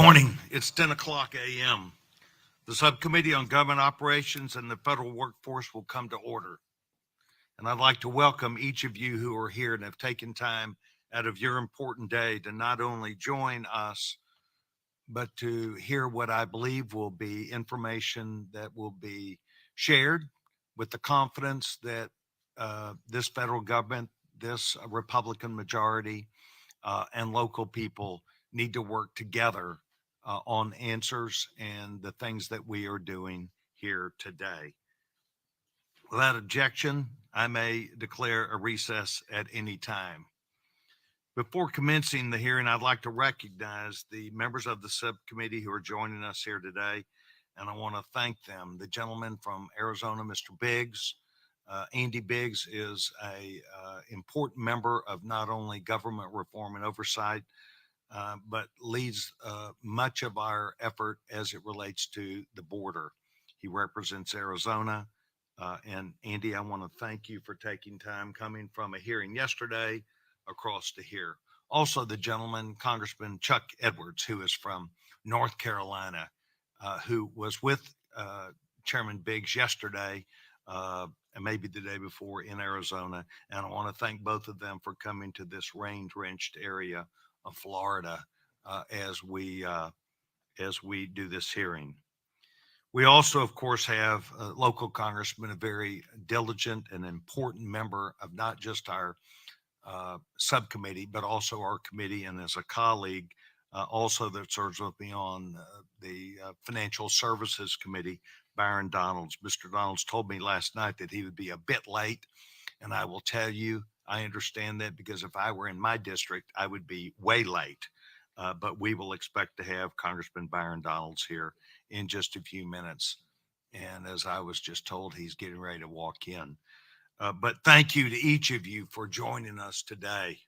Morning. It's 10 o'clock a.m. The Subcommittee on Government Operations and the Federal Workforce will come to order. And I'd like to welcome each of you who are here and have taken time out of your important day to not only join us, but to hear what I believe will be information that will be shared with the confidence that this federal government, this Republican majority, and local people need to work together on answers and the things that we are doing here today. Without objection, I may declare a recess at any time. Before commencing the hearing, I'd like to recognize the members of the subcommittee who are joining us here today, and I want to thank them. The gentleman from Arizona, Mr. Biggs, Andy Biggs is a important member of not only government reform and oversight, but leads much of our effort as it relates to the border. He represents Arizona. And Andy, I want to thank you for taking time coming from a hearing yesterday across to here. Also, the gentleman, Congressman Chuck Edwards, who is from North Carolina, who was with Chairman Biggs yesterday, and maybe the day before in Arizona. And I want to thank both of them for coming to this rain-drenched area of Florida as we do this hearing. We also, of course, have a local congressman, a very diligent and important member of not just our subcommittee, but also our committee, and as a colleague, also that serves with me on the Financial Services Committee, Byron Donalds. Mr. Donalds told me last night that he would be a bit late, and I will tell you, I understand that because if I were in my district, I would be way late. But we will expect to have Congressman Byron Donalds here in just a few minutes. And as I was just told, he's getting ready to walk in. But thank you to each of you for joining us today.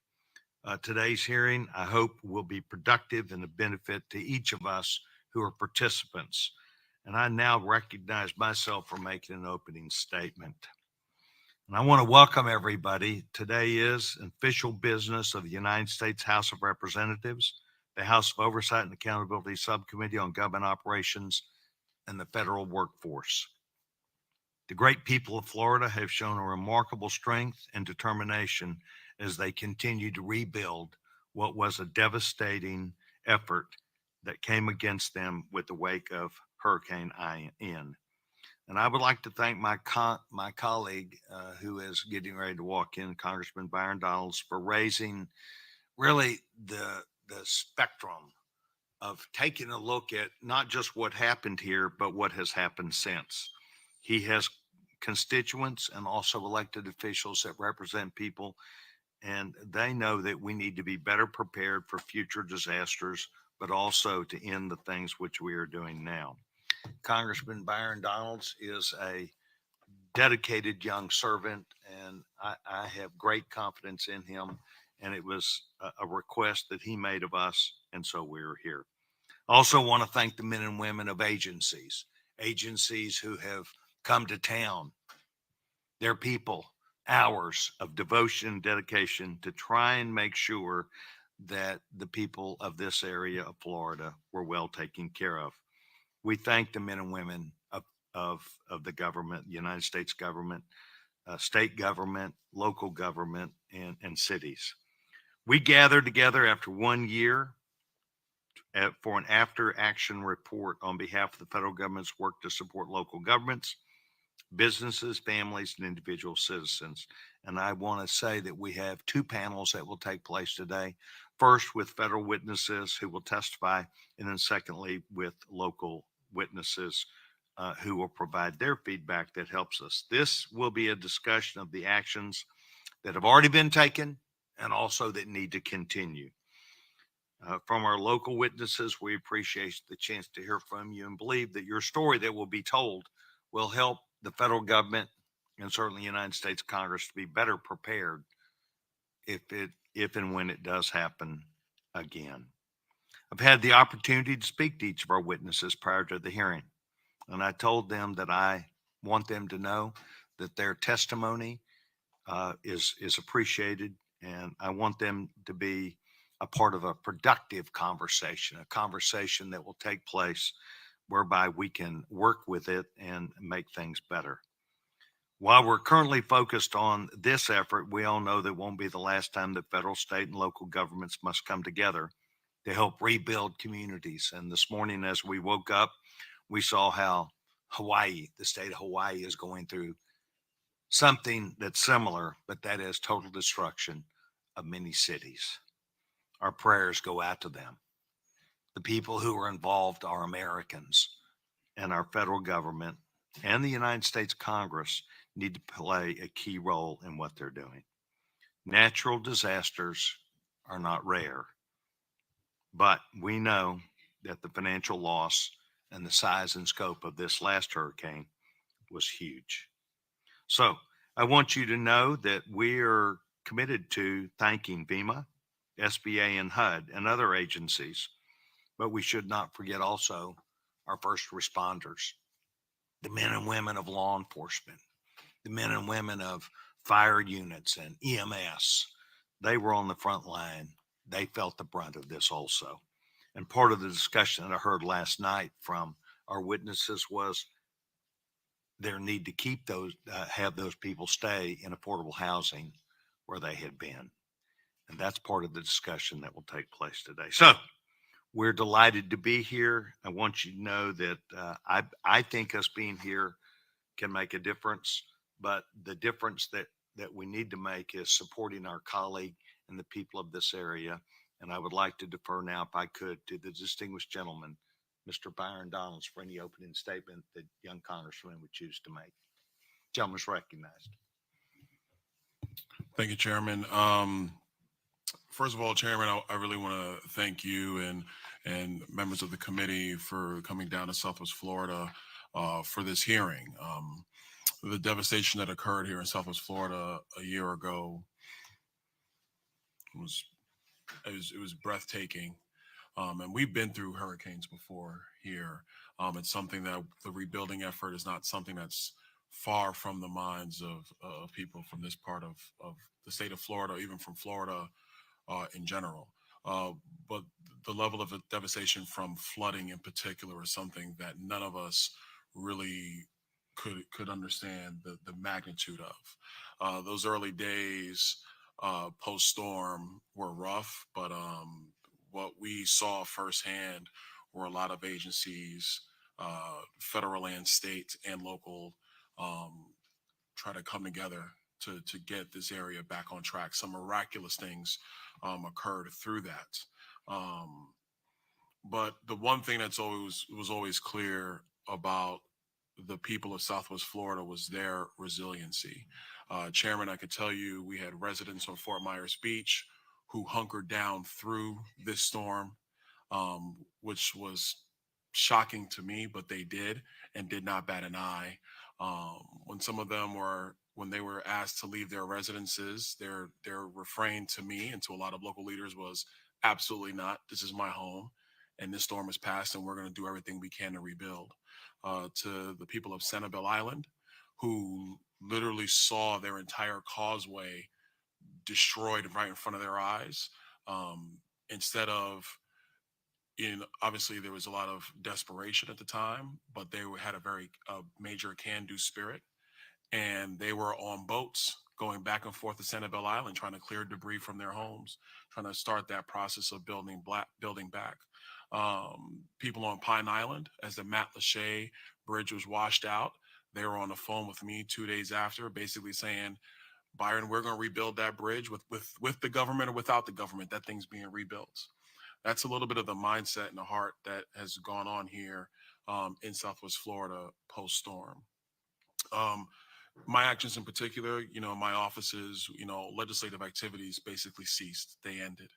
Today's hearing, I hope, will be productive and a benefit to each of us who are participants. And I now recognize myself for making an opening statement. And I want to welcome everybody. Today is official business of the United States House of Representatives, the House of Oversight and Accountability Subcommittee on Government Operations and the Federal Workforce. The great people of Florida have shown a remarkable strength and determination as they continue to rebuild what was a devastating effort that came against them with the wake of Hurricane Ian. And I would like to thank my colleague who is getting ready to walk in, Congressman Byron Donalds, for raising really the spectrum of taking a look at not just what happened here, but what has happened since. He has constituents and also elected officials that represent people, and they know that we need to be better prepared for future disasters, but also to end the things which we are doing now. Congressman Byron Donalds is a dedicated young servant, and I have great confidence in him. And it was a request that he made of us, and so we're here. I also want to thank the men and women of agencies who have come to town, their people, hours of devotion and dedication to try and make sure that the people of this area of Florida were well taken care of. We thank the men and women of the government, the United States government, state government, local government, and cities. We gathered together after 1 year for an after action report on behalf of the federal government's work to support local governments, businesses, families, and individual citizens. And I want to say that we have two panels that will take place today. First, with federal witnesses who will testify, and then secondly, with local witnesses who will provide their feedback that helps us. This will be a discussion of the actions that have already been taken and also that need to continue. From our local witnesses, we appreciate the chance to hear from you and believe that your story that will be told will help the federal government and certainly the United States Congress to be better prepared if and when it does happen again. I've had the opportunity to speak to each of our witnesses prior to the hearing, and I told them that I want them to know that their testimony is appreciated, and I want them to be a part of a productive conversation, a conversation that will take place whereby we can work with it and make things better. While we're currently focused on this effort, we all know that it won't be the last time that federal, state, and local governments must come together to help rebuild communities. And this morning, as we woke up, we saw how Hawaii, the state of Hawaii, is going through something that's similar, but that is total destruction of many cities. Our prayers go out to them. The people who are involved are Americans, and our federal government and the United States Congress need to play a key role in what they're doing. Natural disasters are not rare, but we know that the financial loss and the size and scope of this last hurricane was huge. So I want you to know that we're committed to thanking FEMA, SBA, and HUD and other agencies, but we should not forget also our first responders, the men and women of law enforcement, the men and women of fire units and EMS. They were on the front line. They felt the brunt of this also. And part of the discussion that I heard last night from our witnesses was their need to keep those, have those people stay in affordable housing where they had been. And that's part of the discussion that will take place today. So we're delighted to be here. I want you to know that I think us being here can make a difference, but the difference that we need to make is supporting our colleague and the people of this area. And I would like to defer now, if I could, to the distinguished gentleman, Mr. Byron Donalds, for any opening statement that young congressman would choose to make. Gentleman's recognized. Thank you, Chairman. First of all, Chairman, I really want to thank you and members of the committee for coming down to Southwest Florida for this hearing. The devastation that occurred here in Southwest Florida a year ago was it was breathtaking. And we've been through hurricanes before here. It's something that the rebuilding effort is not something that's far from the minds of people from this part of the state of Florida, even from Florida in general. But the level of devastation from flooding in particular is something that none of us really could understand the magnitude of. Those early days post storm were rough, but what we saw firsthand were a lot of agencies, federal and state and local, um, try to come together to get this area back on track. Some miraculous things occurred through that. Um, but the one thing that's always was always clear about the people of Southwest Florida was their resiliency. Chairman, I could tell you we had residents on Fort Myers Beach who hunkered down through this storm, which was shocking to me, but they did and did not bat an eye. When some of them were, when they were asked to leave their residences, their refrain to me and to a lot of local leaders was absolutely not. This is my home, and this storm has passed, and we're going to do everything we can to rebuild. To the people of Sanibel Island, who literally saw their entire causeway destroyed right in front of their eyes, instead of obviously there was a lot of desperation at the time, but they had a very major can-do spirit, and they were on boats going back and forth to Sanibel Island, trying to clear debris from their homes, trying to start that process of building back. People on Pine Island, as the Matt Lachey Bridge was washed out, they were on the phone with me 2 days after, basically saying, "Byron, we're going to rebuild that bridge with the government or without the government. That thing's being rebuilt." That's a little bit of the mindset and the heart that has gone on here in Southwest Florida post storm. Um, my actions in particular, my offices, legislative activities basically ceased. They ended.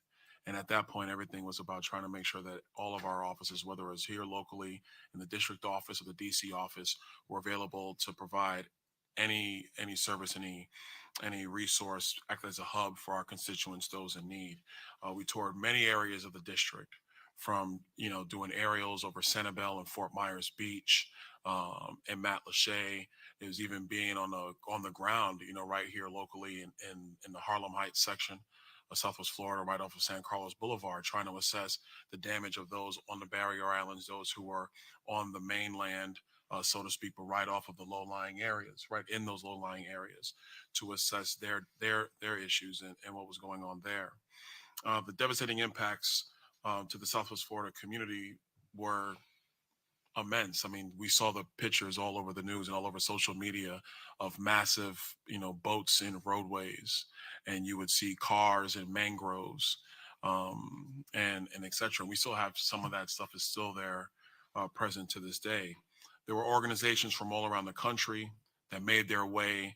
And at that point, everything was about trying to make sure that all of our offices, whether it was here locally in the district office or the DC office, were available to provide any service, any resource, act as a hub for our constituents, those in need. We toured many areas of the district, from doing aerials over Sanibel and Fort Myers Beach, and Matt Lachey. It was even being on the ground, right here locally in the Harlem Heights section Southwest Florida, right off of San Carlos Boulevard, trying to assess the damage of those on the barrier islands, those who are on the mainland, so to speak, but right off of the low-lying areas, right in those low-lying areas, to assess their issues and what was going on there. The devastating impacts to the Southwest Florida community were immense. I mean, we saw the pictures all over the news and all over social media of massive, boats in roadways, and you would see cars and mangroves, and etc. And we still have some of that stuff is still there, present to this day. There were organizations from all around the country that made their way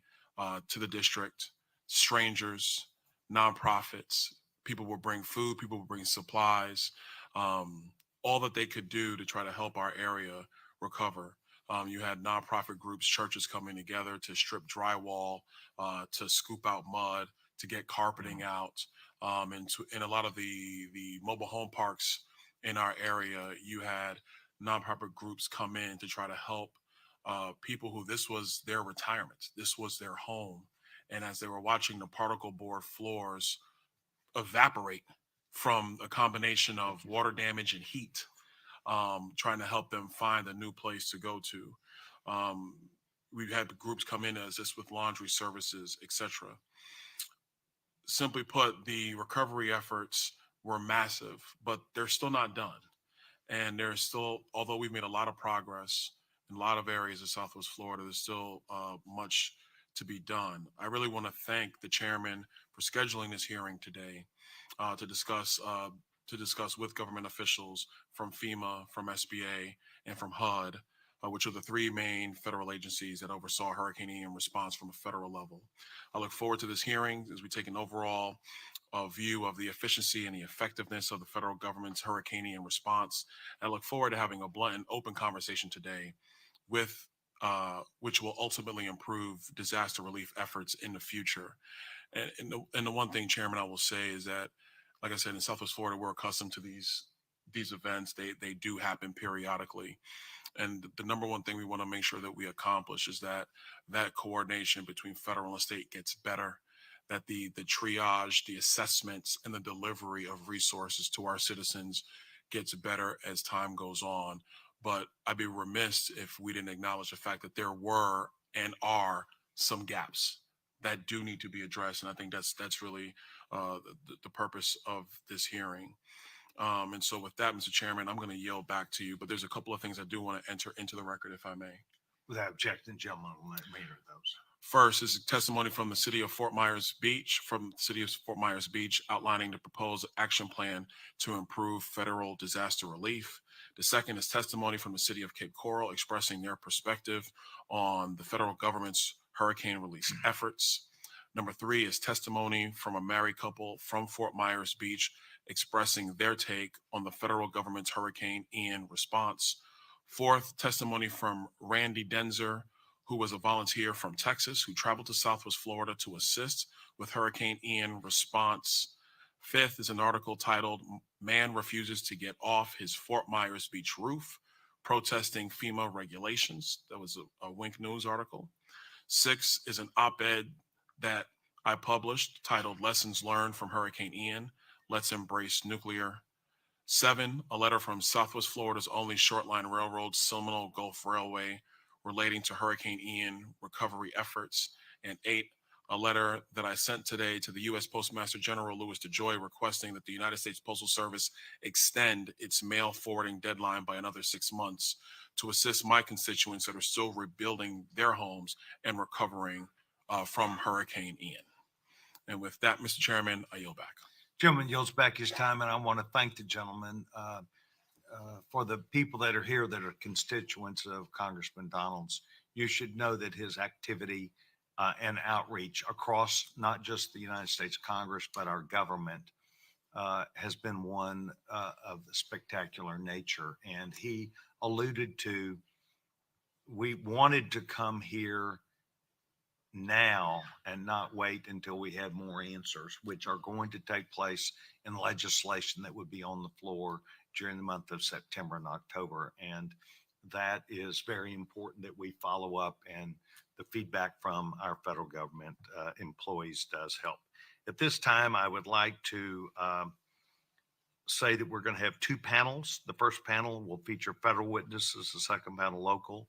to the district. Strangers, nonprofits, people would bring food, people would bring supplies. All that they could do to try to help our area recover. You had nonprofit groups, churches coming together to strip drywall, to scoop out mud, to get carpeting out, and in a lot of the mobile home parks in our area, you had nonprofit groups come in to try to help people who this was their retirement, this was their home, and as they were watching the particle board floors evaporate from a combination of water damage and heat, trying to help them find a new place to go to. Um, we've had groups come in as this with laundry services, etc. Simply put, the recovery efforts were massive, but they're still not done. And there's still, although we've made a lot of progress in a lot of areas of Southwest Florida, there's still much to be done. I really want to thank the chairman for scheduling this hearing today, to discuss with government officials from FEMA, from SBA, and from HUD, which are the three main federal agencies that oversaw Hurricane Ian response from a federal level. I look forward to this hearing as we take an overall view of the efficiency and the effectiveness of the federal government's Hurricane Ian response. I look forward to having a blunt and open conversation today with which will ultimately improve disaster relief efforts in the future. And the one thing, Chairman, I will say is that, like I said, in Southwest Florida, we're accustomed to these events. They do happen periodically, and the number one thing we want to make sure that we accomplish is that coordination between federal and state gets better, that the triage, the assessments, and the delivery of resources to our citizens gets better as time goes on. But I'd be remiss if we didn't acknowledge the fact that there were and are some gaps that do need to be addressed, and I think that's really the purpose of this hearing. And so, with that, Mr. Chairman, I'm going to yield back to you. But there's a couple of things I do want to enter into the record, if I may. Without objection, gentlemen, will let me hear those. First is testimony from the city of Fort Myers Beach, outlining the proposed action plan to improve federal disaster relief. The second is testimony from the city of Cape Coral, expressing their perspective on the federal government's hurricane release efforts. Number three is testimony from a married couple from Fort Myers Beach, expressing their take on the federal government's Hurricane Ian response. Fourth, testimony from Randy Denzer, who was a volunteer from Texas who traveled to Southwest Florida to assist with Hurricane Ian response. Fifth is an article titled "Man Refuses to Get Off His Fort Myers Beach Roof, Protesting FEMA Regulations." That was a Wink News article. Six is an op-ed that I published titled "Lessons Learned from Hurricane Ian, Let's Embrace Nuclear." Seven, a letter from Southwest Florida's only shortline railroad, Seminole Gulf Railway, relating to Hurricane Ian recovery efforts. And eight, a letter that I sent today to the U.S. Postmaster General Louis DeJoy, requesting that the United States Postal Service extend its mail forwarding deadline by another 6 months to assist my constituents that are still rebuilding their homes and recovering from Hurricane Ian. And with that, Mr. Chairman, I yield back. Gentleman yields back his time, and I want to thank the gentleman for the people that are here that are constituents of Congressman Donalds. You should know that his activity and outreach across not just the United States Congress, but our government has been one of spectacular nature. And he alluded to, we wanted to come here now and not wait until we had more answers, which are going to take place in legislation that would be on the floor during the month of September and October. And that is very important that we follow up, and the feedback from our federal government employees does help. At this time, I would like to say that we're going to have two panels. The first panel will feature federal witnesses, the second panel local.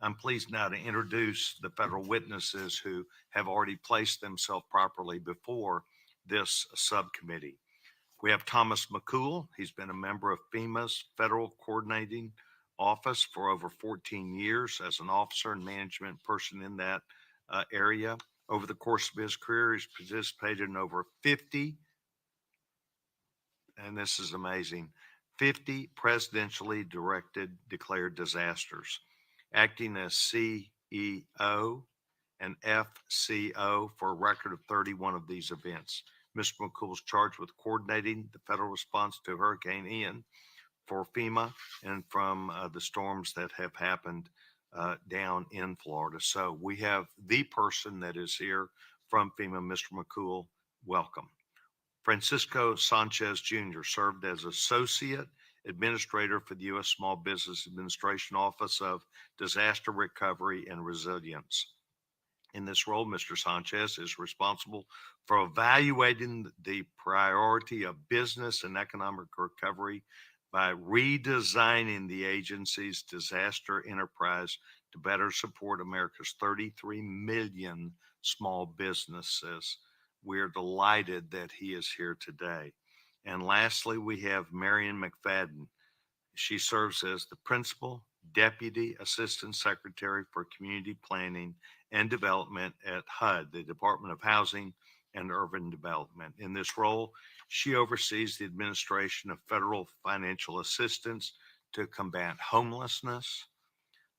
I'm pleased now to introduce the federal witnesses who have already placed themselves properly before this subcommittee. We have Thomas McCool. He's been a member of FEMA's Federal Coordinating Office for over 14 years as an officer and management person in that area. Over the course of his career, he's participated in over 50, and this is amazing, 50 presidentially declared disasters, acting as CEO and FCO for a record of 31 of these events. Mr. McCool is charged with coordinating the federal response to Hurricane Ian for FEMA and from the storms that have happened down in Florida. So we have the person that is here from FEMA, Mr. McCool. Welcome. Francisco Sanchez Jr. served as Associate Administrator for the U.S. Small Business Administration Office of Disaster Recovery and Resilience. In this role, Mr. Sanchez is responsible for evaluating the priority of business and economic recovery by redesigning the agency's disaster enterprise to better support America's 33 million small businesses. We're delighted that he is here today. And lastly, we have Marion McFadden. She serves as the Principal Deputy Assistant Secretary for Community Planning and Development at HUD, the Department of Housing and Urban Development. In this role, she oversees the administration of federal financial assistance to combat homelessness,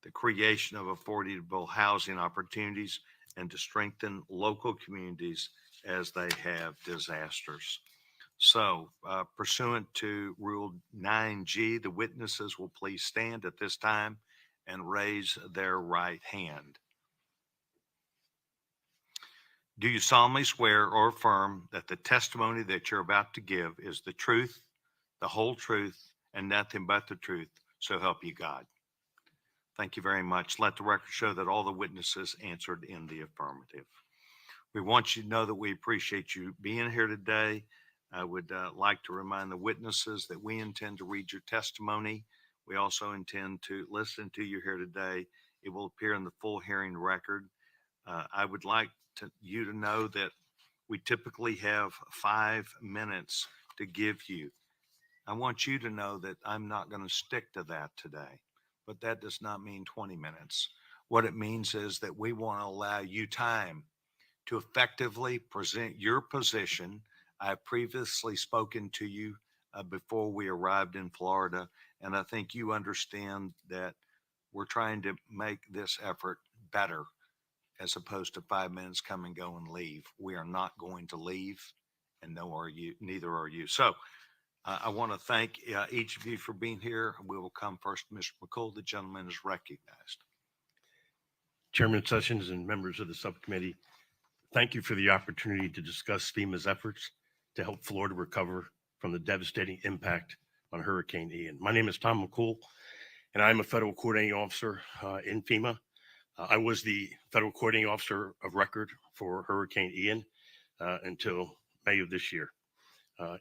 the creation of affordable housing opportunities, and to strengthen local communities as they have disasters. So, pursuant to Rule 9G, the witnesses will please stand at this time and raise their right hand. Do you solemnly swear or affirm that the testimony that you're about to give is the truth, the whole truth, and nothing but the truth? So help you God. Thank you very much. Let the record show that all the witnesses answered in the affirmative. We want you to know that we appreciate you being here today. I would like to remind the witnesses that we intend to read your testimony. We also intend to listen to you here today. It will appear in the full hearing record. I would like you to know that we typically have 5 minutes to give you. I want you to know that I'm not going to stick to that today, but that does not mean 20 minutes. What it means is that we want to allow you time to effectively present your position. I've previously spoken to you before we arrived in Florida, and I think you understand that we're trying to make this effort better as opposed to 5 minutes come and go and leave. We are not going to leave, and neither are you. So I want to thank each of you for being here. We will come first to Mr. McCool. The gentleman is recognized. Chairman Sessions and members of the subcommittee, thank you for the opportunity to discuss FEMA's efforts to help Florida recover from the devastating impact on Hurricane Ian. My name is Tom McCool, and I'm a federal coordinating officer in FEMA. I was the federal coordinating officer of record for Hurricane Ian until May of this year.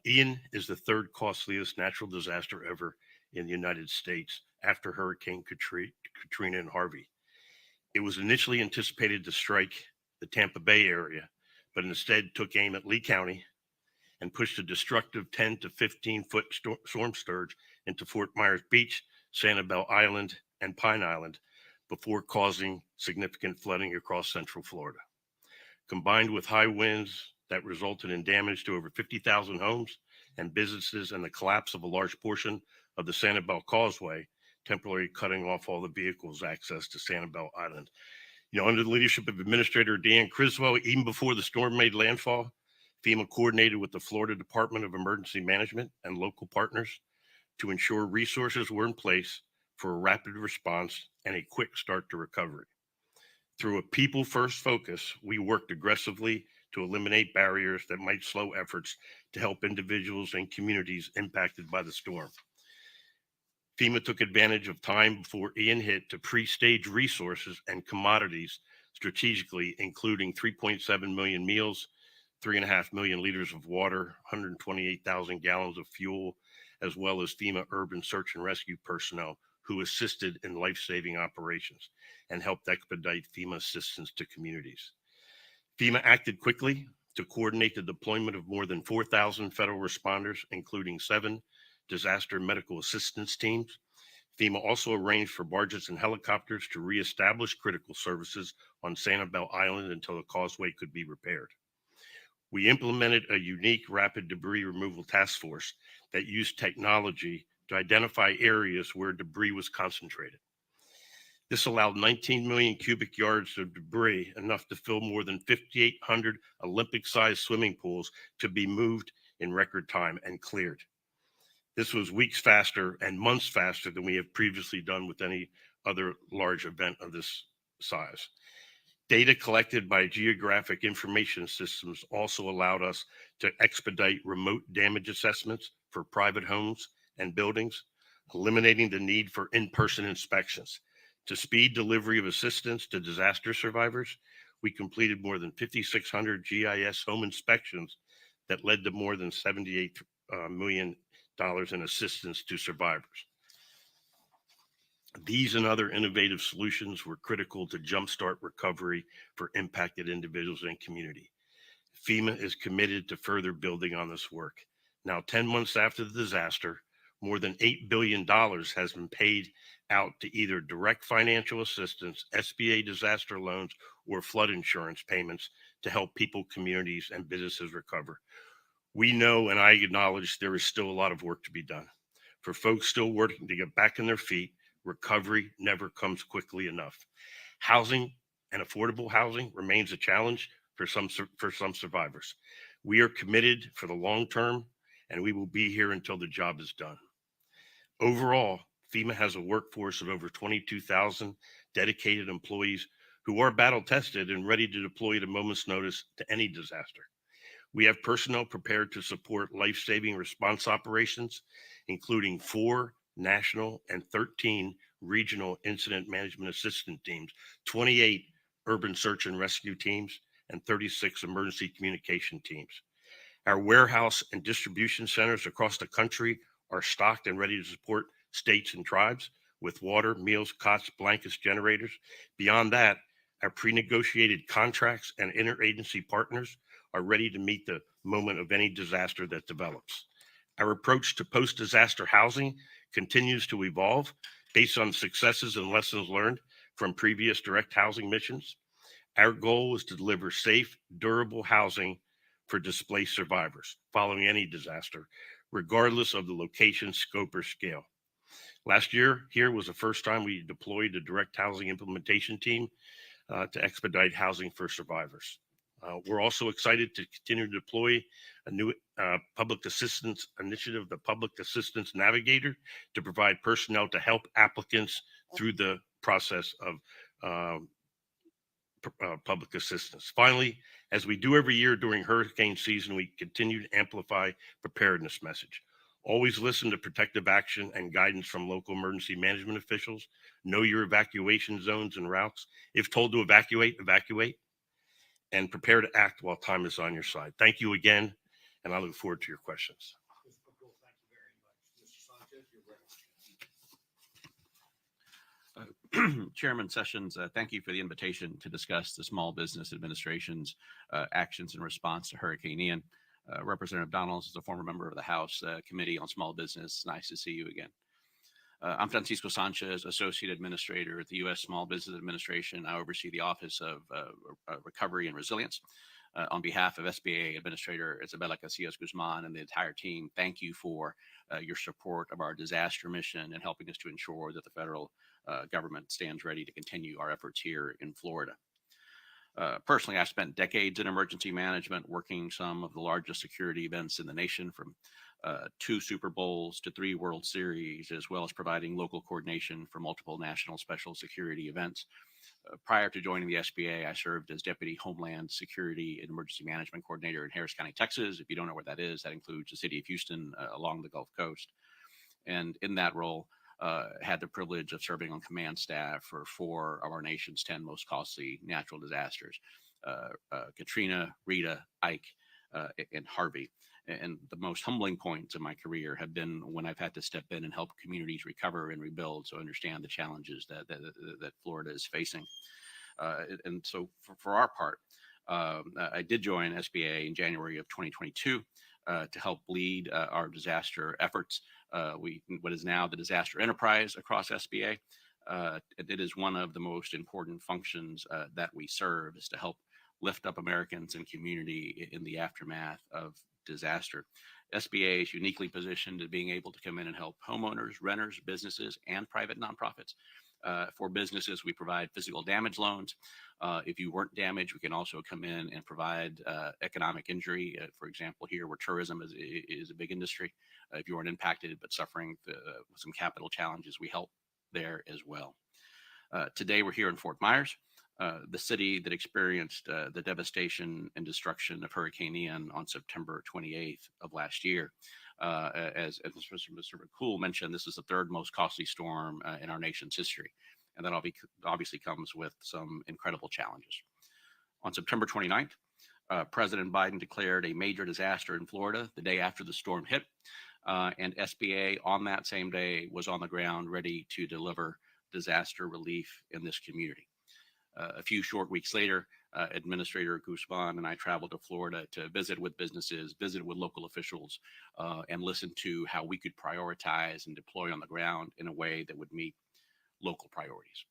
Ian is the third costliest natural disaster ever in the United States after Hurricane Katrina and Harvey. It was initially anticipated to strike the Tampa Bay area, but instead took aim at Lee County and pushed a destructive 10 to 15 foot storm surge into Fort Myers Beach, Sanibel Island, and Pine Island before causing significant flooding across central Florida. Combined with high winds that resulted in damage to over 50,000 homes and businesses and the collapse of a large portion of the Sanibel Causeway, temporarily cutting off all the vehicles' access to Sanibel Island. Under the leadership of Administrator Dan Criswell, even before the storm made landfall, FEMA coordinated with the Florida Department of Emergency Management and local partners to ensure resources were in place for a rapid response and a quick start to recovery. Through a people-first focus, we worked aggressively to eliminate barriers that might slow efforts to help individuals and communities impacted by the storm. FEMA took advantage of time before Ian hit to pre-stage resources and commodities strategically, including 3.7 million meals, 3.5 million liters of water, 128,000 gallons of fuel, as well as FEMA urban search and rescue personnel who assisted in life-saving operations and helped expedite FEMA assistance to communities. FEMA acted quickly to coordinate the deployment of more than 4,000 federal responders, including 7 disaster medical assistance teams. FEMA also arranged for barges and helicopters to reestablish critical services on Sanibel Island until the causeway could be repaired. We implemented a unique rapid debris removal task force that used technology to identify areas where debris was concentrated. This allowed 19 million cubic yards of debris, enough to fill more than 5,800 Olympic-sized swimming pools, to be moved in record time and cleared. This was weeks faster and months faster than we have previously done with any other large event of this size. Data collected by geographic information systems also allowed us to expedite remote damage assessments for private homes and buildings, eliminating the need for in-person inspections. To speed delivery of assistance to disaster survivors, we completed more than 5,600 GIS home inspections that led to more than $78 million in assistance to survivors. These and other innovative solutions were critical to jumpstart recovery for impacted individuals and community. FEMA is committed to further building on this work. Now, 10 months after the disaster, more than $8 billion has been paid out to either direct financial assistance, SBA disaster loans, or flood insurance payments to help people, communities, and businesses recover. We know, and I acknowledge, there is still a lot of work to be done. For folks still working to get back on their feet, recovery never comes quickly enough. Housing and affordable housing remains a challenge for some survivors. We are committed for the long term, and we will be here until the job is done. Overall, FEMA has a workforce of over 22,000 dedicated employees who are battle tested and ready to deploy at a moment's notice to any disaster. We have personnel prepared to support life-saving response operations, including 4 national and 13 regional incident management assistance teams, 28 urban search and rescue teams, and 36 emergency communication teams. Our warehouse and distribution centers across the country are stocked and ready to support states and tribes with water, meals, cots, blankets, generators. Beyond that, our pre-negotiated contracts and interagency partners are ready to meet the moment of any disaster that develops. Our approach to post-disaster housing continues to evolve based on successes and lessons learned from previous direct housing missions. Our goal is to deliver safe, durable housing for displaced survivors following any disaster, regardless of the location, scope, or scale. Last year, here was the first time we deployed a direct housing implementation team to expedite housing for survivors. We're also excited to continue to deploy a new public assistance initiative, the Public Assistance Navigator, to provide personnel to help applicants through the process of public assistance. Finally, as we do every year during hurricane season, we continue to amplify preparedness message. Always listen to protective action and guidance from local emergency management officials. Know your evacuation zones and routes. If told to evacuate, evacuate. And prepare to act while time is on your side. Thank you again, and I look forward to your questions. Chairman Sessions, thank you for the invitation to discuss the Small Business Administration's actions in response to Hurricane Ian. Representative Donalds is a former member of the House Committee on Small Business. Nice to see you again. I'm Francisco Sanchez, Associate Administrator at the U.S. Small Business Administration. I oversee the Office of Recovery and Resilience. On behalf of SBA Administrator Isabella Casillas Guzman and the entire team, thank you for your support of our disaster mission and helping us to ensure that the federal government stands ready to continue our efforts here in Florida. Personally, I spent decades in emergency management, working some of the largest security events in the nation, from 2 Super Bowls to 3 World Series, as well as providing local coordination for multiple national special security events. Prior to joining the SBA, I served as Deputy Homeland Security and Emergency Management Coordinator in Harris County, Texas. If you don't know where that is, that includes the city of Houston along the Gulf Coast. And in that role, had the privilege of serving on command staff for 4 of our nation's 10 most costly natural disasters, Katrina, Rita, Ike, and Harvey. And the most humbling points of my career have been when I've had to step in and help communities recover and rebuild, so understand the challenges that Florida is facing. And so for our part, I did join SBA in January of 2022 to help lead our disaster efforts. What is now the disaster enterprise across SBA. It is one of the most important functions that we serve, is to help lift up Americans and community in the aftermath of disaster. SBA is uniquely positioned at being able to come in and help homeowners, renters, businesses, and private nonprofits. For businesses, we provide physical damage loans. If you weren't damaged, we can also come in and provide economic injury. For example, here where tourism is a big industry, if you weren't impacted but suffering some capital challenges, we help there as well. Today, we're here in Fort Myers, the city that experienced the devastation and destruction of Hurricane Ian on September 28th of last year. As Mr. McCool mentioned, this is the third most costly storm in our nation's history. And that obviously comes with some incredible challenges. On September 29th, President Biden declared a major disaster in Florida the day after the storm hit. And SBA on that same day was on the ground ready to deliver disaster relief in this community. A few short weeks later, Administrator Guzman and I traveled to Florida to visit with businesses, visit with local officials, and listen to how we could prioritize and deploy on the ground in a way that would meet local priorities.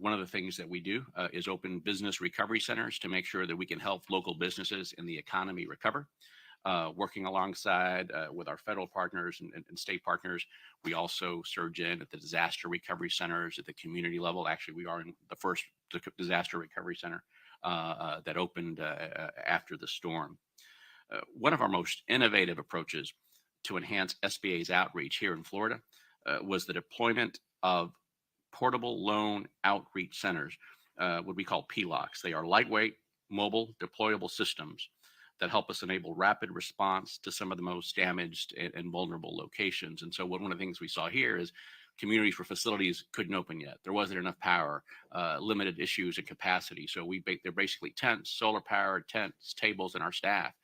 One of the things that we do is open business recovery centers to make sure that we can help local businesses and the economy recover. Working alongside with our federal partners and state partners, we also surge in at the disaster recovery centers at the community level. Actually, we are in the first disaster recovery center that opened after the storm. One of our most innovative approaches to enhance SBA's outreach here in Florida was the deployment of portable loan outreach centers, what we call PLOCs. They are lightweight, mobile, deployable systems that help us enable rapid response to some of the most damaged and vulnerable locations. And so one of the things we saw here is communities where facilities couldn't open yet. There wasn't enough power, limited issues and capacity. So they're basically tents, solar powered tents, tables, and our staff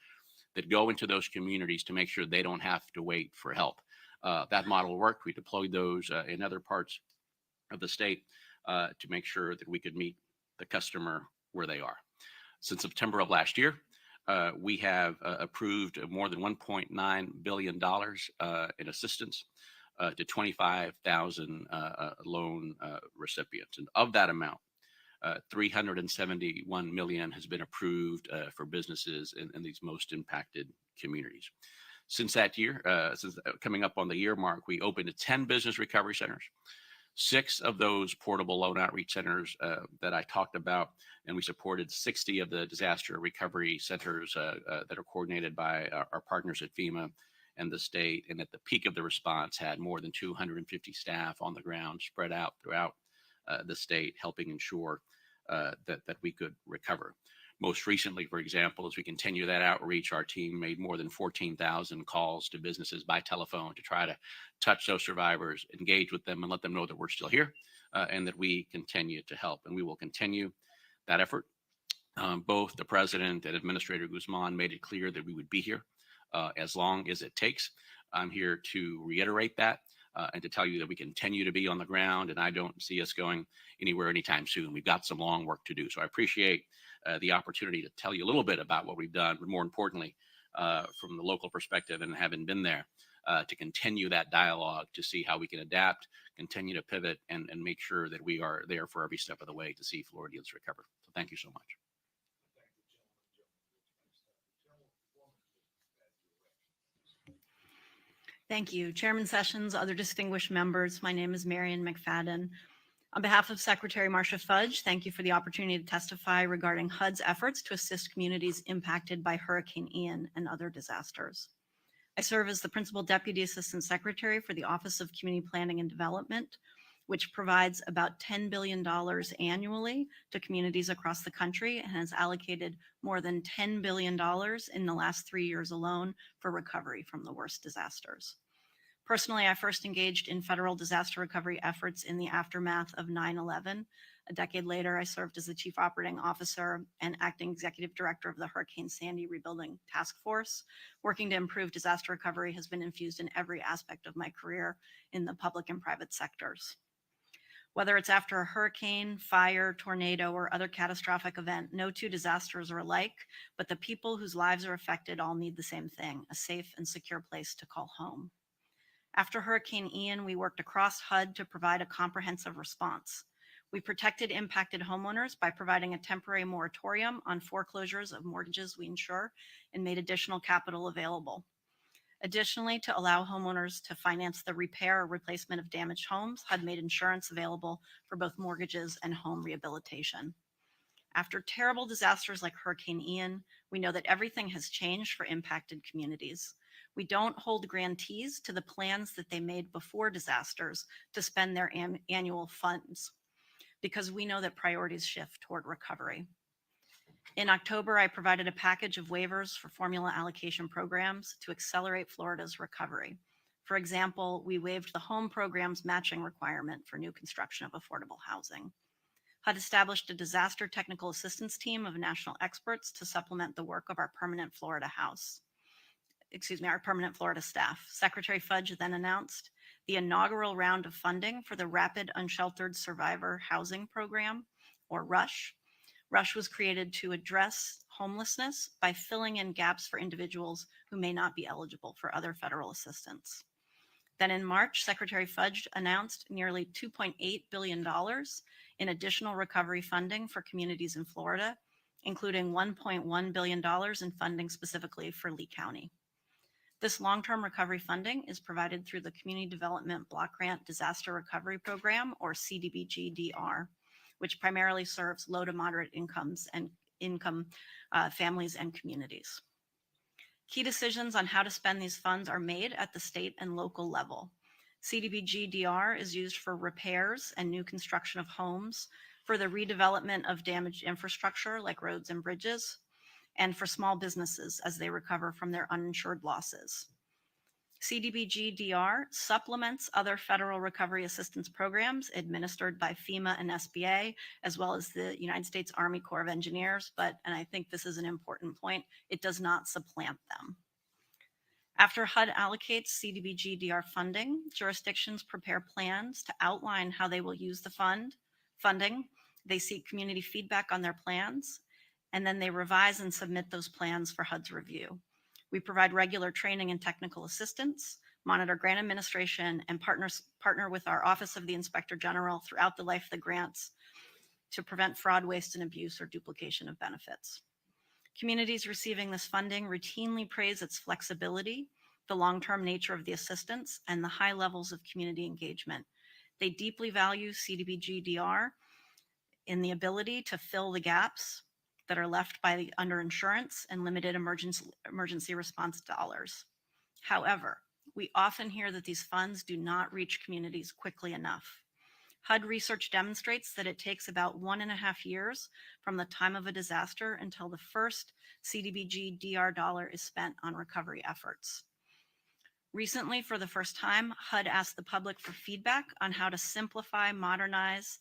that go into those communities to make sure they don't have to wait for help. That model worked. We deployed those in other parts of the state to make sure that we could meet the customer where they are. Since September of last year, we have approved more than $1.9 billion in assistance to 25,000 loan recipients. And of that amount, 371 million has been approved for businesses in these most impacted communities. Since that year, since coming up on the year mark, we opened 10 business recovery centers. 6 of those portable loan outreach centers that I talked about, and we supported 60 of the disaster recovery centers that are coordinated by our partners at FEMA and the state. And at the peak of the response, had more than 250 staff on the ground spread out throughout the state, helping ensure that we could recover. Most recently, for example, as we continue that outreach, our team made more than 14,000 calls to businesses by telephone to try to touch those survivors, engage with them, and let them know that we're still here and that we continue to help. And we will continue that effort. Both the president and Administrator Guzman made it clear that we would be here as long as it takes. I'm here to reiterate that and to tell you that we continue to be on the ground, and I don't see us going anywhere anytime soon. We've got some long work to do. So I appreciate the opportunity to tell you a little bit about what we've done, but more importantly, from the local perspective and having been there, to continue that dialogue to see how we can adapt, continue to pivot, and make sure that we are there for every step of the way to see Floridians recover. So thank you so much. Thank you, Chairman Sessions, other distinguished members. My name is Marion McFadden. On behalf of Secretary Marcia Fudge, thank you for the opportunity to testify regarding HUD's efforts to assist communities impacted by Hurricane Ian and other disasters. I serve as the Principal Deputy Assistant Secretary for the Office of Community Planning and Development, which provides about $10 billion annually to communities across the country and has allocated more than $10 billion in the last 3 years alone for recovery from the worst disasters. Personally, I first engaged in federal disaster recovery efforts in the aftermath of 9/11, A decade later, I served as the Chief Operating Officer and Acting Executive Director of the Hurricane Sandy Rebuilding Task Force. Working to improve disaster recovery has been infused in every aspect of my career in the public and private sectors. Whether it's after a hurricane, fire, tornado, or other catastrophic event, no two disasters are alike, but the people whose lives are affected all need the same thing, a safe and secure place to call home. After Hurricane Ian, we worked across HUD to provide a comprehensive response. We protected impacted homeowners by providing a temporary moratorium on foreclosures of mortgages we insure and made additional capital available. Additionally, to allow homeowners to finance the repair or replacement of damaged homes, HUD made insurance available for both mortgages and home rehabilitation. After terrible disasters like Hurricane Ian, we know that everything has changed for impacted communities. We don't hold grantees to the plans that they made before disasters to spend their annual funds, because we know that priorities shift toward recovery. In October, I provided a package of waivers for formula allocation programs to accelerate Florida's recovery. For example, we waived the home program's matching requirement for new construction of affordable housing. HUD established a disaster technical assistance team of national experts to supplement the work of our permanent Florida staff. Secretary Fudge then announced the inaugural round of funding for the Rapid Unsheltered Survivor Housing Program, or RUSH. RUSH was created to address homelessness by filling in gaps for individuals who may not be eligible for other federal assistance. Then in March, Secretary Fudge announced nearly $2.8 billion in additional recovery funding for communities in Florida, including $1.1 billion in funding specifically for Lee County. This long-term recovery funding is provided through the Community Development Block Grant Disaster Recovery Program, or CDBG-DR, which primarily serves low to moderate income families and communities. Key decisions on how to spend these funds are made at the state and local level. CDBG-DR is used for repairs and new construction of homes, for the redevelopment of damaged infrastructure like roads and bridges, and for small businesses as they recover from their uninsured losses. CDBG-DR supplements other federal recovery assistance programs administered by FEMA and SBA, as well as the United States Army Corps of Engineers, but, and I think this is an important point, it does not supplant them. After HUD allocates CDBG-DR funding, jurisdictions prepare plans to outline how they will use the funding. They seek community feedback on their plans, and then they revise and submit those plans for HUD's review. We provide regular training and technical assistance, monitor grant administration, and partner with our Office of the Inspector General throughout the life of the grants to prevent fraud, waste, and abuse or duplication of benefits. Communities receiving this funding routinely praise its flexibility, the long-term nature of the assistance, and the high levels of community engagement. They deeply value CDBG-DR in the ability to fill the gaps that are left by the underinsurance and limited emergency response dollars. However, we often hear that these funds do not reach communities quickly enough. HUD research demonstrates that it takes about 1.5 years from the time of a disaster until the first CDBG-DR dollar is spent on recovery efforts. Recently, for the first time, HUD asked the public for feedback on how to simplify, modernize,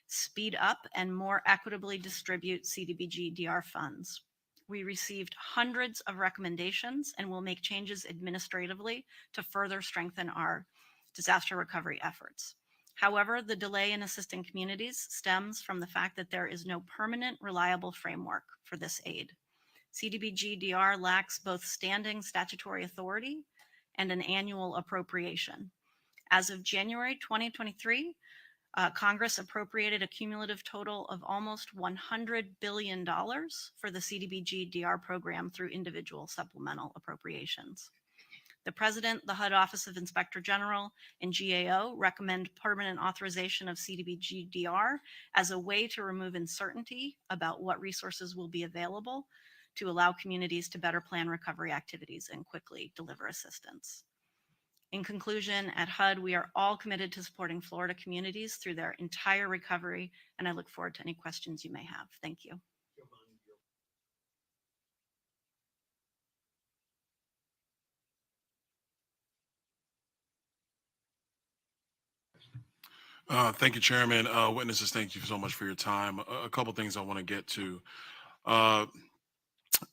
speed up, and more equitably distribute CDBG-DR funds. We received hundreds of recommendations and will make changes administratively to further strengthen our disaster recovery efforts. However, the delay in assisting communities stems from the fact that there is no permanent, reliable framework for this aid. CDBG-DR lacks both standing statutory authority and an annual appropriation. As of January 2023, Congress appropriated a cumulative total of almost $100 billion for the CDBG-DR program through individual supplemental appropriations. The President, the HUD Office of Inspector General, and GAO recommend permanent authorization of CDBG-DR as a way to remove uncertainty about what resources will be available to allow communities to better plan recovery activities and quickly deliver assistance. In conclusion, at HUD, we are all committed to supporting Florida communities through their entire recovery, and I look forward to any questions you may have. Thank you. Thank you, Chairman. Witnesses, thank you so much for your time. A couple things I want to get to. Uh,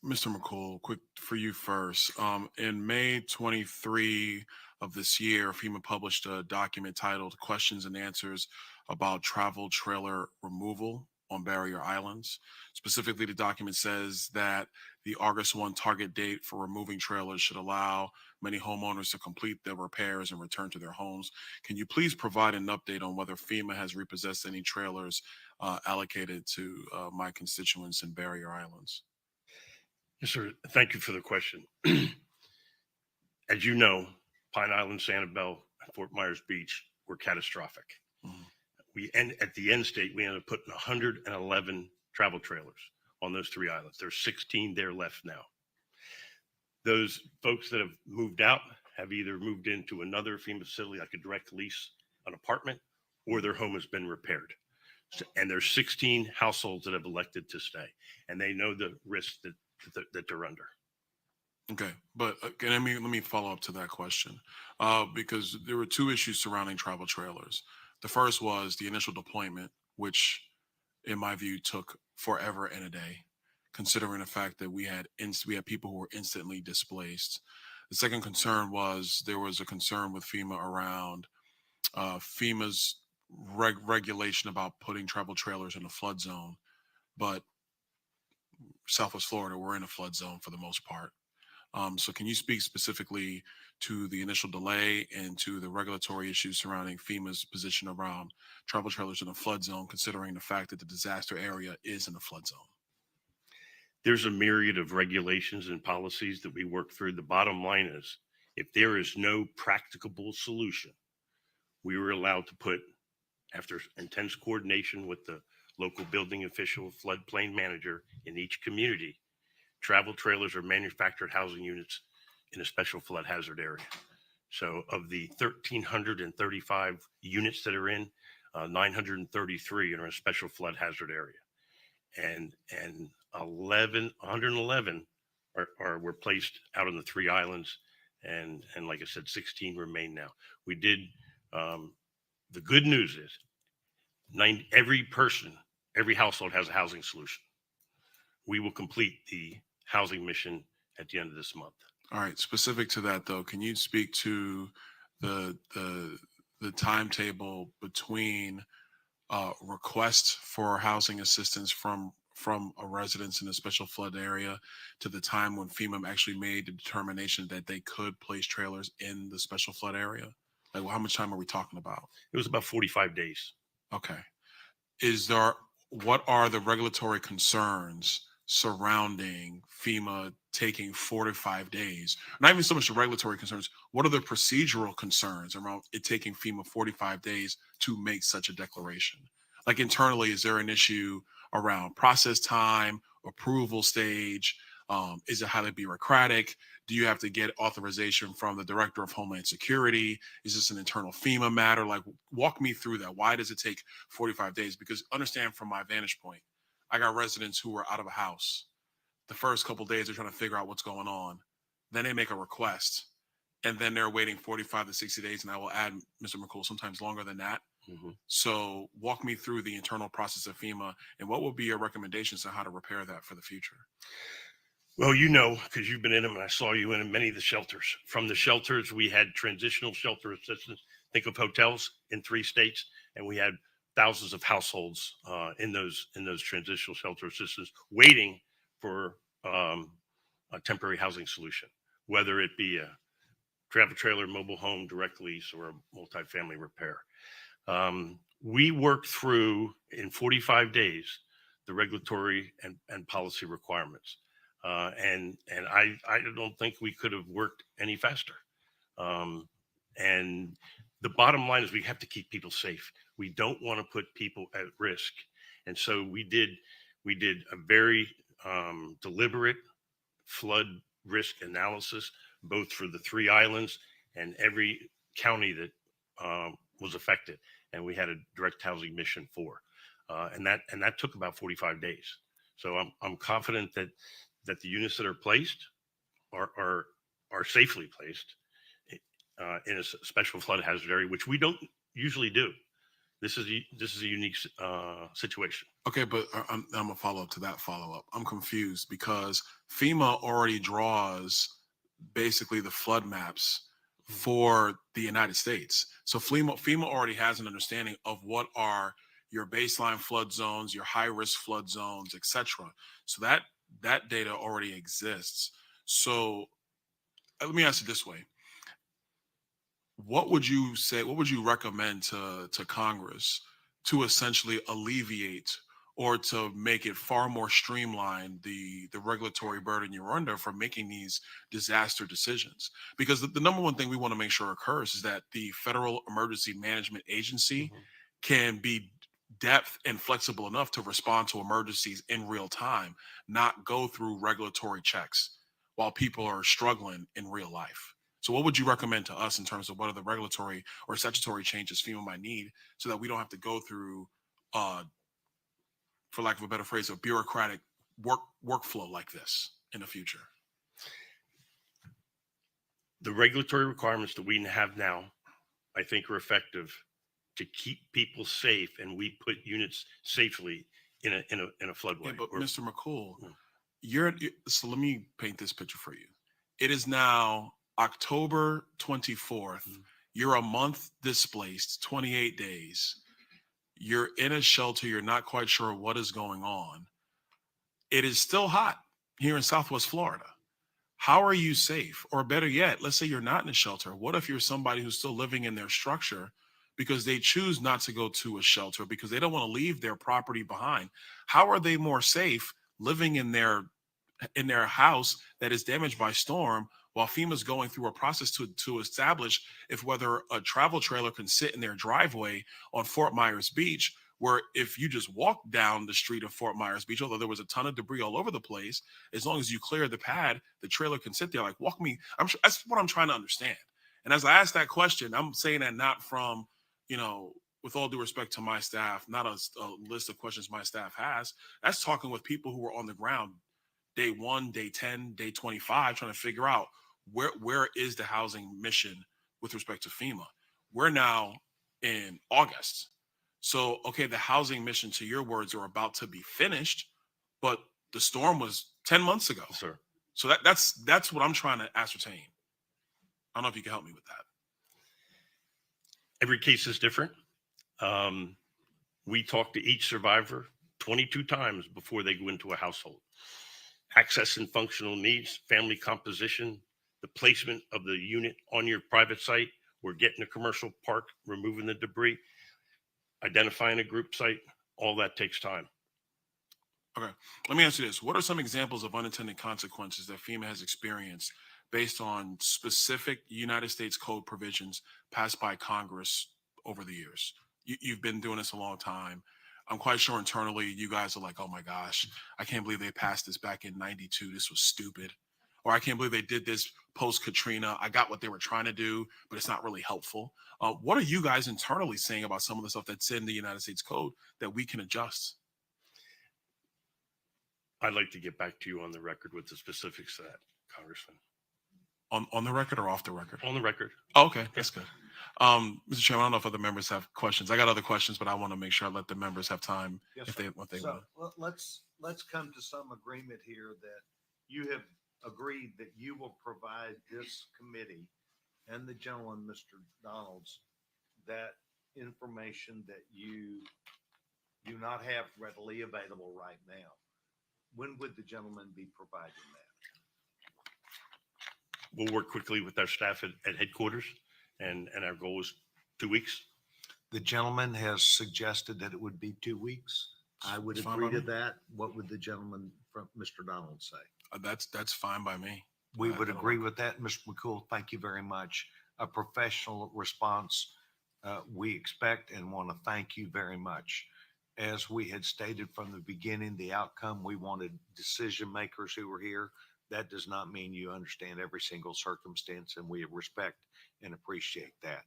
Mr. McCool, quick for you first. In May 23 of this year, FEMA published a document titled Questions and Answers about Travel Trailer Removal on Barrier Islands. Specifically, the document says that the August 1 target date for removing trailers should allow many homeowners to complete their repairs and return to their homes. Can you please provide an update on whether FEMA has repossessed any trailers allocated to my constituents in Barrier Islands? Yes, sir. Thank you for the question. As you know, Pine Island, Sanibel, and Fort Myers Beach were catastrophic. Mhm. At the end state, we ended up putting 111 travel trailers on those three islands. There's 16 there left now. Those folks that have moved out have either moved into another FEMA facility, like a direct lease, an apartment, or their home has been repaired. And there's 16 households that have elected to stay, and they know the risk that they're under. Okay, but let me follow up to that question, because there were two issues surrounding travel trailers. The first was the initial deployment, which, in my view, took forever and a day, considering the fact that we had people who were instantly displaced. The second concern was there was a concern with FEMA around FEMA's regulation about putting travel trailers in a flood zone, but Southwest Florida, we're in a flood zone for the most part. So can you speak specifically to the initial delay and to the regulatory issues surrounding FEMA's position around travel trailers in a flood zone, considering the fact that the disaster area is in a flood zone? There's a myriad of regulations and policies that we work through. The bottom line is, if there is no practicable solution, we were allowed to put, after intense coordination with the local building official, floodplain manager in each community, travel trailers or manufactured housing units in a special flood hazard area. So of the 1,335 units that are in, 933 are in a special flood hazard area. And 111 were placed out on the three islands. And like I said, 16 remain now. We did, the good news is every household has a housing solution. We will complete the housing mission at the end of this month. All right. Specific to that, though, can you speak to the timetable between requests for housing assistance from a residence in a special flood area to the time when FEMA actually made the determination that they could place trailers in the special flood area? Like, how much time are we talking about? It was about 45 days. Okay. What are the regulatory concerns surrounding FEMA taking 45 days? Not even so much the regulatory concerns. What are the procedural concerns around it taking FEMA 45 days to make such a declaration? Like, internally, is there an issue around process time, approval stage? Is it highly bureaucratic? Do you have to get authorization from the Director of Homeland Security? Is this an internal FEMA matter? Like, walk me through that. Why does it take 45 days? Because understand, from my vantage point, I got residents who were out of a house. The first couple of days, they're trying to figure out what's going on. Then they make a request, and then they're waiting 45 to 60 days. And I will add, Mr. McCool, sometimes longer than that. Mm-hmm. So walk me through the internal process of FEMA, and what would be your recommendations on how to repair that for the future? Well, you know, because you've been in them, and I saw you in many of the shelters. From the shelters, we had transitional shelter assistance. Think of hotels in 3 states, and we had thousands of households in those transitional shelter assistance waiting for a temporary housing solution, whether it be a travel trailer, mobile home, direct lease, or a multifamily repair. We worked through in 45 days the regulatory and policy requirements. And I don't think we could have worked any faster. And the bottom line is we have to keep people safe. We don't want to put people at risk. And so we did a very deliberate flood risk analysis, both for the 3 islands and every county that was affected. And we had a direct housing mission for, and that took about 45 days. So I'm confident that the units that are placed are safely placed in a special flood hazard area, which we don't usually do. This is a unique situation. Okay, but I'm gonna follow up to that follow up. I'm confused because FEMA already draws basically the flood maps for the United States. So FEMA already has an understanding of what are your baseline flood zones, your high risk flood zones, etc. So that data already exists. So let me ask you this way: what would you say? What would you recommend to Congress to essentially alleviate or to make it far more streamlined the regulatory burden you're under for making these disaster decisions? Because the number one thing we want to make sure occurs is that the Federal Emergency Management Agency can be depth and flexible enough to respond to emergencies in real time, not go through regulatory checks while people are struggling in real life. So what would you recommend to us in terms of what are the regulatory or statutory changes FEMA might need so that we don't have to go through, for lack of a better phrase, a bureaucratic workflow like this in the future? The regulatory requirements that we have now, I think, are effective to keep people safe, and we put units safely in a floodway. Yeah, but Mr. McCool, Hmm. so let me paint this picture for you. It is now October 24th. You're a month displaced, 28 days. You're in a shelter. You're not quite sure what is going on. It is still hot here in Southwest Florida. How are you safe? Or better yet, let's say you're not in a shelter. What if you're somebody who's still living in their structure because they choose not to go to a shelter because they don't want to leave their property behind? How are they more safe living in their house that is damaged by storm while FEMA's going through a process to establish if whether a travel trailer can sit in their driveway on Fort Myers Beach, where if you just walk down the street of Fort Myers Beach, although there was a ton of debris all over the place, as long as you clear the pad, the trailer can sit there. Like, walk me. That's what I'm trying to understand. And as I ask that question, I'm saying that not from, with all due respect to my staff, not a list of questions my staff has. That's talking with people who are on the ground day 1, day 10, day 25, trying to figure out where is the housing mission with respect to FEMA. We're now in August. So, okay, the housing mission, to your words, are about to be finished, but the storm was 10 months ago. Sir. So that's what I'm trying to ascertain. I don't know if you can help me with that. Every case is different. We talk to each survivor 22 times before they go into a household. Access and functional needs, family composition, the placement of the unit on your private site or getting a commercial park, removing the debris, identifying a group site, all that takes time. Okay, let me ask you this. What are some examples of unintended consequences that FEMA has experienced based on specific United States code provisions passed by Congress over the years? You've been doing this a long time. I'm quite sure internally you guys are like, oh my gosh, I can't believe they passed this back in 92. This was stupid. Or I can't believe they did this post Katrina. I got what they were trying to do, but it's not really helpful. What are you guys internally saying about some of the stuff that's in the United States code that we can adjust? I'd like to get back to you on the record with the specifics of that, Congressman. On the record or off the record? On the record. Oh, okay, that's good. Mr. Chairman, I don't know if other members have questions. I got other questions, but I want to make sure I let the members have time if they want. Let's come to some agreement here that you have agreed that you will provide this committee and the gentleman, Mr. Donalds, that information that you do not have readily available right now. When would the gentleman be providing that? We'll work quickly with our staff at headquarters, and our goal is 2 weeks. The gentleman has suggested that it would be 2 weeks. I would It's fine agree by to me. that. What would the gentleman from Mr. Donald say? That's fine by me. We would that'll agree work. with that, Mr. McCool. Thank you very much. A professional response we expect and want to thank you very much. As we had stated from the beginning, the outcome, we wanted decision makers who were here. That does not mean you understand every single circumstance, and we respect and appreciate that.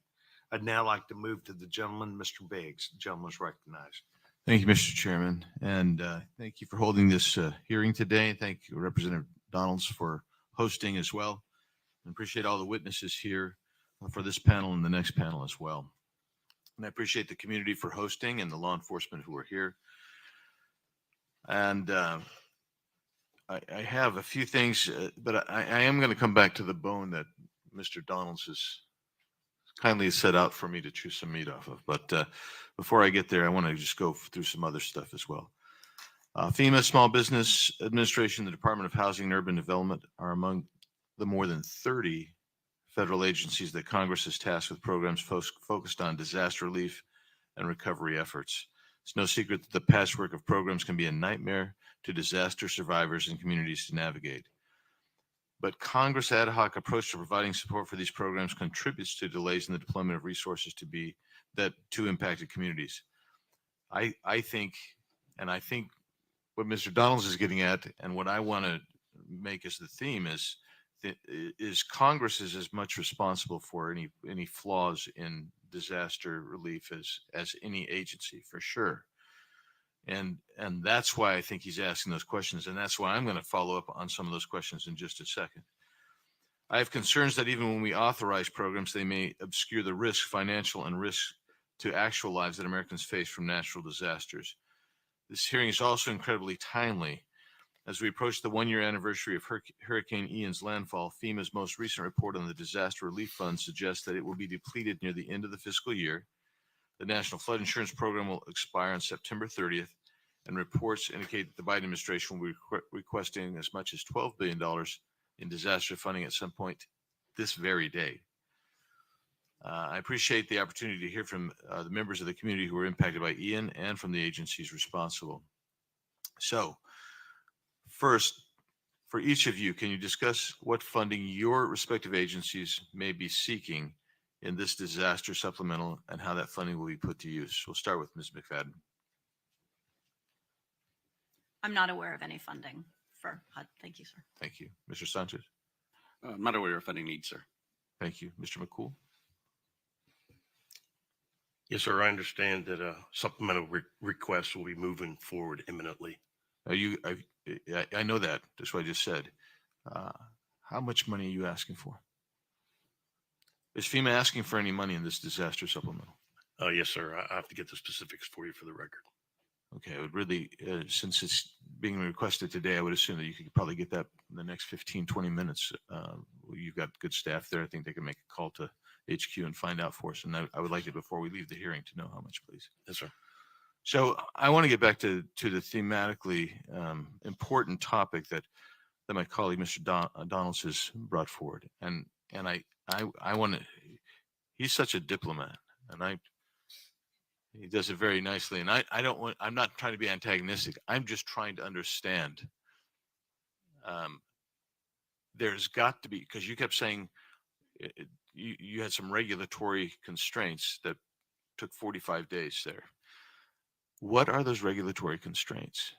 I'd now like to move to the gentleman, Mr. Biggs. The gentleman is recognized. Thank you, Mr. Chairman, and thank you for holding this hearing today. Thank you, Representative Donalds, for hosting as well. And appreciate all the witnesses here for this panel and the next panel as well. And I appreciate the community for hosting and the law enforcement who are here. And I have a few things, but I am going to come back to the bone that Mr. Donalds has kindly set out for me to chew some meat off of. But before I get there, I want to just go through some other stuff as well. FEMA, Small Business Administration, the Department of Housing and Urban Development are among the more than 30 federal agencies that Congress has tasked with programs focused on disaster relief and recovery efforts. It's no secret that the patchwork of programs can be a nightmare to disaster survivors and communities to navigate. But Congress' ad hoc approach to providing support for these programs contributes to delays in the deployment of resources to impacted communities. I think what Mr. Donalds is getting at, and what I want to make as the theme is Congress is as much responsible for any flaws in disaster relief as any agency, for sure. And that's why I think he's asking those questions, and that's why I'm going to follow up on some of those questions in just a second. I have concerns that even when we authorize programs, they may obscure the risk, financial and risk to actual lives that Americans face from natural disasters. This hearing is also incredibly timely. As we approach the one-year anniversary of Hurricane Ian's landfall, FEMA's most recent report on the disaster relief fund suggests that it will be depleted near the end of the fiscal year. The National Flood Insurance Program will expire on September 30th, and reports indicate that the Biden administration will be requesting as much as $12 billion in disaster funding at some point this very day. I appreciate the opportunity to hear from the members of the community who were impacted by Ian and from the agencies responsible. So, first, for each of you, can you discuss what funding your respective agencies may be seeking in this disaster supplemental and how that funding will be put to use? We'll start with Ms. McFadden. I'm not aware of any funding for HUD. Thank you, sir. Thank you. Mr. Sanchez. I'm not aware of funding needs, sir. Thank you. Mr. McCool. Yes, sir. I understand that a supplemental request will be moving forward imminently. I know that. That's what I just said. How much money are you asking for? Is FEMA asking for any money in this disaster supplemental? Yes, sir. I have to get the specifics for you for the record. Okay, I would really, since it's being requested today, I would assume that you could probably get that in the next 15, 20 minutes. You've got good staff there. I think they can make a call to HQ and find out for us. And I would like it before we leave the hearing to know how much, please. Yes, sir. So I want to get back to the thematically important topic that my colleague, Mr. Donalds, has brought forward. And I want to, he's such a diplomat, and he does it very nicely. And I'm not trying to be antagonistic. I'm just trying to understand. There's got to be, because you kept saying you had some regulatory constraints that took 45 days there. What are those regulatory constraints?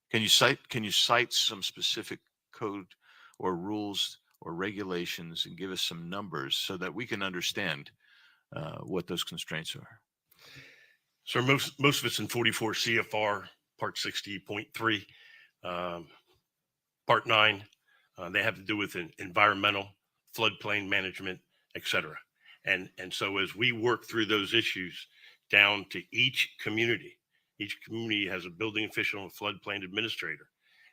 Can you cite some specific code or rules or regulations and give us some numbers so that we can understand what those constraints are? So most of it's in 44 CFR Part 60.3, Part 9. They have to do with environmental, floodplain management, etc. And so as we work through those issues down to each community has a building official and floodplain administrator,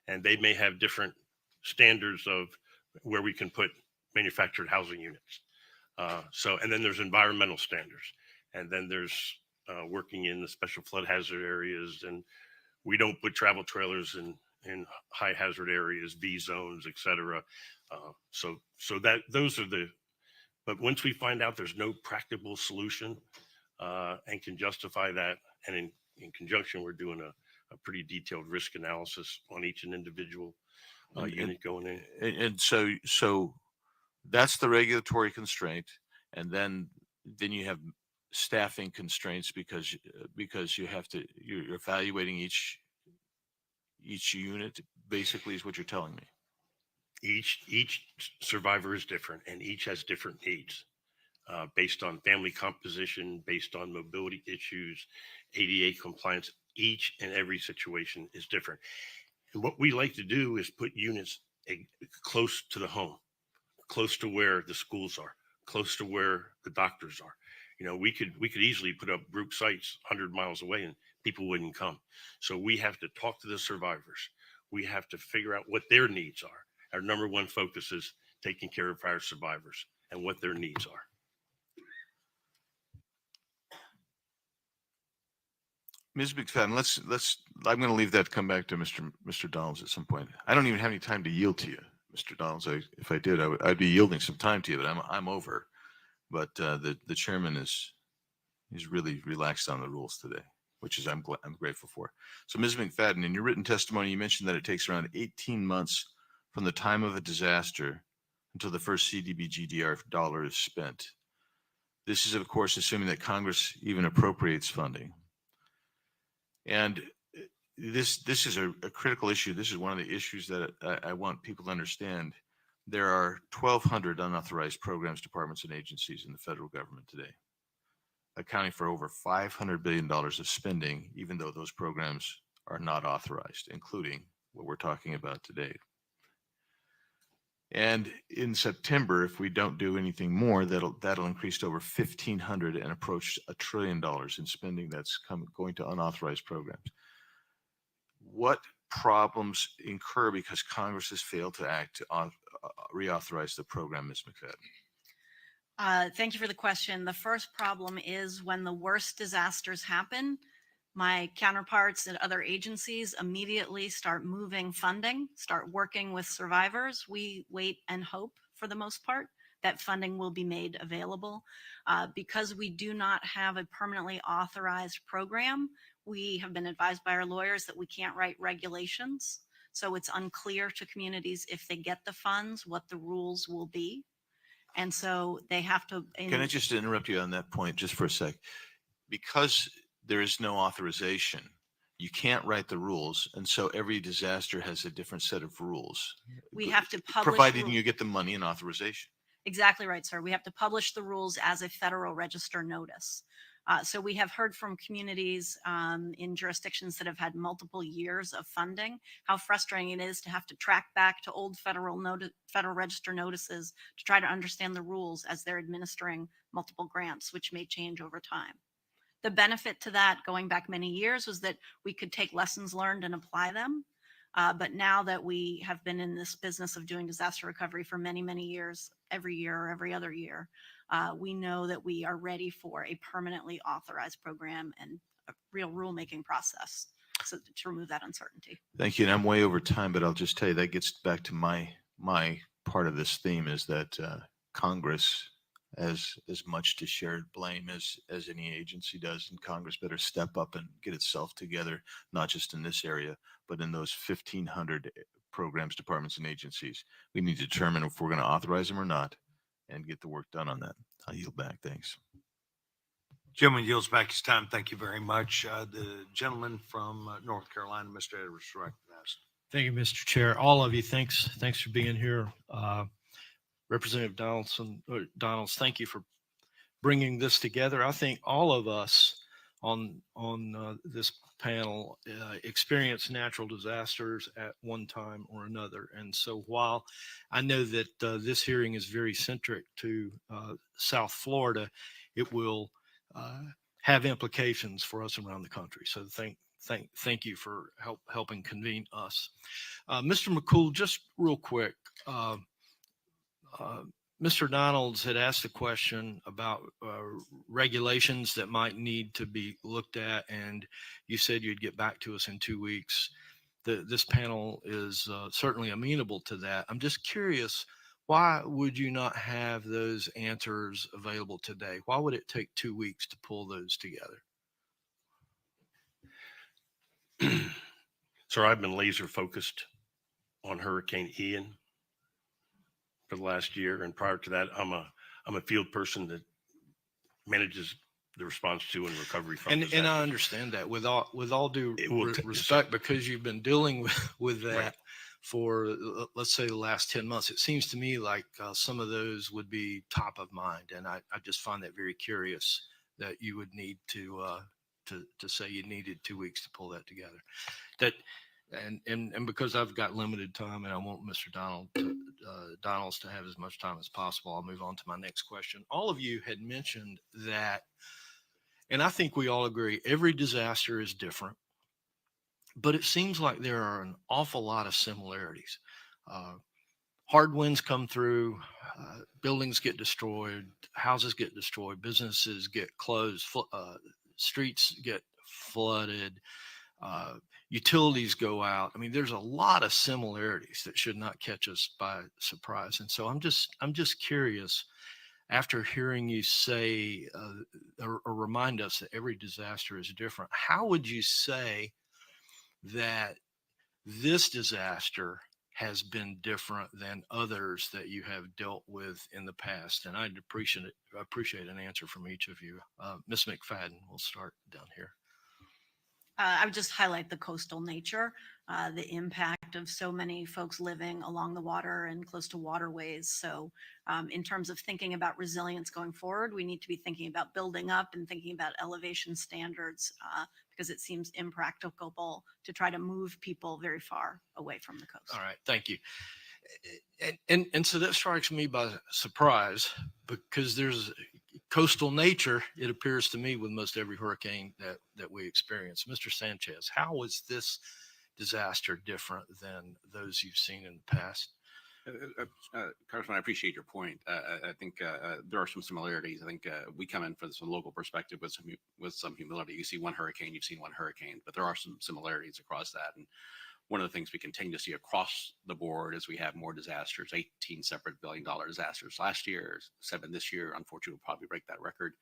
and they may have different standards of where we can put manufactured housing units. And then there's environmental standards, and then there's working in the special flood hazard areas, and we don't put travel trailers in high hazard areas, V zones, etc. So those are but once we find out there's no practical solution and can justify that, and in conjunction, we're doing a pretty detailed risk analysis on each individual unit going in. And so that's the regulatory constraint, and then you have staffing constraints because you're evaluating each unit, basically, is what you're telling me. Each survivor is different, and each has different needs based on family composition, based on mobility issues, ADA compliance. Each and every situation is different. And what we like to do is put units close to the home, close to where the schools are, close to where the doctors are. You know, we could easily put up group sites 100 miles away and people wouldn't come. So we have to talk to the survivors. We have to figure out what their needs are. Our number one focus is taking care of our survivors and what their needs are. Ms. McFadden, I'm going to leave that to come back to Mr. Donalds at some point. I don't even have any time to yield to you, Mr. Donalds. If I did, I'd be yielding some time to you, but I'm over. But the chairman he's really relaxed on the rules today, which is I'm grateful for. So Ms. McFadden, in your written testimony, you mentioned that it takes around 18 months from the time of a disaster until the first CDBG-DR dollar is spent. This is, of course, assuming that Congress even appropriates funding. And this is a critical issue. This is one of the issues that I want people to understand. There are 1,200 unauthorized programs, departments, and agencies in the federal government today, accounting for over $500 billion of spending, even though those programs are not authorized, including what we're talking about today. And in September, if we don't do anything more, that'll increase to over 1,500 and approach $1 trillion in spending that's going to unauthorized programs. What problems incur because Congress has failed to act to reauthorize the program, Ms. McFadden? Thank you for the question. The first problem is when the worst disasters happen, my counterparts at other agencies immediately start moving funding, start working with survivors. We wait and hope, for the most part, that funding will be made available. Because we do not have a permanently authorized program, we have been advised by our lawyers that we can't write regulations. So it's unclear to communities if they get the funds, what the rules will be. And so they have to. Can I just interrupt you on that point just for a sec? Because there is no authorization, you can't write the rules. And so every disaster has a different set of rules. We have to publish. Provided you get the money and authorization. Exactly right, sir. We have to publish the rules as a Federal Register notice. So we have heard from communities in jurisdictions that have had multiple years of funding, how frustrating it is to have to track back to old Federal Register notices to try to understand the rules as they're administering multiple grants, which may change over time. The benefit to that, going back many years, was that we could take lessons learned and apply them. But now that we have been in this business of doing disaster recovery for many, many years, every year or every other year, we know that we are ready for a permanently authorized program and a real rulemaking process to remove that uncertainty. Thank you. And I'm way over time, but I'll just tell you that gets back to my part of this theme is that Congress has as much to shared blame as any agency does, and Congress better step up and get itself together, not just in this area, but in those 1,500 programs, departments, and agencies. We need to determine if we're going to authorize them or not and get the work done on that. I'll yield back. Thanks. Gentleman yields back his time. Thank you very much. The gentleman from North Carolina, Mr. Edwards, recognized. Thank you, Mr. Chair. All of you, thanks for being here. Representative Donalds, thank you for bringing this together. I think all of us on this panel experience natural disasters at one time or another. And so while I know that this hearing is very centric to South Florida, it will have implications for us around the country. So thank you for helping convene us. Mr. McCool, just real quick, Mr. Donalds had asked a question about regulations that might need to be looked at, and you said you'd get back to us in 2 weeks. This panel is certainly amenable to that. I'm just curious, why would you not have those answers available today? Why would it take 2 weeks to pull those together? Sir, I've been laser focused on Hurricane Ian for the last year, and prior to that, I'm a field person that manages the response to and recovery from. And I understand that with all due respect, because you've been dealing with that Right. for, let's say, the last 10 months. It seems to me like some of those would be top of mind, and I just find that very curious that you would need to say you needed 2 weeks to pull that together. That and because I've got limited time and I want Mr. Donalds to have as much time as possible, I'll move on to my next question. All of you had mentioned that, and I think we all agree, every disaster is different, but it seems like there are an awful lot of similarities. Uh, Hard winds come through, buildings get destroyed, houses get destroyed, businesses get closed, streets get flooded, uh, utilities go out. I mean, there's a lot of similarities that should not catch us by surprise. And so I'm just curious, after hearing you say or remind us that every disaster is different, how would you say that this disaster has been different than others that you have dealt with in the past? And I'd appreciate an answer from each of you. Ms. McFadden, we'll start down here. I would just highlight the coastal nature, the impact of so many folks living along the water and close to waterways. So in terms of thinking about resilience going forward, we need to be thinking about building up and thinking about elevation standards because it seems impracticable to try to move people very far away from the coast. All right, thank you. And so that strikes me by surprise because there's coastal nature, it appears to me, with most every hurricane that we experience. Mr. Sanchez, how was this disaster different than those you've seen in the past? Congressman, I appreciate your point. I think there are some similarities. I think we come in from a local perspective with some humility. You see one hurricane, you've seen one hurricane, but there are some similarities across that. And one of the things we continue to see across the board is we have more disasters, 18 separate billion-dollar disasters last year, 7 this year. Unfortunately, we'll probably break that record.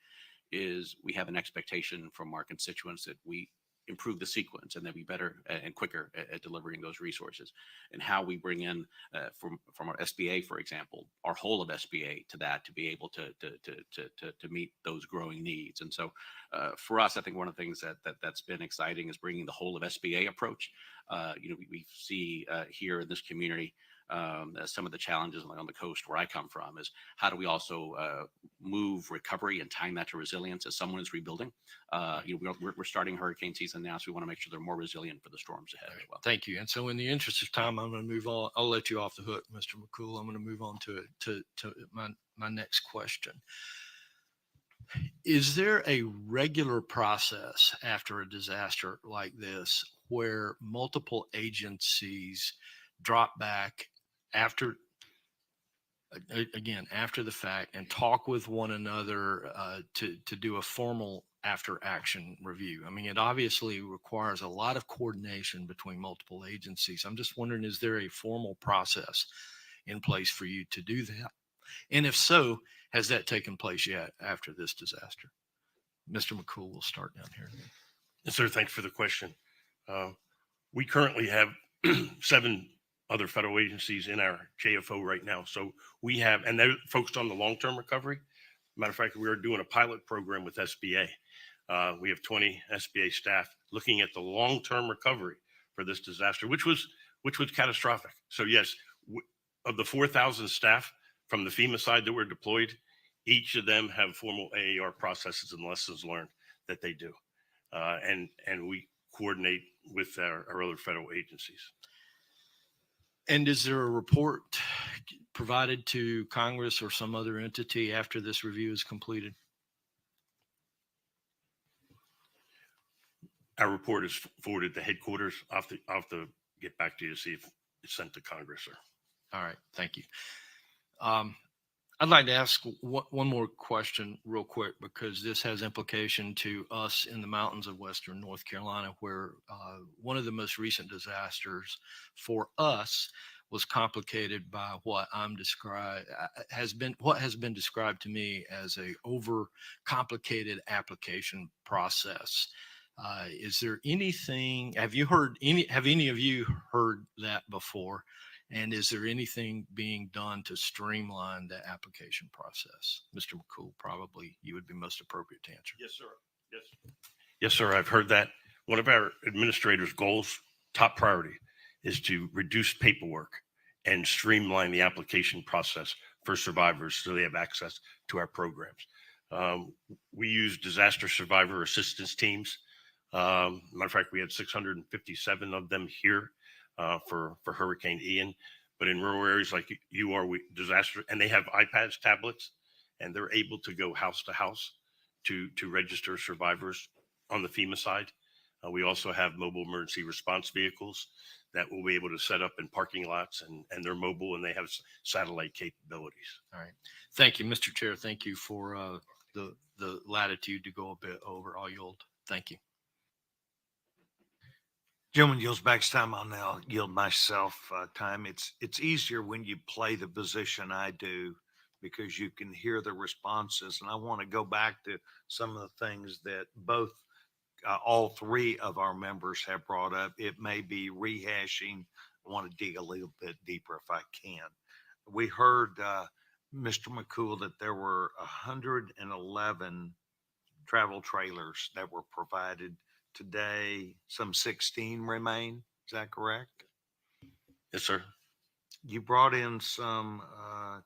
Is we have an expectation from our constituents that we improve the sequence and then be better and quicker at delivering those resources, and how we bring in from our SBA, for example, our whole of SBA to that to be able to meet those growing needs. And so for us, I think one of the things that's been exciting is bringing the whole of SBA approach. We see here in this community some of the challenges on the coast where I come from is how do we also move recovery and time that to resilience as someone is rebuilding. We're starting hurricane season now, so we want to make sure they're more resilient for the storms ahead as well. Thank you. And so in the interest of time, I'm going to move on. I'll let you off the hook, Mr. McCool. I'm going to move on to my next question. Is there a regular process after a disaster like this where multiple agencies drop back after the fact and talk with one another to do a formal after action review? I mean, it obviously requires a lot of coordination between multiple agencies. I'm just wondering, is there a formal process in place for you to do that? And if so, has that taken place yet after this disaster? Mr. McCool, we'll start down here. Yes, sir. Thanks for the question. We currently have 7 other federal agencies in our JFO right now. So we have, and they're focused on the long-term recovery. Matter of fact, we are doing a pilot program with SBA. We have 20 SBA staff looking at the long-term recovery for this disaster, which was catastrophic. So yes, of the 4,000 staff from the FEMA side that were deployed, each of them have formal AAR processes and lessons learned that they do. And we coordinate with our other federal agencies. And is there a report provided to Congress or some other entity after this review is completed? Our report is forwarded to headquarters. I'll have to get back to you to see if it's sent to Congress, sir. All right, thank you. I'd like to ask one more question real quick, because this has implication to us in the mountains of Western North Carolina, where one of the most recent disasters for us was complicated by what has been described to me as a over complicated application process. Is there anything, have any of you heard that before? And is there anything being done to streamline the application process? Mr. McCool, probably you would be most appropriate to answer. Yes, sir. Yes, sir. I've heard that. One of our administrators' goals, top priority, is to reduce paperwork and streamline the application process for survivors so they have access to our programs. We use disaster survivor assistance teams. Matter of fact, we had 657 of them here for Hurricane Ian. But in rural areas like you are, disaster, and they have iPads, tablets, and they're able to go house to house to register survivors on the FEMA side. We also have mobile emergency response vehicles that will be able to set up in parking lots, and they're mobile and they have satellite capabilities. All right. Thank you, Mr. Chair. Thank you for the latitude to go a bit over. I'll yield. Thank you. Gentleman yields back his time. I'll now yield myself time. It's easier when you play the position I do because you can hear the responses. And I want to go back to some of the things that both all three of our members have brought up. It may be rehashing. I want to dig a little bit deeper if I can. We heard Mr. McCool that there were 111 travel trailers that were provided. Today, some 16 remain. Is that correct? Yes, sir. You brought in some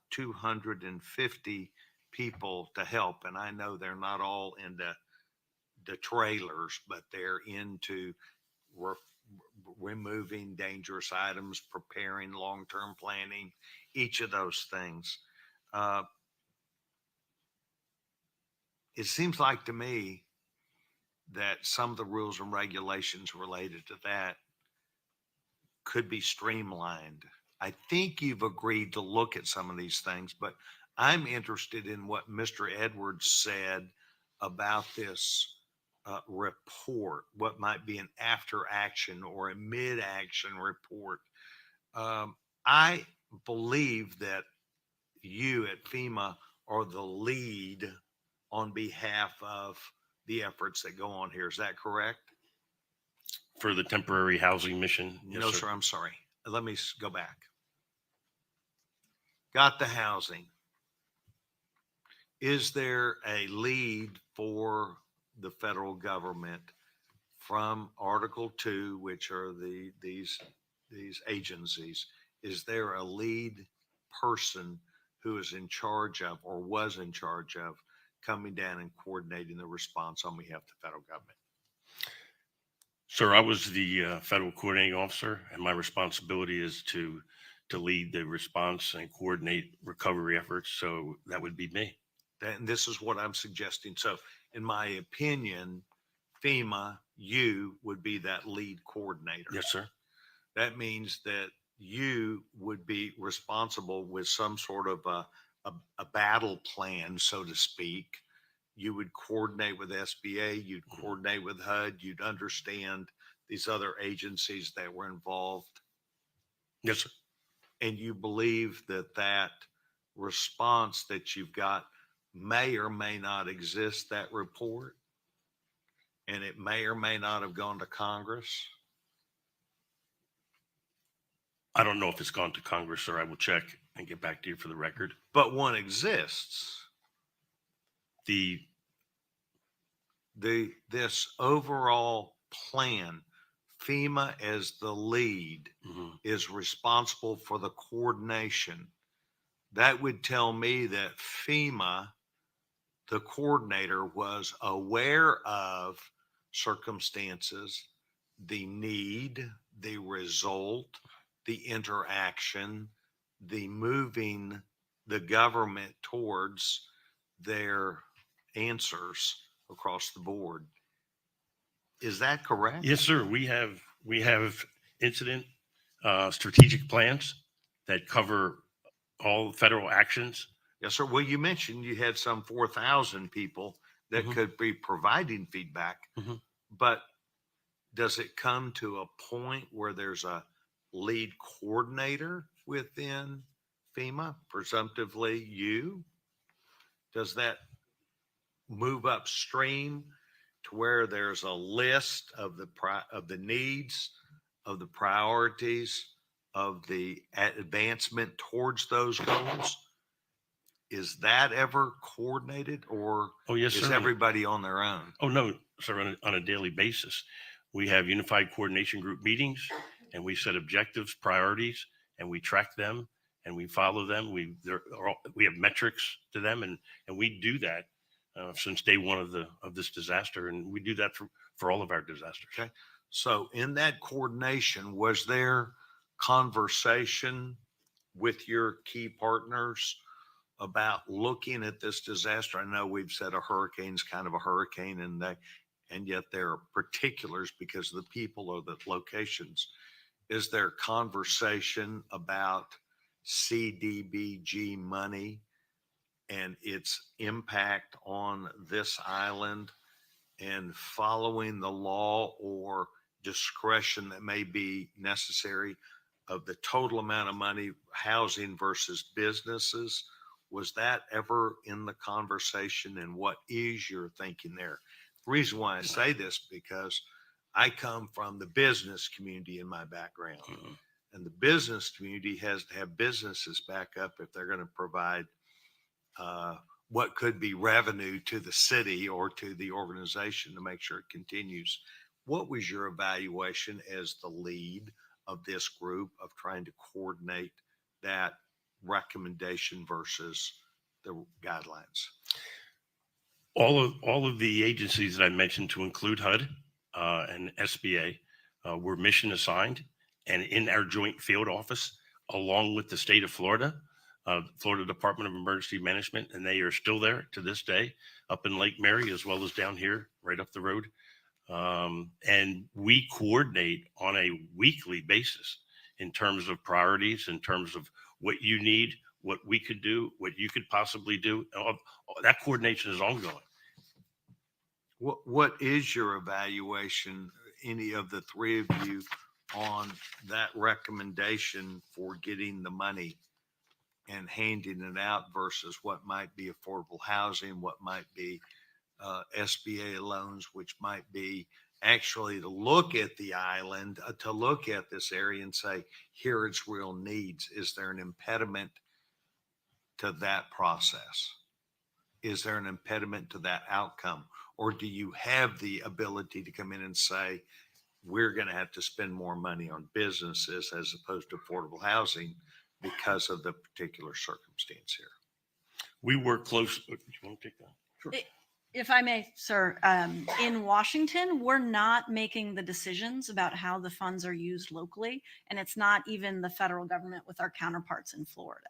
250 people to help, and I know they're not all into the trailers, but they're into removing dangerous items, preparing long-term planning, each of those things. It seems like to me that some of the rules and regulations related to that could be streamlined. I think you've agreed to look at some of these things, but I'm interested in what Mr. Edwards said about this report, what might be an after action or a mid action report. I believe that you at FEMA are the lead on behalf of the efforts that go on here. Is that correct? For the temporary housing mission? Yes, No, sir. I'm sorry. Let me go back. Got the housing. Is there a lead for the federal government from Article 2, which are these agencies? Is there a lead person who is in charge of or was in charge of coming down and coordinating the response on behalf of the federal government? Sir, I was the federal coordinating officer, and my responsibility is to lead the response and coordinate recovery efforts. So that would be me. And this is what I'm suggesting. So in my opinion, FEMA, you would be that lead coordinator. Yes, sir. That means that you would be responsible with some sort of a battle plan, so to speak. You would coordinate with SBA, you'd coordinate with HUD, you'd understand these other agencies that were involved. Yes, sir. And you believe that that response that you've got may or may not exist, that report, and it may or may not have gone to Congress? I don't know if it's gone to Congress, sir. I will check and get back to you for the record. But one exists. This overall plan, FEMA as the lead is responsible for the coordination. That would tell me that FEMA, the coordinator, was aware of circumstances, the need, the result, the interaction, the moving the government towards their answers across the board. Is that correct? Yes, sir. We have incident strategic plans that cover all federal actions. Yes, sir. Well, you mentioned you had some 4,000 people that could be providing feedback, but does it come to a point where there's a lead coordinator within FEMA, presumptively you? Does that move upstream to where there's a list of the needs, of the priorities, of the advancement towards those goals? Is that ever coordinated, or Oh, yes, is sir. everybody on their own? Oh, no, sir. On a daily basis, we have unified coordination group meetings, and we set objectives, priorities, and we track them and we follow them. We have metrics to them, and we do that since day one of this disaster, and we do that for all of our disasters. Okay. So in that coordination, was there conversation with your key partners about looking at this disaster? I know we've said a hurricane's kind of a hurricane, and yet there are particulars because of the people or the locations. Is there conversation about CDBG money and its impact on this island and following the law or discretion that may be necessary of the total amount of money, housing versus businesses? Was that ever in the conversation, and what is your thinking there? The reason why I say this, because I come from the business community in my background, and the business community has to have businesses back up if they're going to provide what could be revenue to the city or to the organization to make sure it continues. What was your evaluation as the lead of this group of trying to coordinate that recommendation versus the guidelines? All of the agencies that I mentioned, to include HUD and SBA, were mission assigned and in our joint field office, along with the state of Florida, Florida Department of Emergency Management, and they are still there to this day, up in Lake Mary, as well as down here, right up the road. And we coordinate on a weekly basis in terms of priorities, in terms of what you need, what we could do, what you could possibly do. That coordination is ongoing. What is your evaluation, any of the three of you, on that recommendation for getting the money and handing it out versus what might be affordable housing, what might be SBA loans, which might be actually to look at the island, to look at this area and say, here are its real needs. Is there an impediment to that process? Is there an impediment to that outcome? Or do you have the ability to come in and say, we're going to have to spend more money on businesses as opposed to affordable housing because of the particular circumstance here? We work close. Do you want to take that? Sure. If I may, sir, in Washington, we're not making the decisions about how the funds are used locally, and it's not even the federal government with our counterparts in Florida.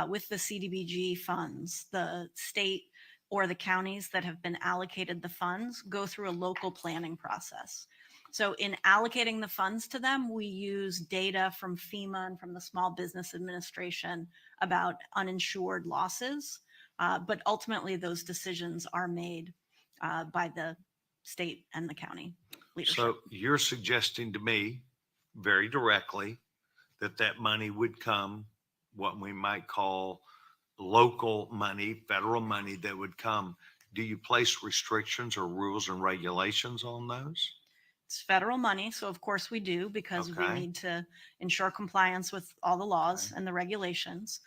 With the CDBG funds, the state or the counties that have been allocated the funds go through a local planning process. So in allocating the funds to them, we use data from FEMA and from the Small Business Administration about uninsured losses. But ultimately, those decisions are made by the state and the county leadership. So you're suggesting to me very directly that that money would come, what we might call local money, federal money that would come. Do you place restrictions or rules and regulations on those? It's federal money, so of course we do, because we Okay. need to ensure compliance with all the laws Okay. and the regulations.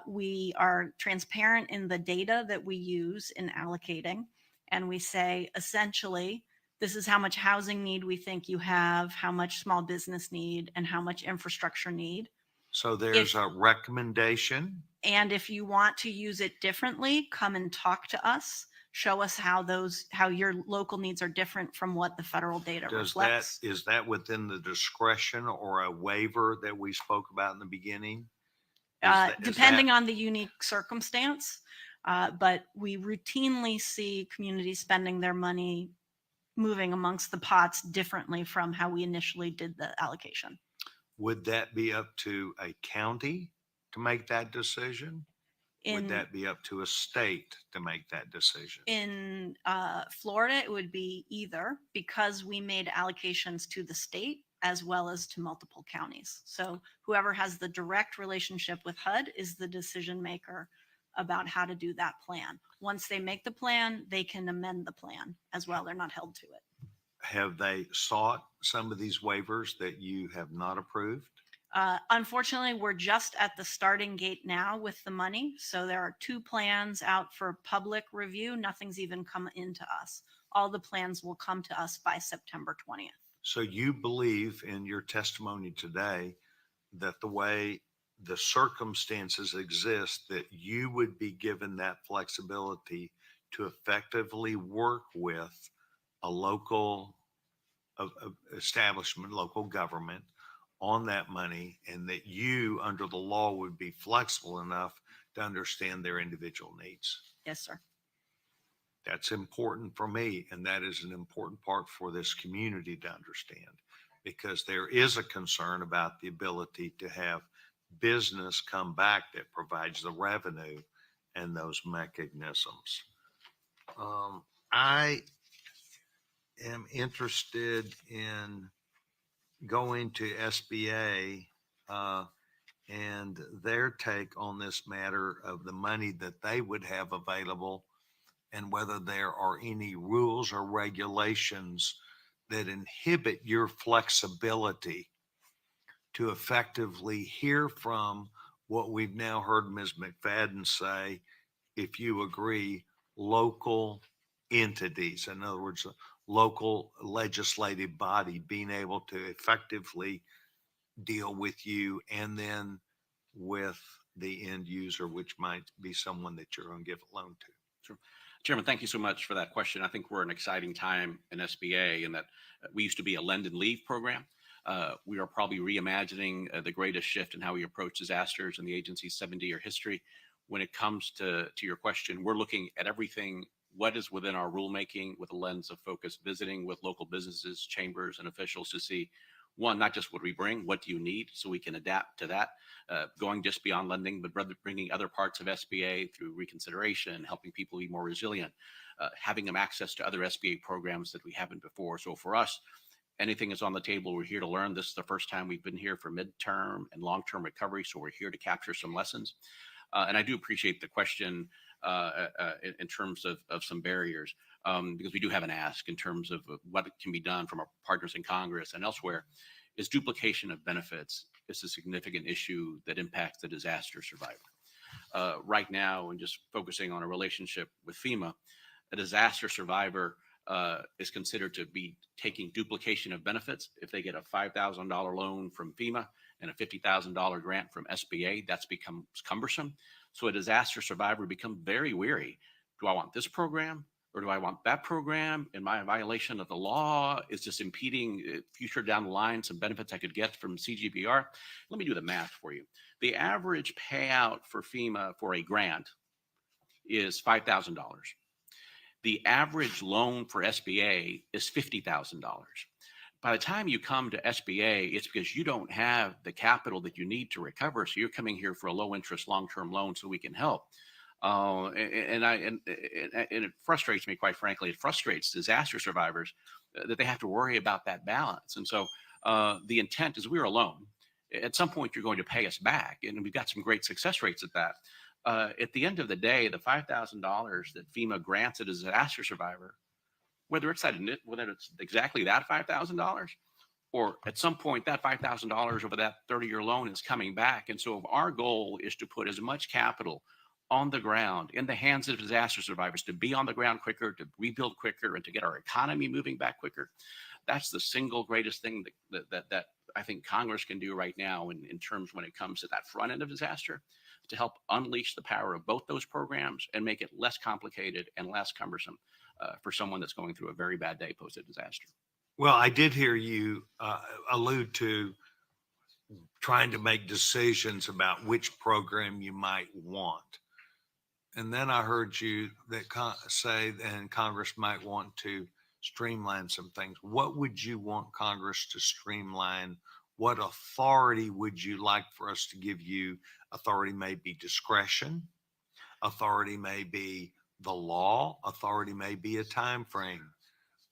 We are transparent in the data that we use in allocating, and we say essentially, this is how much housing need we think you have, how much small business need, and how much infrastructure need. So there's a recommendation. And if you want to use it differently, come and talk to us. Show us how your local needs are different from what the federal data reflects. Is that within the discretion or a waiver that we spoke about in the beginning? Depending on the unique circumstance, but we routinely see communities spending their money moving amongst the pots differently from how we initially did the allocation. Would that be up to a county to make that decision? Would that be up to a state to make that decision? In Florida, it would be either, because we made allocations to the state as well as to multiple counties. So whoever has the direct relationship with HUD is the decision maker about how to do that plan. Once they make the plan, they can amend the plan as well. They're not held to it. Have they sought some of these waivers that you have not approved? Unfortunately, we're just at the starting gate now with the money. So there are 2 plans out for public review. Nothing's even come into us. All the plans will come to us by September 20th. So you believe in your testimony today that the way the circumstances exist, that you would be given that flexibility to effectively work with a local establishment, local government, on that money and that you, under the law, would be flexible enough to understand their individual needs. Yes, sir. That's important for me, and that is an important part for this community to understand, because there is a concern about the ability to have business come back that provides the revenue and those mechanisms. I am interested in going to SBA and their take on this matter of the money that they would have available, and whether there are any rules or regulations that inhibit your flexibility to effectively hear from what we've now heard Ms. McFadden say, if you agree, local entities. In other words, a local legislative body being able to effectively deal with you and then with the end user, which might be someone that you're going to give a loan to. Sure. Chairman, thank you so much for that question. I think we're an exciting time in SBA in that we used to be a lend and leave program. We are probably reimagining the greatest shift in how we approach disasters in the agency's 70-year history. When it comes to your question, we're looking at everything, what is within our rulemaking with a lens of focus, visiting with local businesses, chambers, and officials to see, one, not just what we bring, what do you need so we can adapt to that, going just beyond lending, but rather bringing other parts of SBA through reconsideration, helping people be more resilient, having them access to other SBA programs that we haven't before. So for us, anything is on the table. We're here to learn. This is the first time we've been here for midterm and long-term recovery, so we're here to capture some lessons. And I do appreciate the question in terms of some barriers, because we do have an ask in terms of what can be done from our partners in Congress and elsewhere. Is duplication of benefits is a significant issue that impacts the disaster survivor. Right now, and just focusing on a relationship with FEMA, a disaster survivor is considered to be taking duplication of benefits. If they get a $5,000 loan from FEMA and a $50,000 grant from SBA, that's becomes cumbersome. So a disaster survivor becomes very weary. Do I want this program or do I want that program? Am I in violation of the law? Is this impeding future down the line some benefits I could get from CGBR? Let me do the math for you. The average payout for FEMA for a grant is $5,000. The average loan for SBA is $50,000. By the time you come to SBA, it's because you don't have the capital that you need to recover. So you're coming here for a low interest, long-term loan so we can help. And it frustrates me, quite frankly. It frustrates disaster survivors that they have to worry about that balance. And so the intent is we're a loan. At some point, you're going to pay us back. And we've got some great success rates at that. At the end of the day, the $5,000 that FEMA grants a disaster survivor, whether it's exactly that $5,000, or at some point that $5,000 over that 30-year loan is coming back. And so if our goal is to put as much capital on the ground in the hands of disaster survivors to be on the ground quicker, to rebuild quicker, and to get our economy moving back quicker, that's the single greatest thing that I think Congress can do right now in terms when it comes to that front end of disaster, to help unleash the power of both those programs and make it less complicated and less cumbersome for someone that's going through a very bad day post a disaster. Well, I did hear you allude to trying to make decisions about which program you might want. And then I heard you say that Congress might want to streamline some things. What would you want Congress to streamline? What authority would you like for us to give you? Authority may be discretion. Authority may be the law. Authority may be a time frame.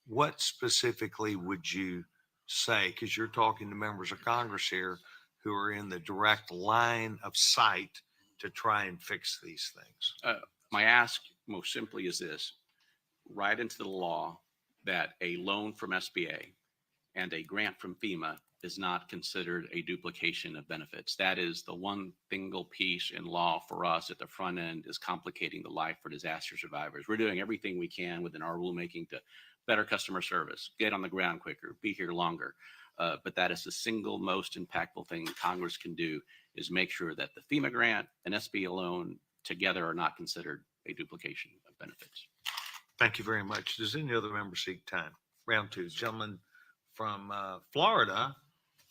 What specifically would you say? Because you're talking to members of Congress here who are in the direct line of sight to try and fix these things. My ask most simply is this: write into the law that a loan from SBA and a grant from FEMA is not considered a duplication of benefits. That is the one single piece in law for us at the front end is complicating the life for disaster survivors. We're doing everything we can within our rulemaking to better customer service, get on the ground quicker, be here longer. But that is the single most impactful thing Congress can do, is make sure that the FEMA grant and SBA loan together are not considered a duplication of benefits. Thank you very much. Does any other member seek time? Round two. Gentleman from Florida,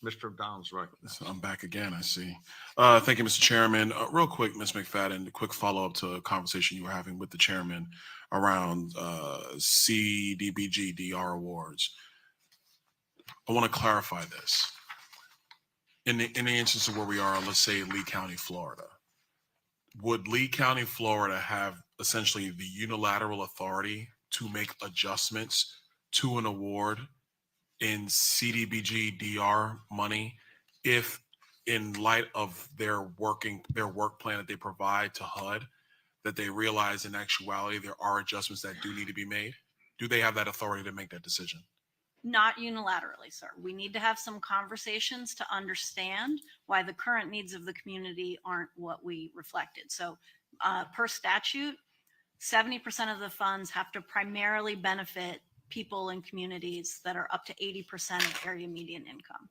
Mr. O'Donnell's recognized. So I'm back again, I see. Thank you, Mr. Chairman. Real quick, Ms. McFadden, a quick follow-up to a conversation you were having with the chairman around CDBG DR awards. I want to clarify this. In the instance of where we are, let's say Lee County, Florida, would Lee County, Florida have essentially the unilateral authority to make adjustments to an award in CDBG DR money if, in light of their work plan that they provide to HUD, that they realize in actuality there are adjustments that do need to be made? Do they have that authority to make that decision? Not unilaterally, sir. We need to have some conversations to understand why the current needs of the community aren't what we reflected. So per statute, 70% of the funds have to primarily benefit people in communities that are up to 80% of area median income.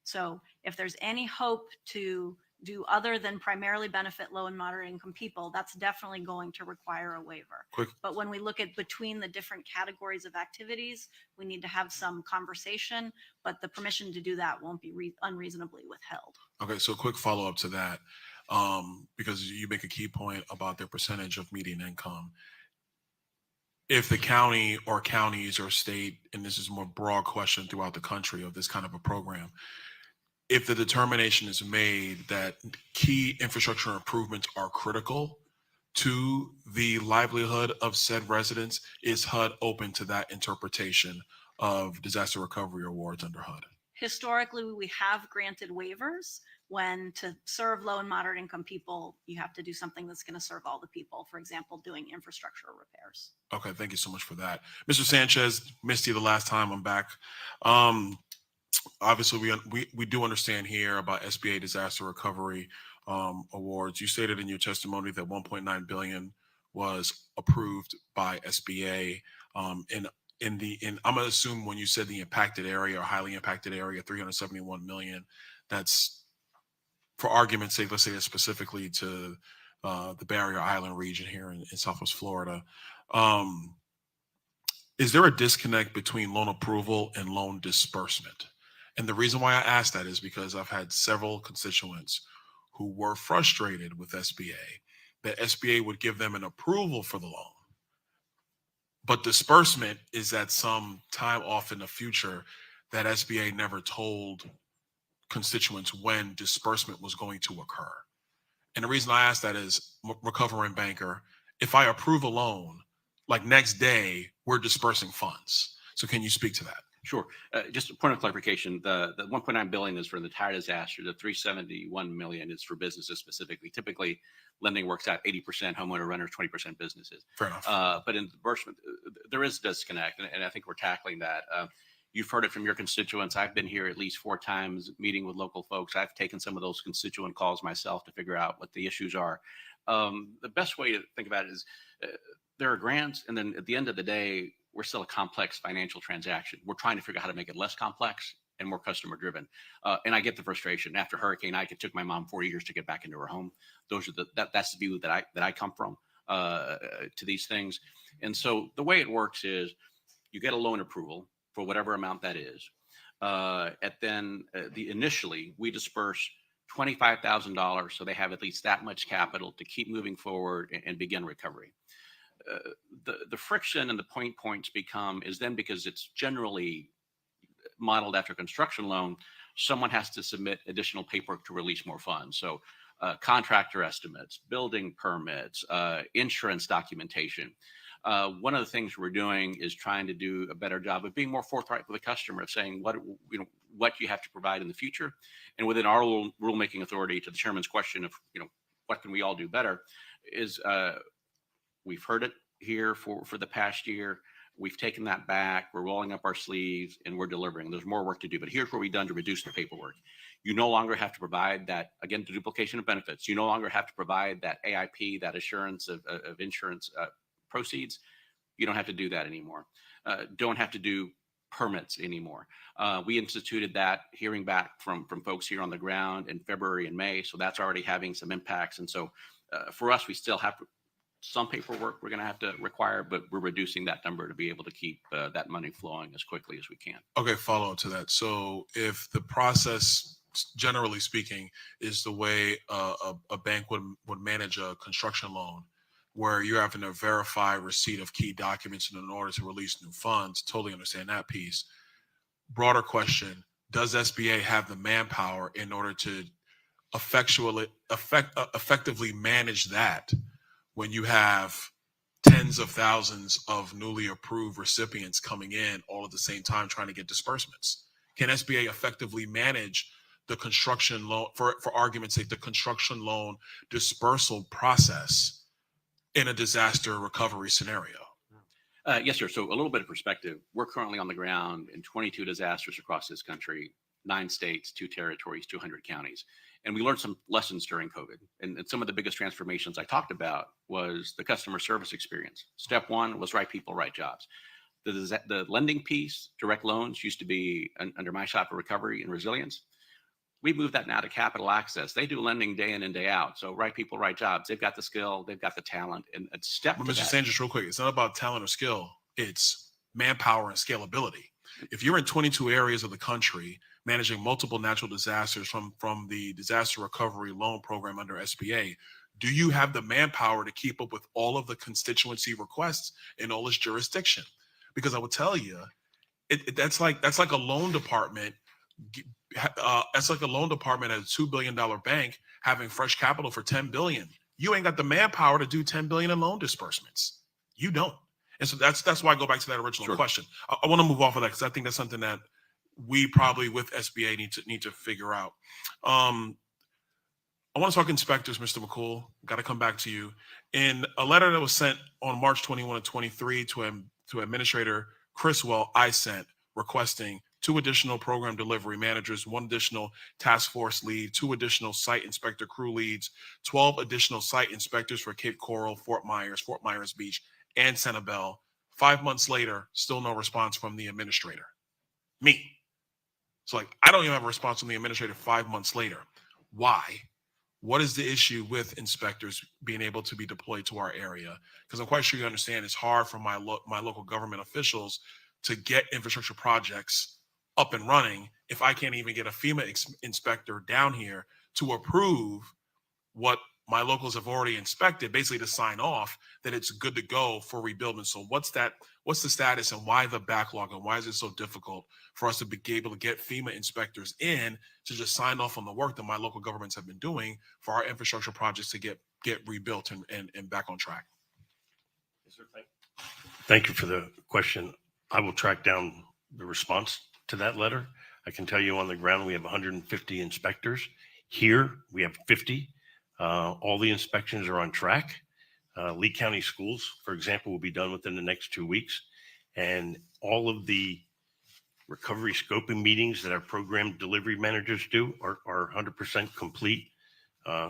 So if there's any hope to do other than primarily benefit low and moderate income people, that's definitely going to require a waiver. Quick. But when we look at between the different categories of activities, we need to have some conversation, but the permission to do that won't be unreasonably withheld. Okay, so quick follow-up to that, because you make a key point about their percentage of median income. If the county or counties or state, and this is a more broad question throughout the country of this kind of a program, if the determination is made that key infrastructure improvements are critical to the livelihood of said residents, is HUD open to that interpretation of disaster recovery awards under HUD? Historically, we have granted waivers when to serve low and moderate income people, you have to do something that's going to serve all the people. For example, doing infrastructure repairs. Okay, thank you so much for that. Mr. Sanchez, missed you the last time. I'm back. Obviously, we do understand here about SBA disaster recovery awards. You stated in your testimony that 1.9 billion was approved by SBA. I'm gonna assume when you said the impacted area or highly impacted area, 371 million. That's, for argument's sake, let's say it's specifically to the Barrier Island region here in Southwest Florida. Is there a disconnect between loan approval and loan disbursement? And the reason why I ask that is because I've had several constituents who were frustrated with SBA, that SBA would give them an approval for the loan, but disbursement is at some time off in the future that SBA never told constituents when disbursement was going to occur. And the reason I ask that is, recovering banker, if I approve a loan, like next day, we're dispersing funds. So can you speak to that? Sure. Just a point of clarification, the 1.9 billion is for the entire disaster. The 371 million is for businesses specifically. Typically, lending works out 80% homeowner renters, 20% businesses. Fair enough. But in disbursement, there is a disconnect, and I think we're tackling that. You've heard it from your constituents. I've been here at least 4 times meeting with local folks. I've taken some of those constituent calls myself to figure out what the issues are. The best way to think about it is there are grants, and then at the end of the day, we're still a complex financial transaction. We're trying to figure out how to make it less complex and more customer driven. And I get the frustration. After Hurricane Ike, it took my mom 4 years to get back into her home. Those are that's the view that I come from to these things. And so the way it works is you get a loan approval for whatever amount that is. Initially we disperse $25,000 so they have at least that much capital to keep moving forward and begin recovery. The friction and the points become is then, because it's generally modeled after a construction loan, someone has to submit additional paperwork to release more funds. So contractor estimates, building permits, insurance documentation. One of the things we're doing is trying to do a better job of being more forthright with the customer, of saying what you have to provide in the future, and within our rulemaking authority, to the chairman's question of what can we all do better, is we've heard it here for the past year. We've taken that back. We're rolling up our sleeves and we're delivering. There's more work to do, but here's what we've done to reduce the paperwork. You no longer have to provide that, again, the duplication of benefits. You no longer have to provide that AIP, that assurance of insurance proceeds. You don't have to do that anymore. Don't have to do permits anymore. We instituted that, hearing back from folks here on the ground in February and May. So that's already having some impacts. And so for us, we still have some paperwork we're going to have to require, but we're reducing that number to be able to keep that money flowing as quickly as we can. Okay, follow up to that. So if the process, generally speaking, is the way a bank would manage a construction loan, where you're having to verify receipt of key documents in order to release new funds, totally understand that piece. Broader question, does SBA have the manpower in order to effectively manage that when you have tens of thousands of newly approved recipients coming in all at the same time trying to get disbursements? Can SBA effectively manage the construction loan, for argument's sake, the construction loan dispersal process in a disaster recovery scenario? Yes, sir. So a little bit of perspective. We're currently on the ground in 22 disasters across this country, 9 states, 2 territories, 200 counties. And we learned some lessons during COVID. And some of the biggest transformations I talked about was the customer service experience. Step 1 was right people, right jobs. The lending piece, direct loans, used to be under my shop of recovery and resilience. We moved that now to capital access. They do lending day in and day out. So right people, right jobs. They've got the skill, they've got the talent, and a step But to Mr. that. Sanders, real quick, it's not about talent or skill. It's manpower and scalability. If you're in 22 areas of the country managing multiple natural disasters from the disaster recovery loan program under SBA, do you have the manpower to keep up with all of the constituency requests in all its jurisdiction? Because I will tell you, that's like a loan department. That's like a loan department at a $2 billion bank having fresh capital for $10 billion. You ain't got the manpower to do $10 billion in loan disbursements. You don't. And so that's why I go back to that original Sure. question. I want to move off of that because I think that's something that we probably with SBA need to figure out. I want to talk inspectors, Mr. McCool. Got to come back to you. In a letter that was sent on March 21 and 23 to Administrator Criswell, I sent requesting 2 additional program delivery managers, 1 additional task force lead, 2 additional site inspector crew leads, 12 additional site inspectors for Cape Coral, Fort Myers Beach, and Sanibel. 5 months later, still no response from the administrator. Me. So I don't even have a response from the administrator 5 months later. Why? What is the issue with inspectors being able to be deployed to our area? Because I'm quite sure you understand it's hard for my local government officials to get infrastructure projects up and running if I can't even get a FEMA inspector down here to approve what my locals have already inspected, basically to sign off that it's good to go for rebuilding. So what's the status and why the backlog and why is it so difficult for us to be able to get FEMA inspectors in to just sign off on the work that my local governments have been doing for our infrastructure projects to get rebuilt and back on track? Thank you for the question. I will track down the response to that letter. I can tell you on the ground, we have 150 inspectors. Here, we have 50. All the inspections are on track. Lee County Schools, for example, will be done within the next 2 weeks. And all of the recovery scoping meetings that our program delivery managers do are 100% complete.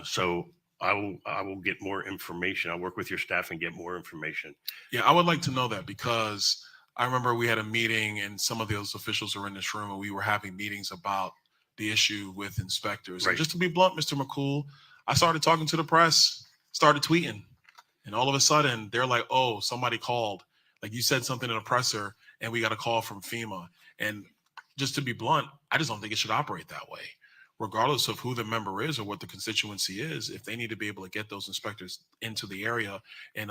So I will get more information. I'll work with your staff and get more information. Yeah, I would like to know that because I remember we had a meeting and some of those officials are in this room and we were having meetings about the issue with inspectors. Right. And just to be blunt, Mr. McCool, I started talking to the press, started tweeting, and all of a sudden they're like, oh, somebody called. Like you said something in a presser and we got a call from FEMA. And just to be blunt, I just don't think it should operate that way. Regardless of who the member is or what the constituency is, if they need to be able to get those inspectors into the area in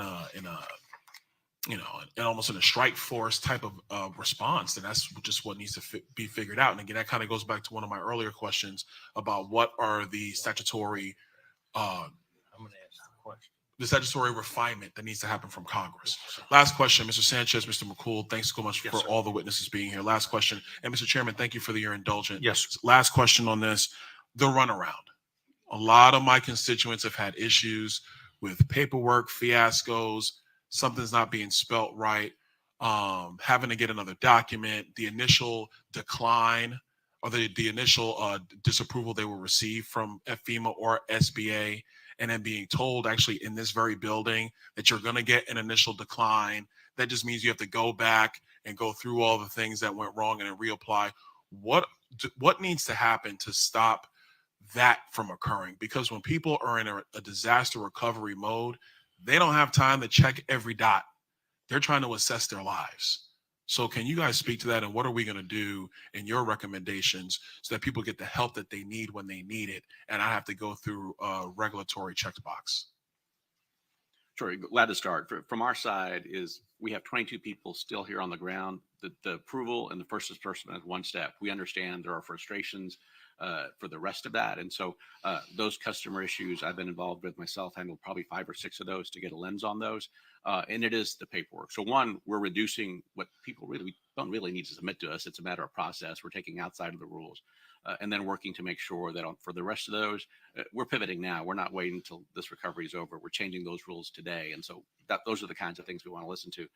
almost in a strike force type of response, then that's just what needs to be figured out. And again, that kind of goes back to one of my earlier questions about what are the statutory refinement that needs to happen from Congress. Last question, Mr. Sanchez, Mr. McCool, thanks so much Yes, for sir. all the witnesses being here. Last question. And Mr. Chairman, thank you for your indulgence. Yes. Last question on this, the runaround. A lot of my constituents have had issues with paperwork fiascos, something's not being spelt right, having to get another document, the initial decline or the initial disapproval they will receive from FEMA or SBA, and then being told actually in this very building that you're going to get an initial decline. That just means you have to go back and go through all the things that went wrong and then reapply. What needs to happen to stop that from occurring? Because when people are in a disaster recovery mode, They don't have time to check every dot. They're trying to assess their lives. So can you guys speak to that? And what are we going to do in your recommendations so that people get the help that they need when they need it? And I have to go through a regulatory checkbox. Sure, glad to start. From our side is we have 22 people still here on the ground. The approval and the first disbursement is one step. We understand there are frustrations for the rest of that. And so those customer issues I've been involved with myself, handled probably 5 or 6 of those to get a lens on those. And it is the paperwork. So one, we're reducing what people really don't really need to submit to us. It's a matter of process. We're taking outside of the rules. And then working to make sure that for the rest of those, we're pivoting now. We're not waiting until this recovery is over. We're changing those rules today. And so those are the kinds of things we want to listen to.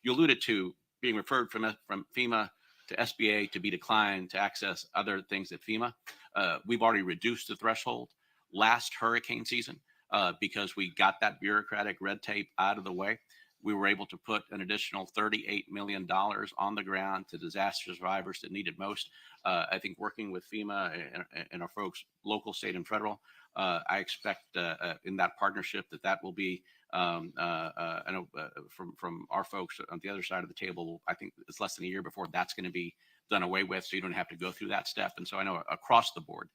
You alluded to being referred from FEMA to SBA to be declined to access other things at FEMA. We've already reduced the threshold last hurricane season because we got that bureaucratic red tape out of the way. We were able to put an additional $38 million on the ground to disaster survivors that need it most. I think working with FEMA and our folks, local, state, and federal, I expect in that partnership that will be, I know from our folks on the other side of the table, I think it's less than a year before that's going to be done away with, so you don't have to go through that step. And so I know across the board,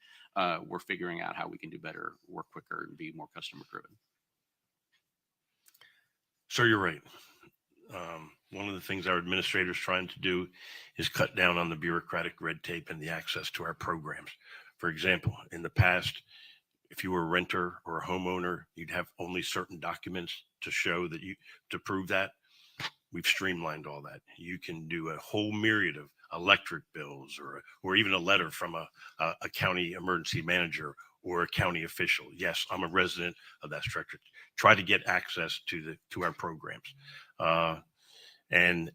we're figuring out how we can do better, work quicker, and be more customer driven. So you're right. One of the things our administrators trying to do is cut down on the bureaucratic red tape and the access to our programs. For example, in the past, if you were a renter or a homeowner, you'd have only certain documents to show that to prove that. We've streamlined all that. You can do a whole myriad of electric bills or even a letter from a county emergency manager or a county official. Yes, I'm a resident of that structure. Try to get access to our programs. And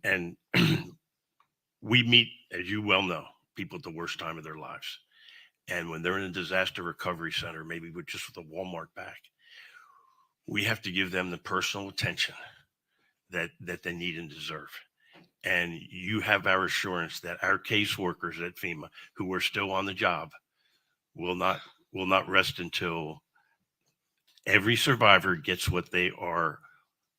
we meet, as you well know, people at the worst time of their lives. And when they're in a disaster recovery center, maybe with a Walmart bag, we have to give them the personal attention that they need and deserve. And you have our assurance that our caseworkers at FEMA who are still on the job will not rest until every survivor gets what they are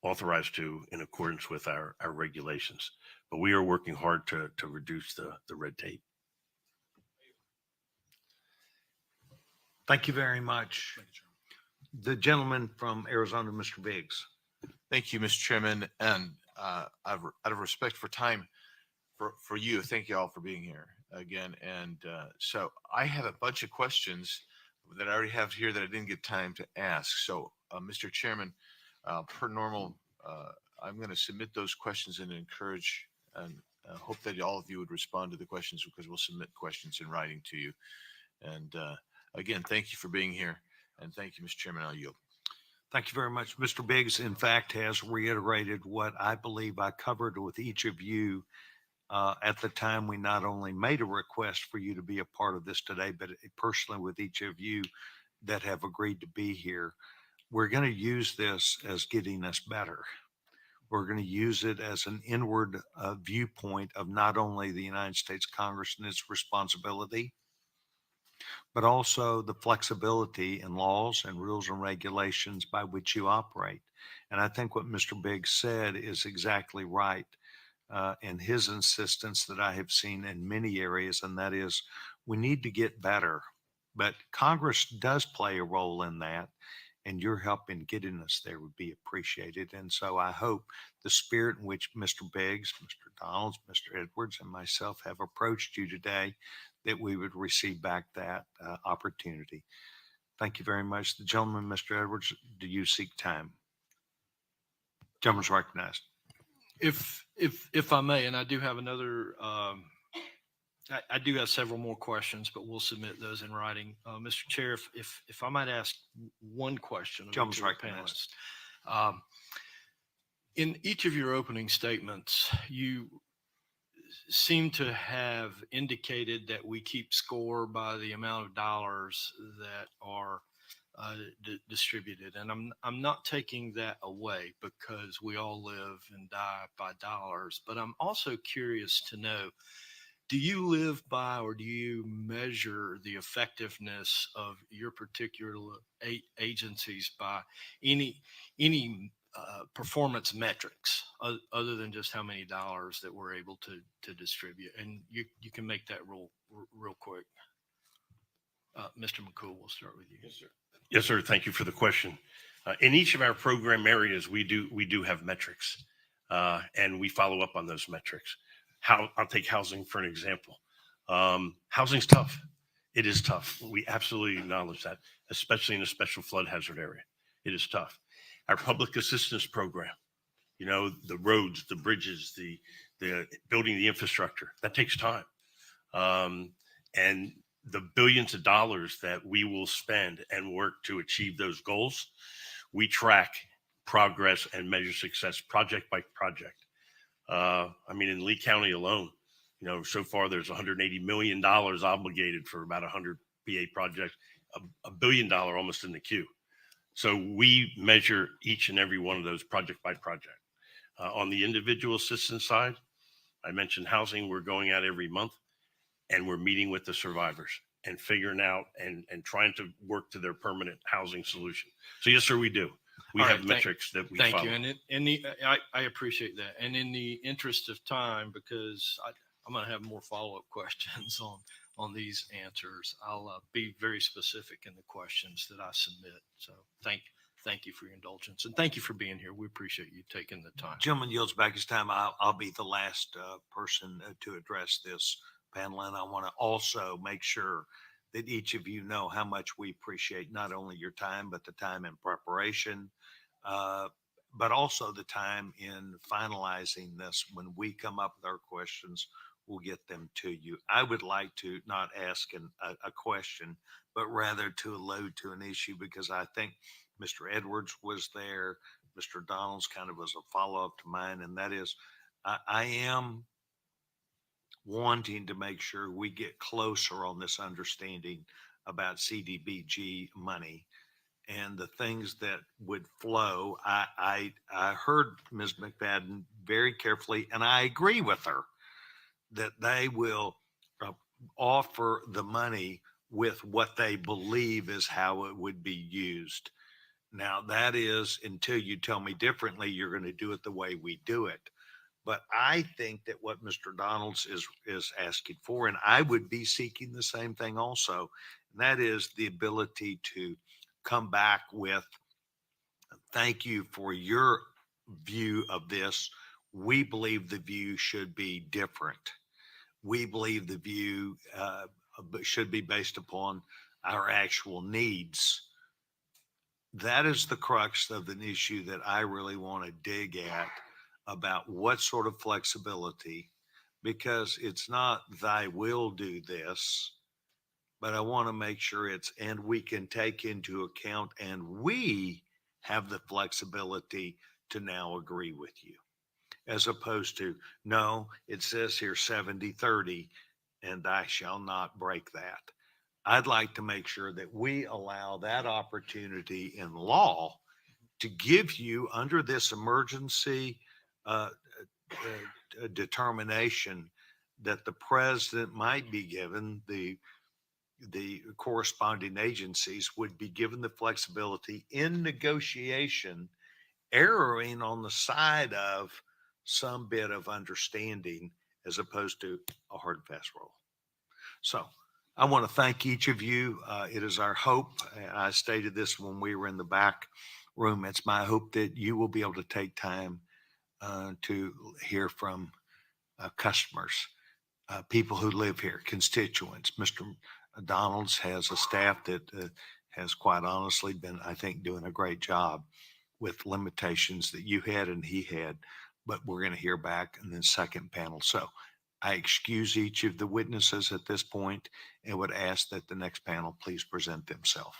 authorized to in accordance with our regulations. But we are working hard to reduce the red tape. Thank you very much. The gentleman from Arizona, Mr. Biggs. Thank you, Mr. Chairman. And out of respect for time for you, thank you all for being here again. And so I have a bunch of questions that I already have here that I didn't get time to ask. So, Mr. Chairman, per normal, I'm going to submit those questions and encourage and hope that all of you would respond to the questions because we'll submit questions in writing to you. And again, thank you for being here. And thank you, Mr. Chairman. I'll yield. Thank you very much. Mr. Biggs, in fact, has reiterated what I believe I covered with each of you at the time we not only made a request for you to be a part of this today, but personally with each of you that have agreed to be here. We're going to use this as getting us better. We're going to use it as an inward viewpoint of not only the United States Congress and its responsibility, but also the flexibility in laws and rules and regulations by which you operate. And I think what Mr. Biggs said is exactly right. And his insistence that I have seen in many areas, and that is we need to get better. But Congress does play a role in that, and your help in getting us there would be appreciated. And so I hope the spirit in which Mr. Biggs, Mr. Donalds, Mr. Edwards, and myself have approached you today, that we would receive back that opportunity. Thank you very much. The gentleman, Mr. Edwards, do you seek time? Gentleman's recognized. If I may, and I do have another, I do have several more questions, but we'll submit those in writing. Mr. Chair, if I might ask one question. Gentleman's recognized. In each of your opening statements, you seem to have indicated that we keep score by the amount of dollars that are distributed. And I'm not taking that away because we all live and die by dollars, but I'm also curious to know, do you live by or do you measure the effectiveness of your particular agencies by any performance metrics other than just how many dollars that we're able to distribute. And you can make that real quick. Mr. McCool, we'll start with you. Yes, sir. Yes, sir. Thank you for the question. In each of our program areas, we do have metrics, and we follow up on those metrics. I'll take housing for an example. Housing's tough. It is tough. We absolutely acknowledge that, especially in a special flood hazard area. It is tough. Our public assistance program, the roads, the bridges, the building the infrastructure, that takes time. And the billions of dollars that we will spend and work to achieve those goals, we track progress and measure success project by project. In Lee County alone, so far there's $180 million obligated for about 100 PA projects, $1 billion almost in the queue. So we measure each and every one of those project by project. On the individual assistance side, I mentioned housing, we're going out every month and we're meeting with the survivors and figuring out and trying to work to their permanent housing solution. So yes, sir, we do. We All have right, metrics that we Thank follow. you. I appreciate that. And in the interest of time, because I'm going to have more follow-up questions on these answers, I'll be very specific in the questions that I submit. So thank you for your indulgence, and thank you for being here. We appreciate you taking the time. Gentleman yields back his time. I'll be the last person to address this panel. And I want to also make sure that each of you know how much we appreciate not only your time, but the time in preparation, but also the time in finalizing this. When we come up with our questions, we'll get them to you. I would like to not ask a question, but rather to allude to an issue, because I think Mr. Edwards was there. Mr. Donald's kind of was a follow-up to mine, and that is I am wanting to make sure we get closer on this understanding about CDBG money and the things that would flow. I heard Ms. McFadden very carefully, and I agree with her that they will offer the money with what they believe is how it would be used. Now, that is, until you tell me differently, you're going to do it the way we do it. But I think that what Mr. Donalds is asking for, and I would be seeking the same thing also, and that is the ability to come back with, thank you for your view of this. We believe the view should be different. We believe the view should be based upon our actual needs. That is the crux of an issue that I really want to dig at, about what sort of flexibility, because it's not thy will do this, but I want to make sure and we can take into account, and we have the flexibility to now agree with you, as opposed to, no, it says here 70-30, and I shall not break that. I'd like to make sure that we allow that opportunity in law to give you, under this emergency determination, that the president might be given, the corresponding agencies would be given the flexibility in negotiation, erring on the side of some bit of understanding as opposed to a hard and fast rule. So I want to thank each of you. It is our hope, I stated this when we were in the back room, it's my hope that you will be able to take time to hear from customers, people who live here, constituents. Mr. Donalds has a staff that has quite honestly been, I think, doing a great job with limitations that you had and he had, but we're going to hear back in the second panel. So I excuse each of the witnesses at this point and would ask that the next panel please present themselves.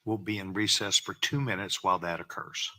We'll be in recess for 2 minutes while that occurs.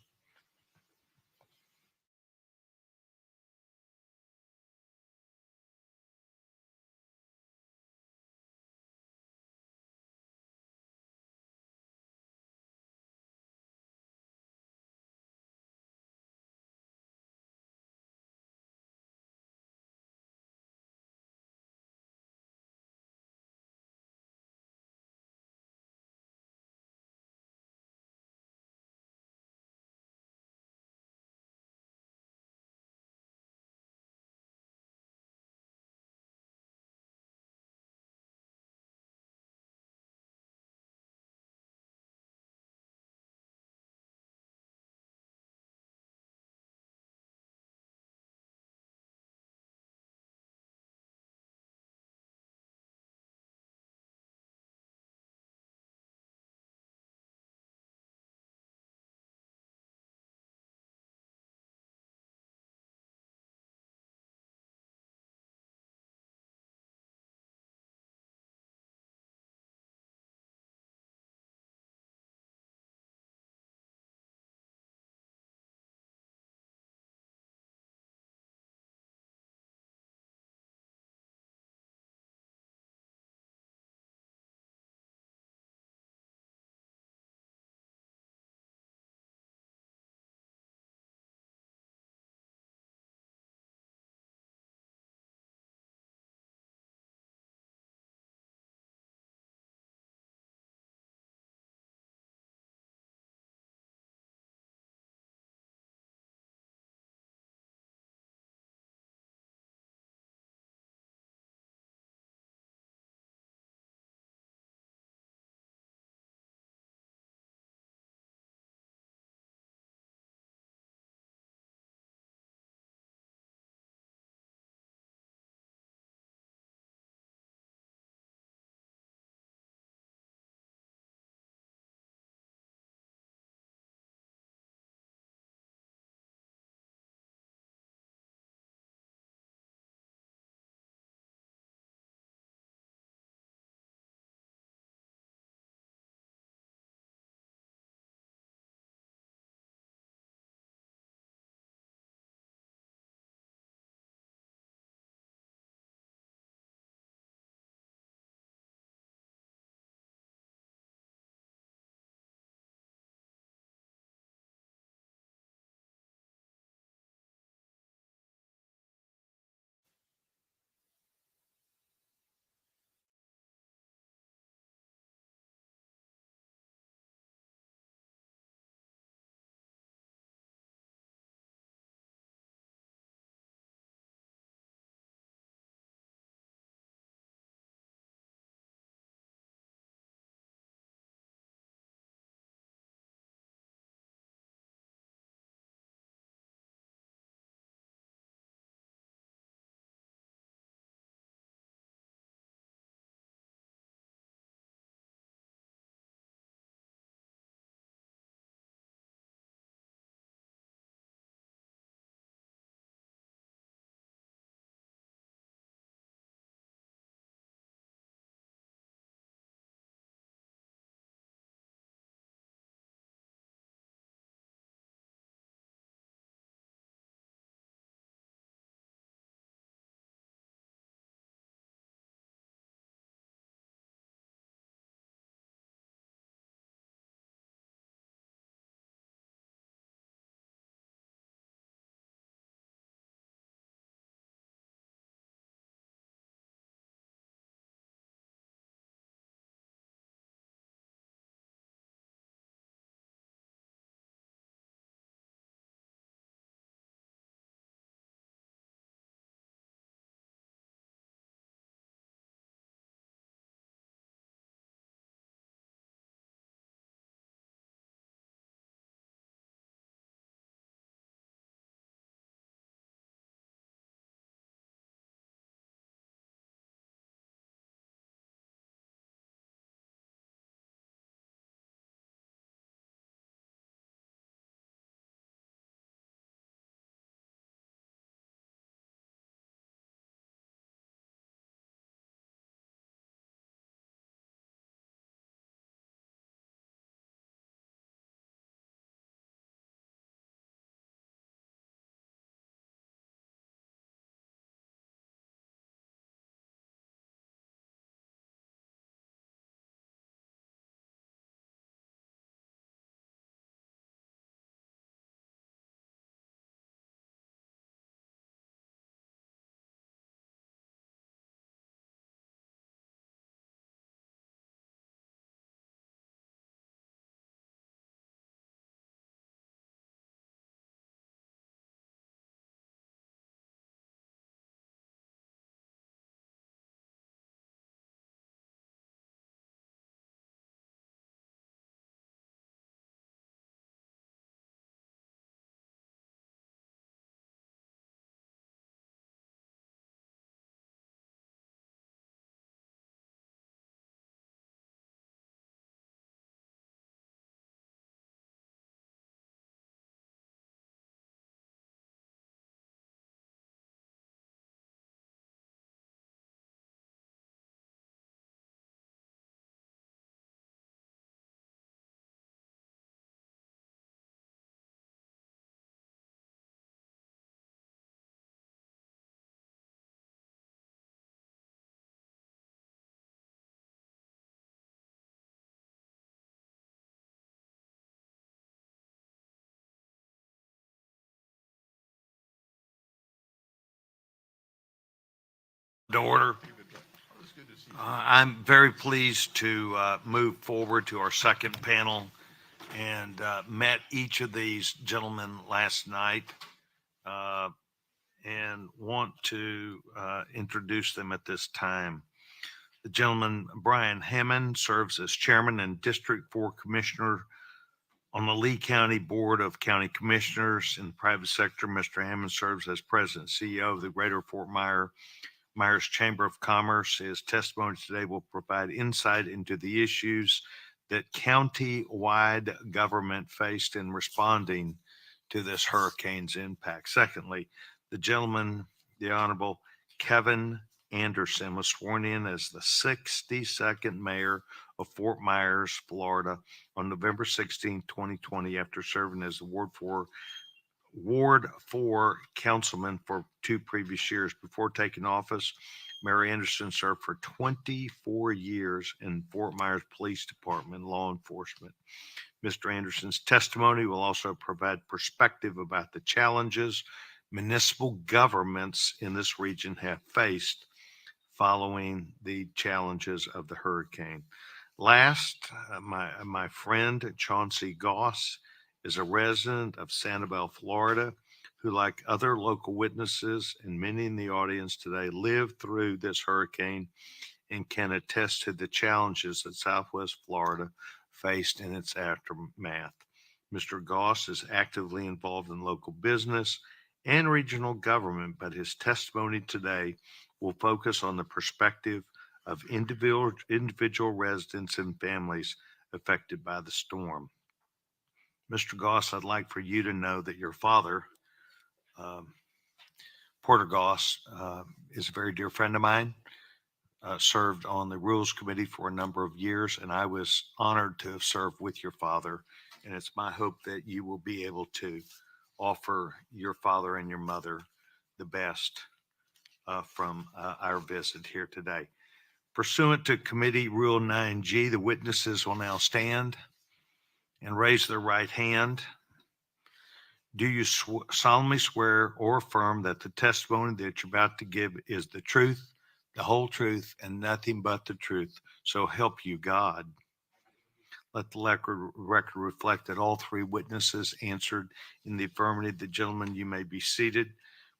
To order. I'm very pleased to move forward to our second panel and met each of these gentlemen last night and want to introduce them at this time. The gentleman, Brian Hammond, serves as chairman and District 4 Commissioner on the Lee County Board of County Commissioners. In the private sector, Mr. Hammond serves as president and CEO of the Greater Fort Myers Chamber of Commerce. His testimony today will provide insight into the issues that county-wide government faced in responding to this hurricane's impact. Secondly, the gentleman, the Honorable Kevin Anderson, was sworn in as the 62nd mayor of Fort Myers, Florida on November 16, 2020, after serving as the Ward 4 councilman for 2 previous years. Before taking office, Mayor Anderson served for 24 years in Fort Myers Police Department law enforcement. Mr. Anderson's testimony will also provide perspective about the challenges municipal governments in this region have faced following the challenges of the hurricane. Last, my friend Chauncey Goss is a resident of Sanibel, Florida, who, like other local witnesses and many in the audience today, lived through this hurricane and can attest to the challenges that Southwest Florida faced in its aftermath. Mr. Goss is actively involved in local business and regional government, but his testimony today will focus on the perspective of individual residents and families affected by the storm. Mr. Goss, I'd like for you to know that your father, Porter Goss, is a very dear friend of mine, served on the Rules Committee for a number of years, and I was honored to have served with your father. And it's my hope that you will be able to offer your father and your mother the best from our visit here today. Pursuant to Committee Rule 9G, the witnesses will now stand and raise their right hand. Do you solemnly swear or affirm that the testimony that you're about to give is the truth, the whole truth, and nothing but the truth? So help you God. Let the record reflect that all 3 witnesses answered in the affirmative. The gentlemen, you may be seated.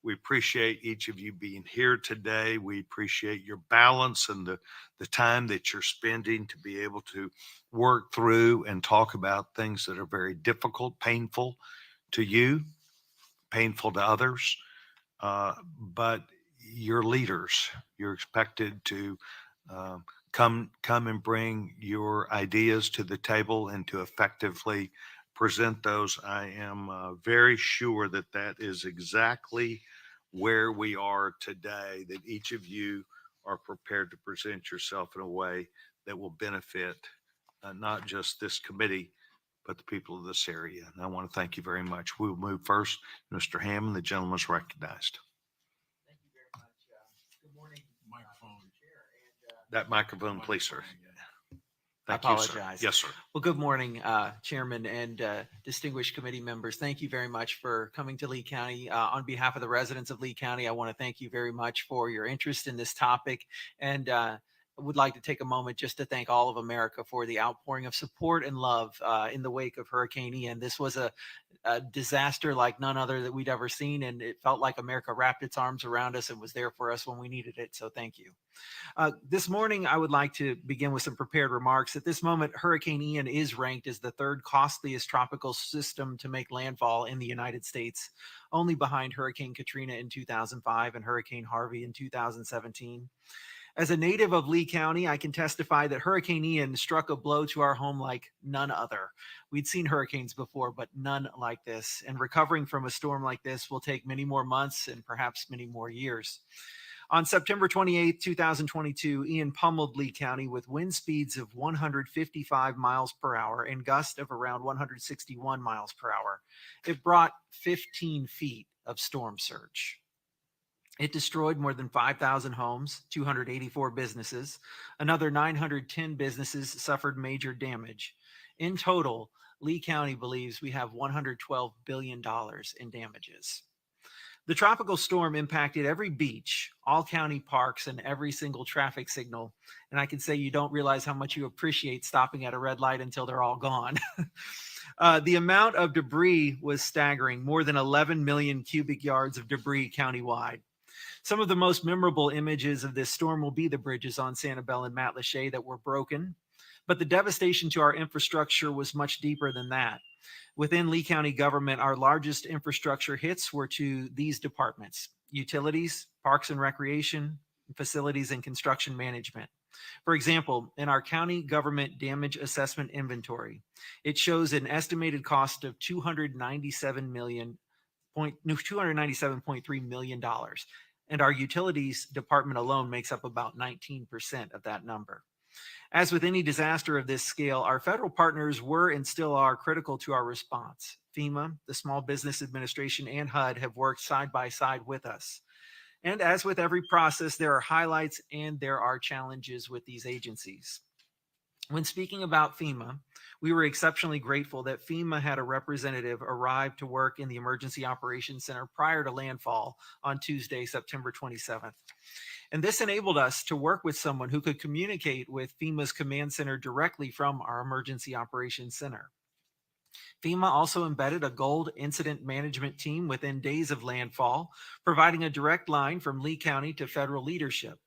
We appreciate each of you being here today. We appreciate your balance and the time that you're spending to be able to work through and talk about things that are very difficult, painful to you, painful to others. But you're leaders. You're expected to come and bring your ideas to the table and to effectively present those. I am very sure that that is exactly where we are today, that each of you are prepared to present yourself in a way that will benefit not just this committee, but the people of this area. And I want to thank you very much. We'll move first. Mr. Hammond, the gentleman is recognized. Thank you very much. Good morning. Microphone. That microphone, please, sir. I Thank you, sir. apologize. Yes, sir. Well, good morning, Chairman and distinguished committee members. Thank you very much for coming to Lee County. On behalf of the residents of Lee County, I want to thank you very much for your interest in this topic. And would like to take a moment just to thank all of America for the outpouring of support and love in the wake of Hurricane Ian. This was a disaster like none other that we'd ever seen, and it felt like America wrapped its arms around us and was there for us when we needed it. So thank you. This morning, I would like to begin with some prepared remarks. At this moment, Hurricane Ian is ranked as the 3rd costliest tropical system to make landfall in the United States, only behind Hurricane Katrina in 2005 and Hurricane Harvey in 2017. As a native of Lee County, I can testify that Hurricane Ian struck a blow to our home like none other. We'd seen hurricanes before, but none like this. And recovering from a storm like this will take many more months and perhaps many more years. On September 28, 2022, Ian pummeled Lee County with wind speeds of 155 miles per hour and gusts of around 161 miles per hour. It brought 15 feet of storm surge. It destroyed more than 5,000 homes, 284 businesses. Another 910 businesses suffered major damage. In total, Lee County believes we have $112 billion in damages. The tropical storm impacted every beach, all county parks, and every single traffic signal. And I can say you don't realize how much you appreciate stopping at a red light until they're all gone. The amount of debris was staggering, more than 11 million cubic yards of debris countywide. Some of the most memorable images of this storm will be the bridges on Sanibel and Matlacha that were broken, but the devastation to our infrastructure was much deeper than that. Within Lee County government, our largest infrastructure hits were to these departments: utilities, parks and recreation, facilities, and construction management. For example, in our county government damage assessment inventory, it shows an estimated cost of $297.3 million. And our utilities department alone makes up about 19% of that number. As with any disaster of this scale, our federal partners were and still are critical to our response. FEMA, the Small Business Administration, and HUD have worked side by side with us. And as with every process, there are highlights and there are challenges with these agencies. When speaking about FEMA, we were exceptionally grateful that FEMA had a representative arrive to work in the Emergency Operations Center prior to landfall on Tuesday, September 27th. And this enabled us to work with someone who could communicate with FEMA's command center directly from our Emergency Operations Center. FEMA also embedded a gold incident management team within days of landfall, providing a direct line from Lee County to federal leadership.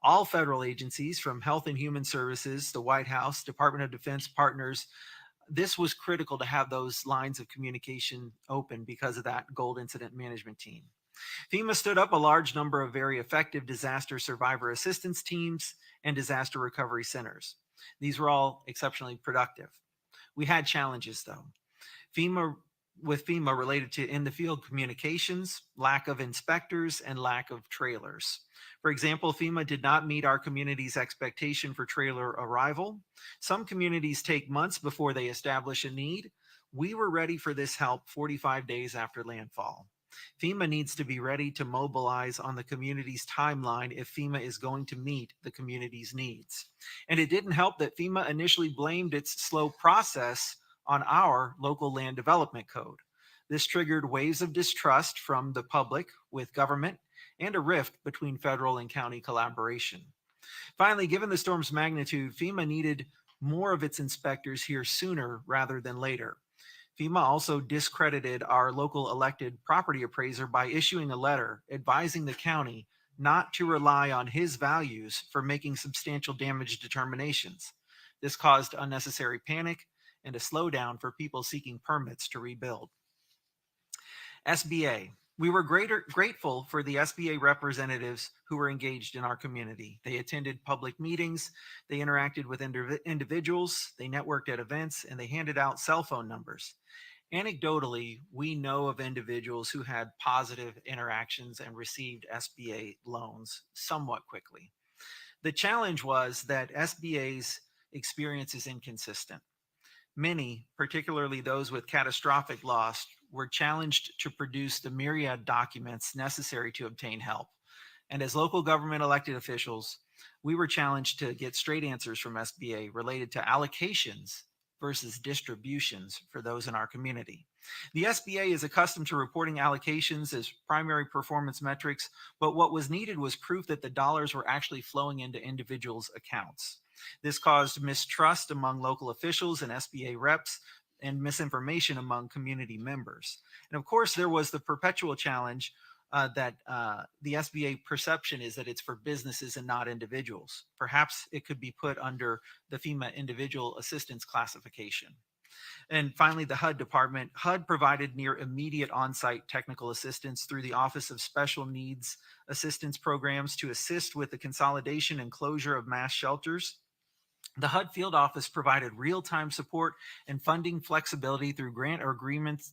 All federal agencies, from Health and Human Services, the White House, Department of Defense partners, this was critical to have those lines of communication open because of that gold incident management team. FEMA stood up a large number of very effective disaster survivor assistance teams and disaster recovery centers. These were all exceptionally productive. We had challenges though. FEMA related to in the field communications, lack of inspectors, and lack of trailers. For example, FEMA did not meet our community's expectation for trailer arrival. Some communities take months before they establish a need. We were ready for this help 45 days after landfall. FEMA needs to be ready to mobilize on the community's timeline if FEMA is going to meet the community's needs. And it didn't help that FEMA initially blamed its slow process on our local land development code. This triggered waves of distrust from the public with government and a rift between federal and county collaboration. Finally, given the storm's magnitude, FEMA needed more of its inspectors here sooner rather than later. FEMA also discredited our local elected property appraiser by issuing a letter advising the county not to rely on his values for making substantial damage determinations. This caused unnecessary panic and a slowdown for people seeking permits to rebuild. SBA. We were grateful for the SBA representatives who were engaged in our community. They attended public meetings, they interacted with individuals, they networked at events, and they handed out cell phone numbers. Anecdotally, we know of individuals who had positive interactions and received SBA loans somewhat quickly. The challenge was that SBA's experience is inconsistent. Many, particularly those with catastrophic loss, were challenged to produce the myriad documents necessary to obtain help. And as local government elected officials, we were challenged to get straight answers from SBA related to allocations versus distributions for those in our community. The SBA is accustomed to reporting allocations as primary performance metrics, but what was needed was proof that the dollars were actually flowing into individuals' accounts. This caused mistrust among local officials and SBA reps and misinformation among community members. And of course, there was the perpetual challenge that the SBA perception is that it's for businesses and not individuals. Perhaps it could be put under the FEMA individual assistance classification. And finally, the HUD department. HUD provided near immediate on-site technical assistance through the Office of Special Needs Assistance Programs to assist with the consolidation and closure of mass shelters. The HUD field office provided real-time support and funding flexibility through grant or agreement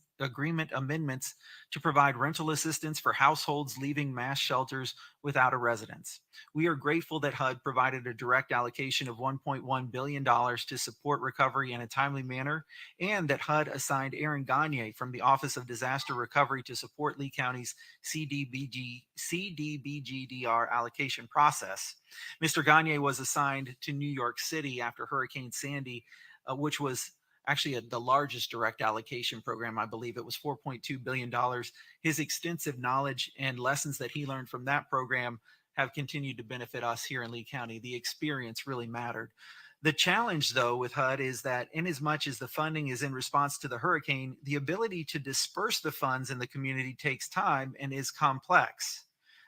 amendments to provide rental assistance for households leaving mass shelters without a residence. We are grateful that HUD provided a direct allocation of $1.1 billion to support recovery in a timely manner, and that HUD assigned Aaron Gagne from the Office of Disaster Recovery to support Lee County's CDBGDR allocation process. Mr. Gagne was assigned to New York City after Hurricane Sandy, which was actually the largest direct allocation program. I believe it was $4.2 billion. His extensive knowledge and lessons that he learned from that program have continued to benefit us here in Lee County. The experience really mattered. The challenge, though, with HUD is that in as much as the funding is in response to the hurricane, the ability to disperse the funds in the community takes time and is complex.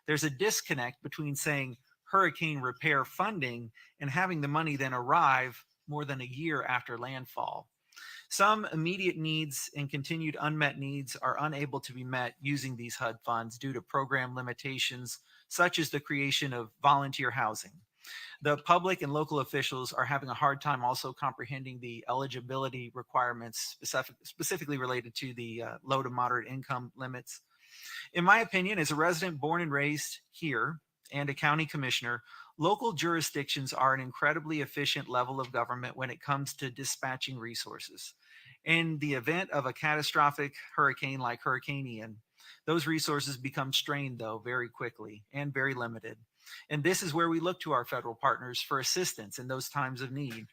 There's a disconnect between saying hurricane repair funding and having the money then arrive more than a year after landfall. Some immediate needs and continued unmet needs are unable to be met using these HUD funds due to program limitations, such as the creation of volunteer housing. The public and local officials are having a hard time also comprehending the eligibility requirements specifically related to the low to moderate income limits. In my opinion, as a resident born and raised here and a county commissioner, local jurisdictions are an incredibly efficient level of government when it comes to dispatching resources. In the event of a catastrophic hurricane like Hurricane Ian, those resources become strained, though, very quickly and very limited. And this is where we look to our federal partners for assistance in those times of need.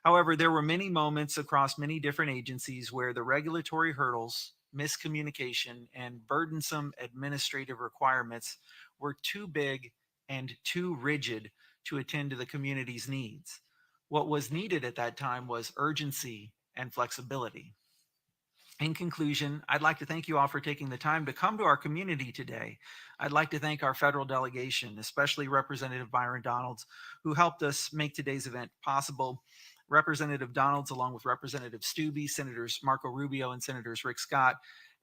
However, there were many moments across many different agencies where the regulatory hurdles, miscommunication, and burdensome administrative requirements were too big and too rigid to attend to the community's needs. What was needed at that time was urgency and flexibility. In conclusion, I'd like to thank you all for taking the time to come to our community today. I'd like to thank our federal delegation, especially Representative Byron Donalds, who helped us make today's event possible. Representative Donalds, along with Representative Stubbe, Senators Marco Rubio, and Senators Rick Scott,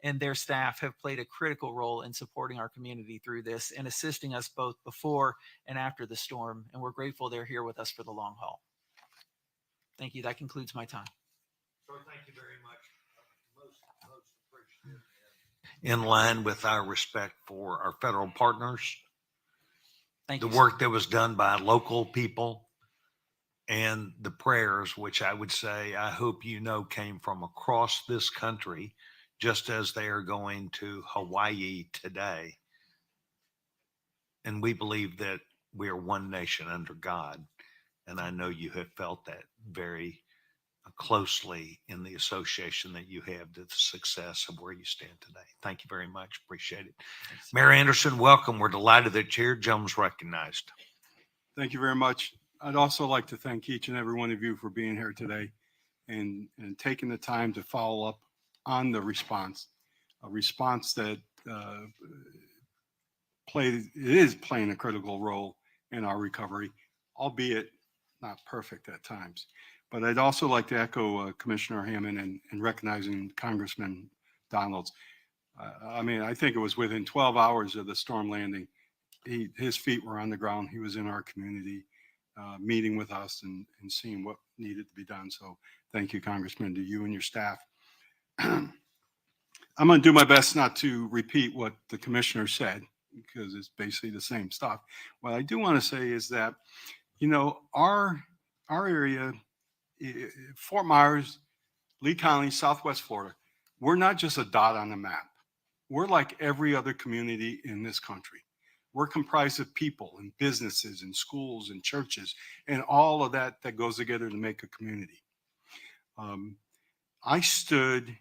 and their staff have played a critical role in supporting our community through this and assisting us both before and after the storm. And we're grateful they're here with us for the long haul. Thank you. That concludes my time. Sir, thank you very much. Most appreciative. In line with our respect for our federal partners, Thank the you. work that was done by local people, and the prayers, which I would say, I hope you know, came from across this country, just as they are going to Hawaii today. And we believe that we are one nation under God. And I know you have felt that very closely in the association that you have to the success of where you stand today. Thank you very much. Appreciate it. Mayor Anderson, welcome. We're delighted that you're here. Gentleman's recognized. Thank you very much. I'd also like to thank each and every one of you for being here today and taking the time to follow up on the response, a response that is playing a critical role in our recovery, albeit not perfect at times. But I'd also like to echo Commissioner Hammond and recognizing Congressman Donalds. I mean, I think it was within 12 hours of the storm landing, his feet were on the ground. He was in our community, meeting with us and seeing what needed to be done. So thank you, Congressman, to you and your staff. I'm going to do my best not to repeat what the commissioner said, because it's basically the same stuff. What I do want to say is that, you know, our area, Fort Myers, Lee County, Southwest Florida, we're not just a dot on the map. We're like every other community in this country. We're comprised of people and businesses and schools and churches and all of that goes together to make a community. I stood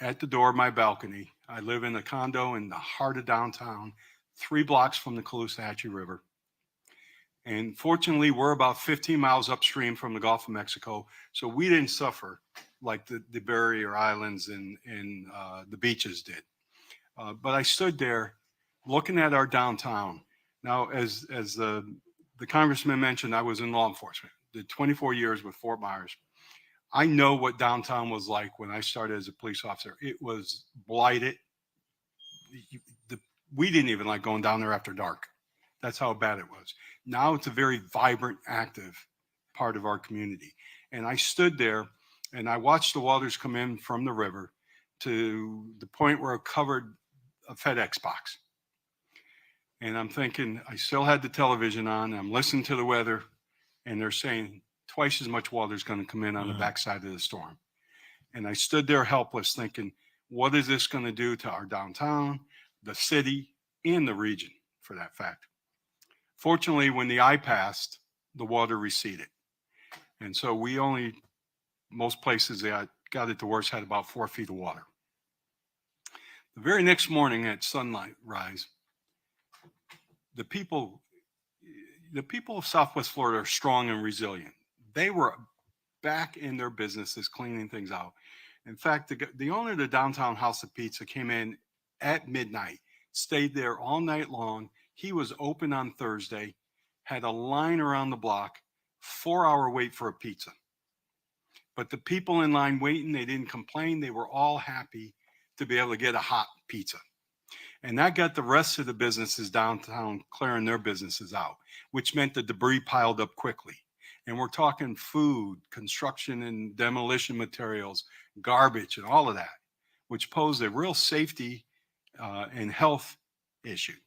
at the door of my balcony. I live in a condo in the heart of downtown, 3 blocks from the Caloosahatchee River. And fortunately, we're about 15 miles upstream from the Gulf of Mexico, so we didn't suffer like the barrier islands and the beaches did. But I stood there looking at our downtown. Now, as the congressman mentioned, I was in law enforcement, did 24 years with Fort Myers. I know what downtown was like when I started as a police officer. It was blighted. We didn't even like going down there after dark. That's how bad it was. Now it's a very vibrant, active part of our community. And I stood there and I watched the waters come in from the river to the point where it covered a FedEx box. And I'm thinking, I still had the television on. I'm listening to the weather, and they're saying twice as much water is going to come in on the backside of the storm. And I stood there helpless thinking, what is this going to do to our downtown, the city, and the region for that fact? Fortunately, when the eye passed, the water receded. And so we only most places that got it the worst had about 4 feet of water. The very next morning at sunlight rise, the people of Southwest Florida are strong and resilient. They were back in their businesses cleaning things out. In fact, the owner of the Downtown House of Pizza came in at midnight, stayed there all night long. He was open on Thursday, had a line around the block, 4-hour wait for a pizza. But the people in line waiting, they didn't complain. They were all happy to be able to get a hot pizza. And that got the rest of the businesses downtown clearing their businesses out, which meant the debris piled up quickly. And we're talking food, construction and demolition materials, garbage, and all of that, which posed a real safety and health issue.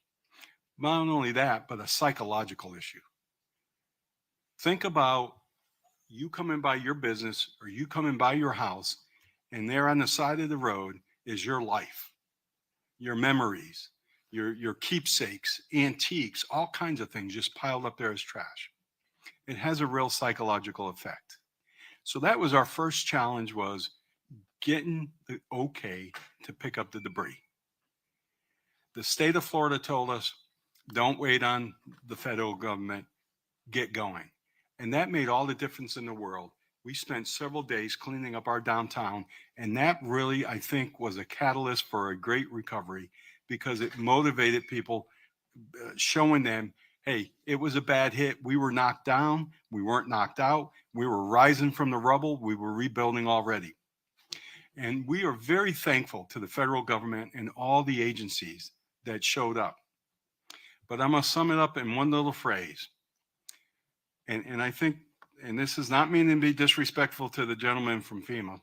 Not only that, but a psychological issue. Think about you coming by your business or you coming by your house, and there on the side of the road is your life, your memories, your keepsakes, antiques, all kinds of things just piled up there as trash. It has a real psychological effect. So that was our first challenge, was getting the okay to pick up the debris. The state of Florida told us, don't wait on the federal government, get going. And that made all the difference in the world. We spent several days cleaning up our downtown, and that really, I think, was a catalyst for a great recovery, because it motivated people, showing them, hey, it was a bad hit. We were knocked down. We weren't knocked out. We were rising from the rubble. We were rebuilding already. And we are very thankful to the federal government and all the agencies that showed up. But I'm going to sum it up in one little phrase. And I think, and this is not meaning to be disrespectful to the gentleman from FEMA,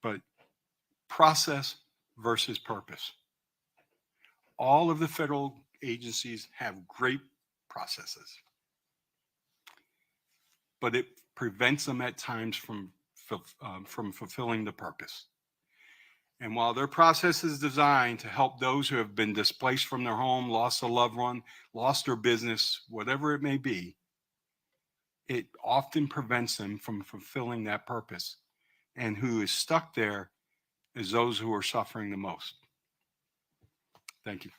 but process versus purpose. All of the federal agencies have great processes, but it prevents them at times from fulfilling the purpose. And while their process is designed to help those who have been displaced from their home, lost a loved one, lost their business, whatever it may be, it often prevents them from fulfilling that purpose. And who is stuck there is those who are suffering the most. Thank you.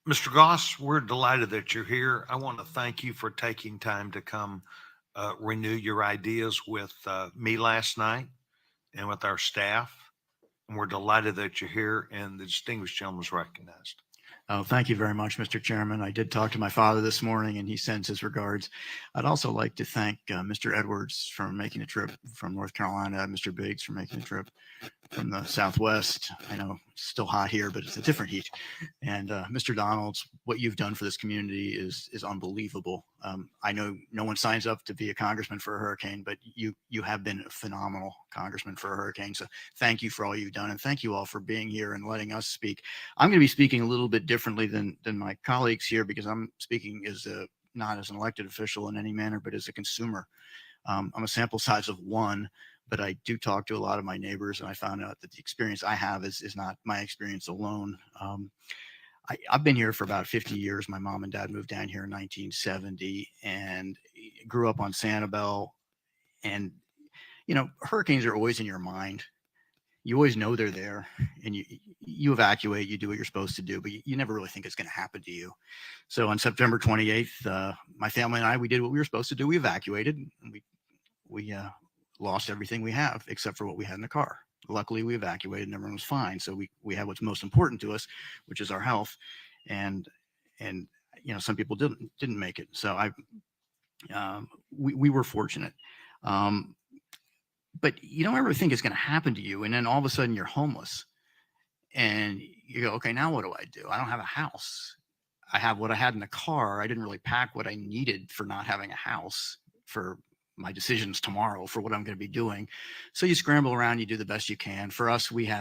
Mr. Goss, we're delighted that you're here. I want to thank you for taking time to come renew your ideas with me last night and with our staff. And we're delighted that you're here, and the distinguished gentleman is recognized. Oh, thank you very much, Mr. Chairman. I did talk to my father this morning, and he sends his regards. I'd also like to thank Mr. Edwards for making the trip from North Carolina, Mr. Biggs for making the trip from the Southwest. I know it's still hot here, but it's a different heat. And Mr. Donalds, what you've done for this community is unbelievable. I know no one signs up to be a congressman for a hurricane, but you have been a phenomenal congressman for a hurricane. So thank you for all you've done, and thank you all for being here and letting us speak. I'm going to be speaking a little bit differently than my colleagues here, because I'm speaking as not as an elected official in any manner, but as a consumer. I'm a sample size of one, but I do talk to a lot of my neighbors, and I found out that the experience I have is not my experience alone. I've been here for about 50 years. My mom and dad moved down here in 1970 and grew up on Sanibel. And, you know, hurricanes are always in your mind. You always know they're there, and you evacuate, you do what you're supposed to do, but you never really think it's going to happen to you. So on September 28th, my family and I, we did what we were supposed to do. We evacuated, and we lost everything we have except for what we had in the car. Luckily, we evacuated and everyone was fine. So we had what's most important to us, which is our health. And you know, some people didn't make it. So we were fortunate. But you don't ever think it's going to happen to you. And then all of a sudden you're homeless and you go, okay, now what do I do? I don't have a house. I have what I had in the car. I didn't really pack what I needed for not having a house for my decisions tomorrow for what I'm going to be doing. So you scramble around, you do the best you can. For us, we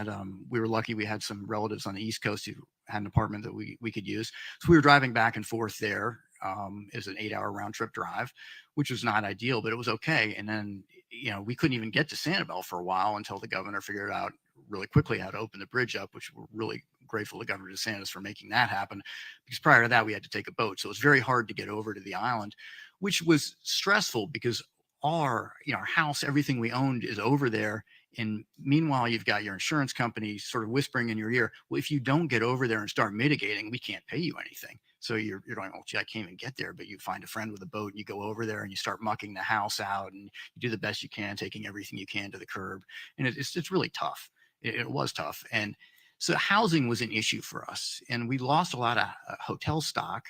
were lucky. We had some relatives on the East Coast who had an apartment that we could use. So we were driving back and forth there. It was an 8-hour round trip drive, which was not ideal, but it was okay. And then, you know, we couldn't even get to Sanibel for a while until the governor figured out really quickly how to open the bridge up, which we're really grateful to Governor DeSantis for making that happen, because prior to that we had to take a boat. So it was very hard to get over to the island. which was stressful because our house, everything we owned is over there. And meanwhile, you've got your insurance company sort of whispering in your ear, well, if you don't get over there and start mitigating, we can't pay you anything. So you're going, oh, gee, I can't even get there. But you find a friend with a boat and you go over there and you start mucking the house out and you do the best you can, taking everything you can to the curb. And it's really tough. It was tough. And so housing was an issue for us. And we lost a lot of hotel stock,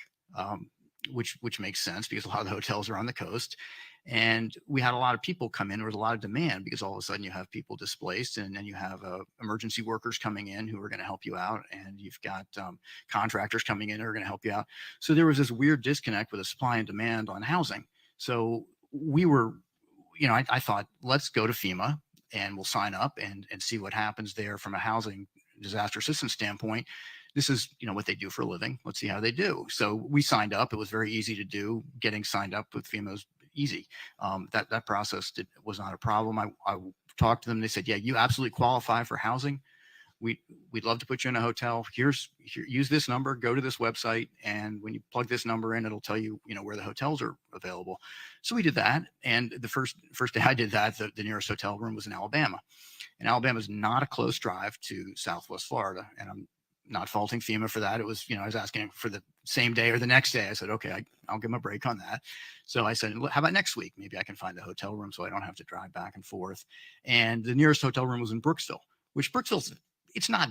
which makes sense because a lot of the hotels are on the coast. And we had a lot of people come in. There was a lot of demand because all of a sudden you have people displaced, and then you have emergency workers coming in who are going to help you out. And you've got contractors coming in who are going to help you out. So there was this weird disconnect with the supply and demand on housing. So we were, I thought, let's go to FEMA and we'll sign up and see what happens there from a housing disaster assistance standpoint. This is, what they do for a living. Let's see how they do. So we signed up. It was very easy to do. Getting signed up with FEMA was easy. That process was not a problem. I talked to them. They said, yeah, you absolutely qualify for housing. We'd love to put you in a hotel. Here, use this number, go to this website. And when you plug this number in, it'll tell you, where the hotels are available. So we did that. And the first day I did that, the nearest hotel room was in Alabama. And Alabama is not a close drive to Southwest Florida. And I'm not faulting FEMA for that. It was, I was asking for the same day or the next day. I said, okay, I'll give them a break on that. So I said, how about next week? Maybe I can find a hotel room so I don't have to drive back and forth. And the nearest hotel room was in Brooksville, which it's not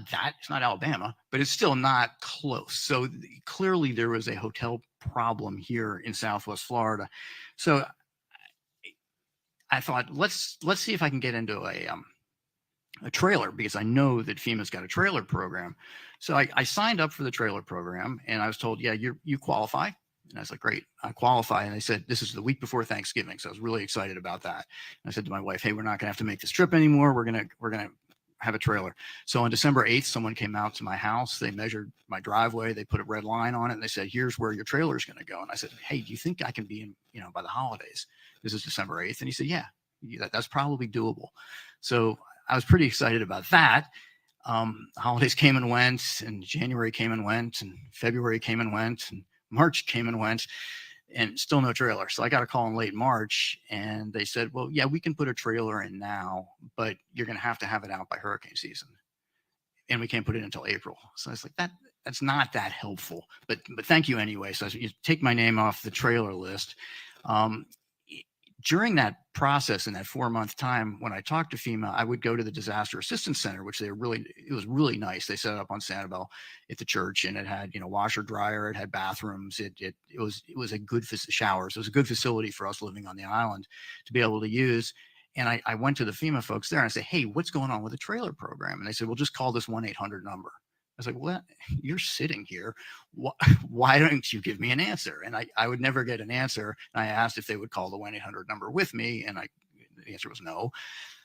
Alabama, but it's still not close. So clearly there was a hotel problem here in Southwest Florida. So I thought, let's see if I can get into a trailer, because I know that FEMA's got a trailer program. So I signed up for the trailer program, and I was told, yeah, you qualify. And I was like, great, I qualify. And they said, this is the week before Thanksgiving. So I was really excited about that. And I said to my wife, hey, we're not gonna have to make this trip anymore. We're gonna have a trailer. So on December 8th, someone came out to my house. They measured my driveway. They put a red line on it, and they said, here's where your trailer is going to go. And I said, hey, do you think I can be in, by the holidays? This is December 8th. And he said, yeah, that's probably doable. So I was pretty excited about that. Holidays came and went, and January came and went, and February came and went, and March came and went, and still no trailer. So I got a call in late March, and they said, well, yeah, we can put a trailer in now, but you're going to have it out by hurricane season. And we can't put it until April. So I was like, that's not that helpful, but thank you anyway. So you take my name off the trailer list. During that process, in that 4-month time, when I talked to FEMA, I would go to the Disaster Assistance Center, which it was really nice. They set it up on Sanibel at the church, and it had, washer, dryer, it had bathrooms. It was a good showers. It was a good facility for us living on the island to be able to use. And I went to the FEMA folks there and I said, hey, what's going on with the trailer program? And they said, well, just call this 1-800 number. I was like, well, you're sitting here. Why don't you give me an answer? And I would never get an answer. And I asked if they would call the 1-800 number with me. And the answer was no.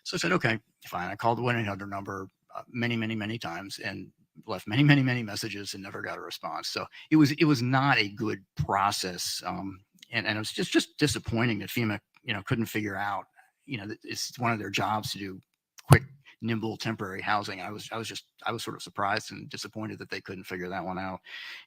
So I said, okay, fine. I called the 1-800 number many, many, many times and left many, many, many messages and never got a response. So it was not a good process. And it was just disappointing that FEMA, couldn't figure out, it's one of their jobs to do quick, nimble temporary housing. I was sort of surprised and disappointed that they couldn't figure that one out.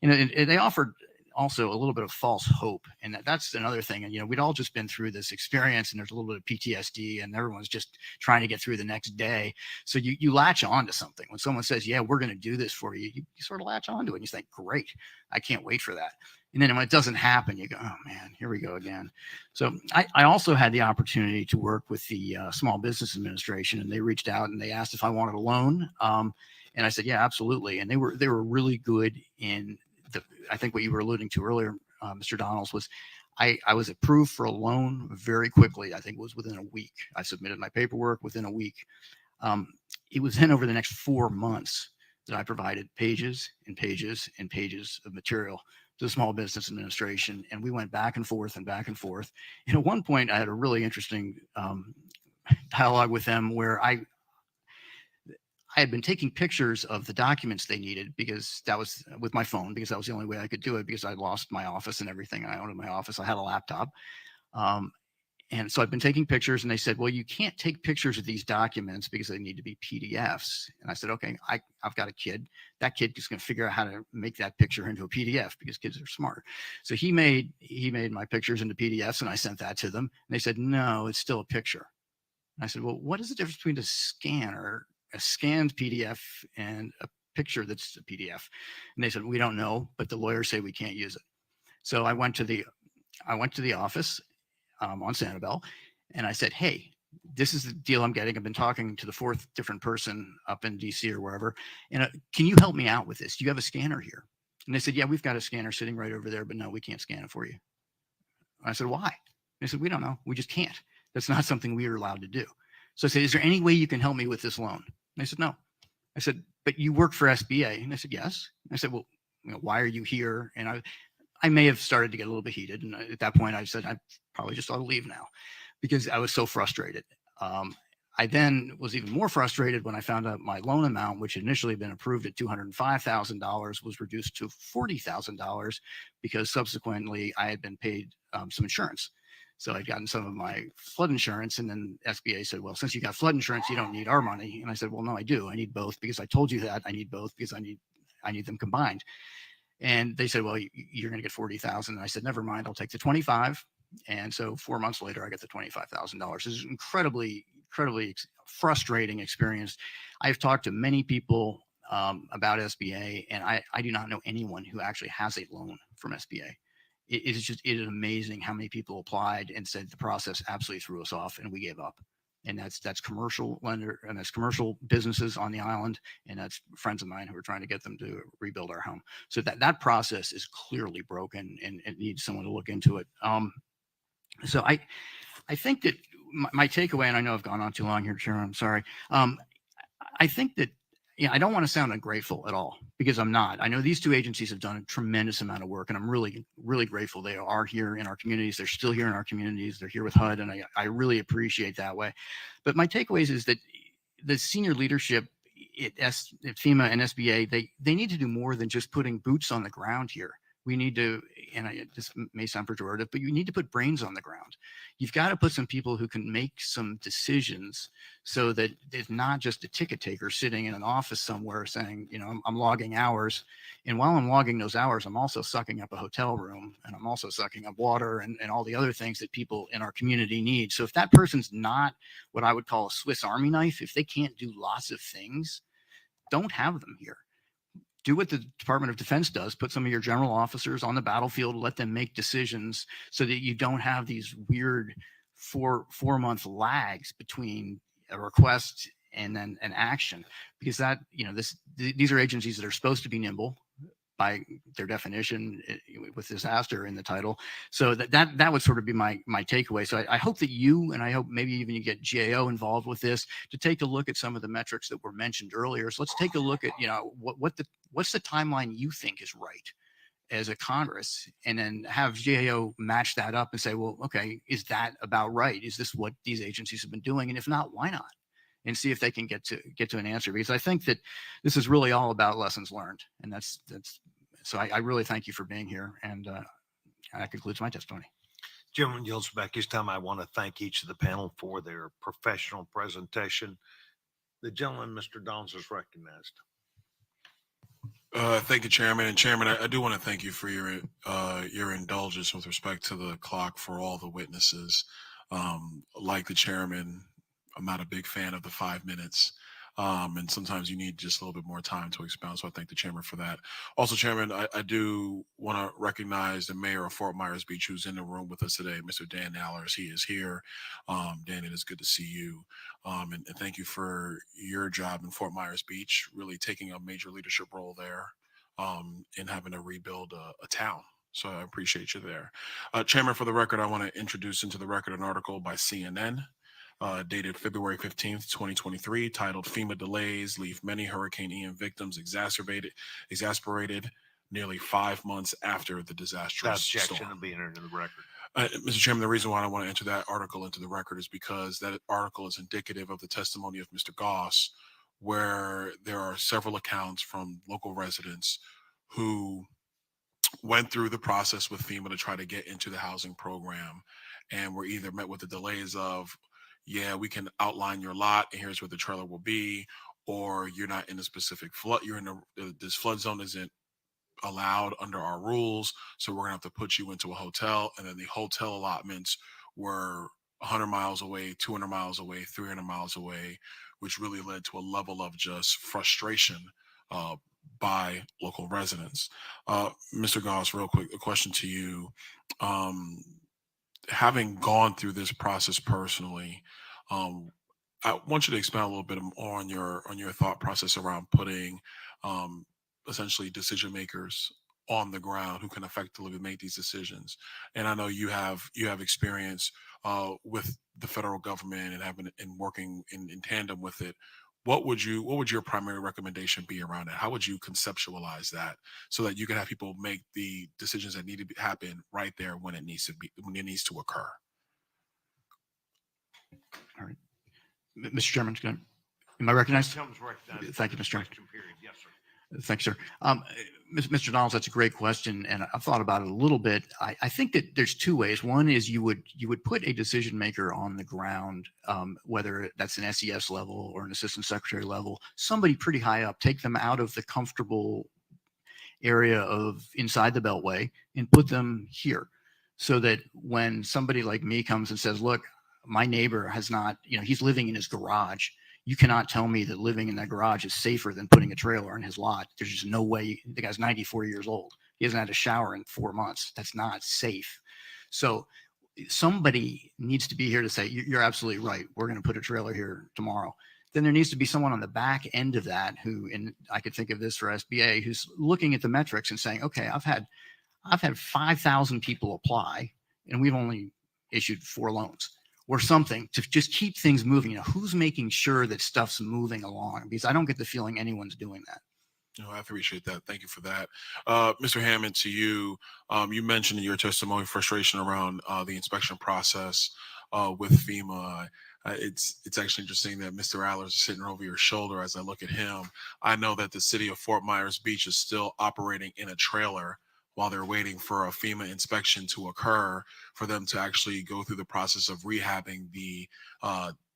And they offered also a little bit of false hope. And that's another thing. And, we'd all just been through this experience, and there's a little bit of PTSD, and everyone's just trying to get through the next day. So you latch on to something. When someone says, yeah, we're going to do this for you, you sort of latch on to it and you think, great, I can't wait for that. And then when it doesn't happen, you go, oh man, here we go again. So I also had the opportunity to work with the Small Business Administration, and they reached out and they asked if I wanted a loan. And I said, yeah, absolutely. And they were really good in I think what you were alluding to earlier, Mr. Donalds, was I was approved for a loan very quickly. I think it was within a week. I submitted my paperwork within a week. It was then over the next 4 months that I provided pages and pages and pages of material to the Small Business Administration. And we went back and forth and back and forth. And at one point I had a really interesting dialogue with them where I had been taking pictures of the documents they needed, because that was with my phone, because that was the only way I could do it, because I lost my office and everything I owned in my office. I had a laptop. And so I've been taking pictures, and they said, well, you can't take pictures of these documents because they need to be PDFs. And I said, okay, I've got a kid. That kid is going to figure out how to make that picture into a PDF because kids are smart. So he made my pictures into PDFs, and I sent that to them. And they said, no, it's still a picture. And I said, well, what is the difference between a scan or a scanned PDF and a picture that's a PDF? And they said, we don't know, but the lawyers say we can't use it. So I went to the office on Sanibel, and I said, hey, this is the deal I'm getting. I've been talking to the fourth different person up in DC or wherever. And can you help me out with this? Do you have a scanner here? And they said, yeah, we've got a scanner sitting right over there, but no, we can't scan it for you. I said, why? They said, we don't know. We just can't. That's not something we are allowed to do. So I said, is there any way you can help me with this loan? And they said, no. I said, but you work for SBA. And they said, yes. I said, well, why are you here? And I may have started to get a little bit heated. And at that point, I said, I probably just ought to leave now because I was so frustrated. I then was even more frustrated when I found out my loan amount, which had initially been approved at $205,000, was reduced to $40,000 because subsequently I had been paid some insurance. So I'd gotten some of my flood insurance, and then SBA said, well, since you got flood insurance, you don't need our money. And I said, well, no, I do. I need both because I told you that. I need both because I need them combined. And they said, well, you're going to get 40,000. And I said, never mind, I'll take the 25. And so 4 months later, I got the $25,000. This is incredibly frustrating experience. I've talked to many people about SBA, and I do not know anyone who actually has a loan from SBA. It is amazing how many people applied and said the process absolutely threw us off and we gave up. And that's commercial lender, and that's commercial businesses on the island, and that's friends of mine who are trying to get them to rebuild our home. So that process is clearly broken, and it needs someone to look into it. So I think that my takeaway, and I know I've gone on too long here, Chairman, I'm sorry. I think that, I don't want to sound ungrateful at all because I'm not. I know these two agencies have done a tremendous amount of work, and I'm really, really grateful they are here in our communities. They're still here in our communities. They're here with HUD, and I really appreciate that way. But my takeaways is that the senior leadership at FEMA and SBA, they need to do more than just putting boots on the ground here. We need to, and this may sound pejorative, but you need to put brains on the ground. You've got to put some people who can make some decisions so that it's not just a ticket taker sitting in an office somewhere saying, I'm logging hours. And while I'm logging those hours, I'm also sucking up a hotel room, and I'm also sucking up water and all the other things that people in our community need. So if that person's not what I would call a Swiss Army knife, if they can't do lots of things, don't have them here. Do what the Department of Defense does, put some of your general officers on the battlefield, let them make decisions so that you don't have these weird 4-month lags between a request and then an action, because that, these are agencies that are supposed to be nimble by their definition with disaster in the title. So that would sort of be my takeaway. So I hope that you, and I hope maybe even you get GAO involved with this, to take a look at some of the metrics that were mentioned earlier. So let's take a look at, what's the timeline you think is right as a Congress, and then have GAO match that up and say, well, okay, is that about right? Is this what these agencies have been doing? And if not, why not? And see if they can get to an answer, because I think that this is really all about lessons learned. And that's so I really thank you for being here. And that concludes my testimony. Gentleman yields back his time. I want to thank each of the panel for their professional presentation. The gentleman, Mr. Downs, is recognized. Thank you, Chairman. And Chairman, I do want to thank you for your indulgence with respect to the clock for all the witnesses. Like the Chairman, I'm not a big fan of the 5 minutes. And sometimes you need just a little bit more time to expound. So I thank the Chairman for that. Also, Chairman, I do want to recognize the Mayor of Fort Myers Beach, who's in the room with us today, Mr. Dan Allers. He is here. Dan, it is good to see you. And thank you for your job in Fort Myers Beach, really taking a major leadership role there in having to rebuild a town. So I appreciate you there. Chairman, for the record, I want to introduce into the record an article by CNN. Dated February 15th, 2023, titled "FEMA Delays Leave Many Hurricane Ian Victims Exasperated Nearly 5 months After the Disastrous Objection Storm." to being entered into the record. Mr. Chairman, the reason why I want to enter that article into the record is because that article is indicative of the testimony of Mr. Goss, where there are several accounts from local residents who went through the process with FEMA to try to get into the housing program, and were either met with the delays of, yeah, we can outline your lot and here's where the trailer will be, or you're not in a specific flood, you're in this flood zone isn't allowed under our rules, so we're gonna have to put you into a hotel. And then the hotel allotments were 100 miles away, 200 miles away, 300 miles away, which really led to a level of just frustration uh, by local residents. Mr. Goss, real quick, a question to you. Um, Having gone through this process personally, um, I want you to expand a little bit more on your thought process around putting um, essentially decision makers on the ground who can effectively make these decisions. And I know you have experience with the federal government and having and working in tandem with it. What would your primary recommendation be around it? How would you conceptualize that so that you can have people make the decisions that need to happen right there when it needs to be when it needs to occur? All right. Mr. Chairman, am I recognized? Gentleman's recognized. Thank you, Mr. Chairman. Question period. Yes, sir. Thanks, sir. Mr. Donalds, that's a great question, and I've thought about it a little bit. I think that there's two ways. One is you would put a decision maker on the ground, whether that's an SES level or an assistant secretary level, somebody pretty high up, take them out of the comfortable area of inside the Beltway and put them here, so that when somebody like me comes and says, look, my neighbor has not, he's living in his garage. You cannot tell me that living in that garage is safer than putting a trailer in his lot. There's just no way. The guy's 94 years old. He hasn't had a shower in 4 months. That's not safe. So somebody needs to be here to say, you're absolutely right. We're going to put a trailer here tomorrow. Then there needs to be someone on the back end of that who, and I could think of this for SBA, who's looking at the metrics and saying, okay, I've had 5,000 people apply and we've only issued 4 loans. Or something to just keep things moving. Who's making sure that stuff's moving along? Because I don't get the feeling anyone's doing that. No, I appreciate that. Thank you for that. Mr. Hammond, to you, you mentioned in your testimony frustration around the inspection process with FEMA. It's actually interesting that Mr. Allers is sitting over your shoulder as I look at him. I know that the city of Fort Myers Beach is still operating in a trailer while they're waiting for a FEMA inspection to occur for them to actually go through the process of rehabbing the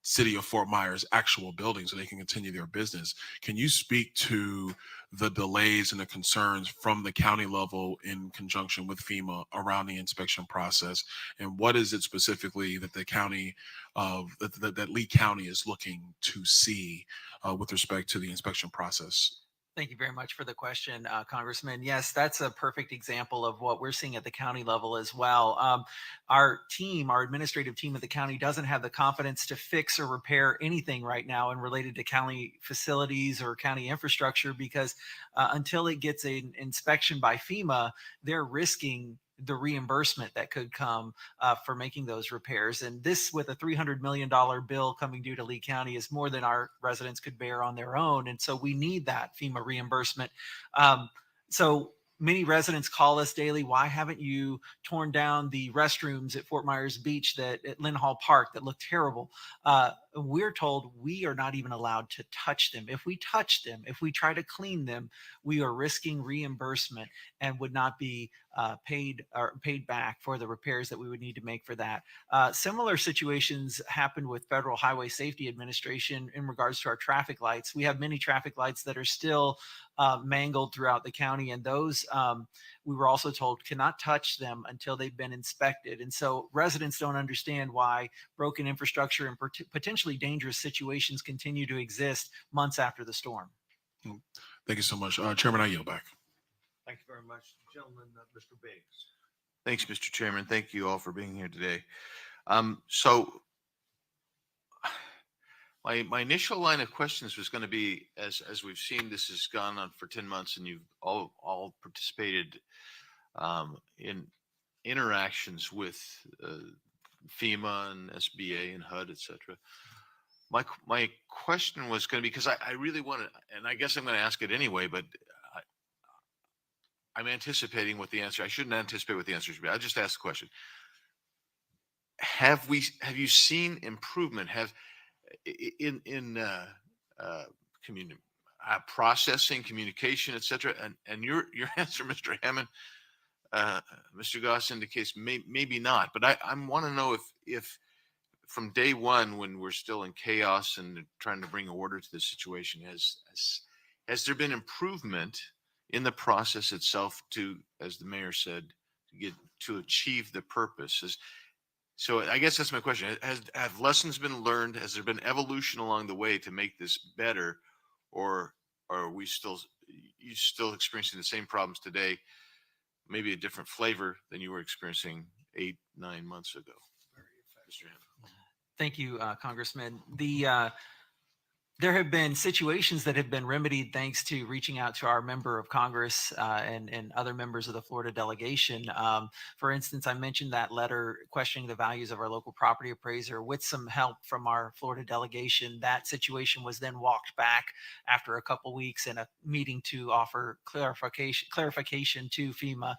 city of Fort Myers actual building so they can continue their business. Can you speak to the delays and the concerns from the county level in conjunction with FEMA around the inspection process? And what is it specifically that the county that Lee County is looking to see with respect to the inspection process? Thank you very much for the question, Congressman. Yes, that's a perfect example of what we're seeing at the county level as well. Our administrative team at the county doesn't have the confidence to fix or repair anything right now and related to county facilities or county infrastructure because until it gets an inspection by FEMA, they're risking the reimbursement that could come for making those repairs. And this, with a $300 million bill coming due to Lee County, is more than our residents could bear on their own. And so we need that FEMA reimbursement. So many residents call us daily. Why haven't you torn down the restrooms at Fort Myers Beach at Lynn Hall Park that look terrible? We're told we are not even allowed to touch them. If we touch them, if we try to clean them, we are risking reimbursement and would not be paid back for the repairs that we would need to make for that. Similar situations happened with Federal Highway Safety Administration in regards to our traffic lights. We have many traffic lights that are still mangled throughout the county, and those we were also told cannot touch them until they've been inspected. And so residents don't understand why broken infrastructure and potentially dangerous situations continue to exist months after the storm. Thank you so much. Chairman, I yield back. Thank you very much, gentlemen. Mr. Biggs. Thanks, Mr. Chairman. Thank you all for being here today. So my initial line of questions was going to be, as we've seen, this has gone on for 10 months and you've all participated in interactions with FEMA and SBA and HUD, et cetera. My question was going to be, because I really want to, and I guess I'm going to ask it anyway, but I'm anticipating what the answer, I shouldn't anticipate what the answer should be. I'll just ask the question. Have you seen improvement? In processing, communication, et cetera? And your answer, Mr. Hammond, Mr. Goss indicates maybe not, but I want to know if from day one, when we're still in chaos and trying to bring order to the situation, has there been improvement in the process itself to, as the mayor said, to achieve the purpose? So I guess that's my question. Have lessons been learned? Has there been evolution along the way to make this better, or are we still experiencing the same problems today, maybe a different flavor than you were experiencing 8-9 months ago? Mr. Hammond. Thank you, Congressman. There have been situations that have been remedied thanks to reaching out to our member of Congress and other members of the Florida delegation. For instance, I mentioned that letter questioning the values of our local property appraiser. With some help from our Florida delegation, that situation was then walked back after a couple weeks in a meeting to offer clarification to FEMA.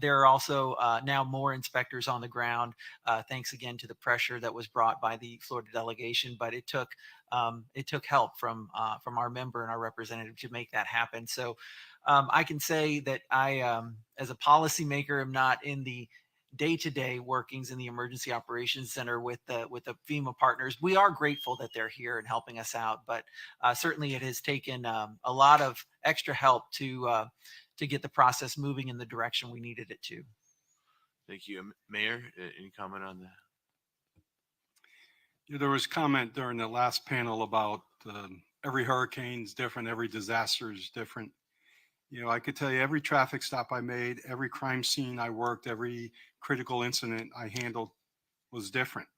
There are also now more inspectors on the ground, thanks again to the pressure that was brought by the Florida delegation, but it took help from our member and our representative to make that happen. So I can say that I, as a policymaker, am not in the day-to-day workings in the Emergency Operations Center with the FEMA partners. We are grateful that they're here and helping us out, but certainly it has taken a lot of extra help to get the process moving in the direction we needed it to. Thank you. Mayor, any comment on that? There was comment during the last panel about every hurricane's different, every disaster is different. I could tell you every traffic stop I made, every crime scene I worked, every critical incident I handled was different,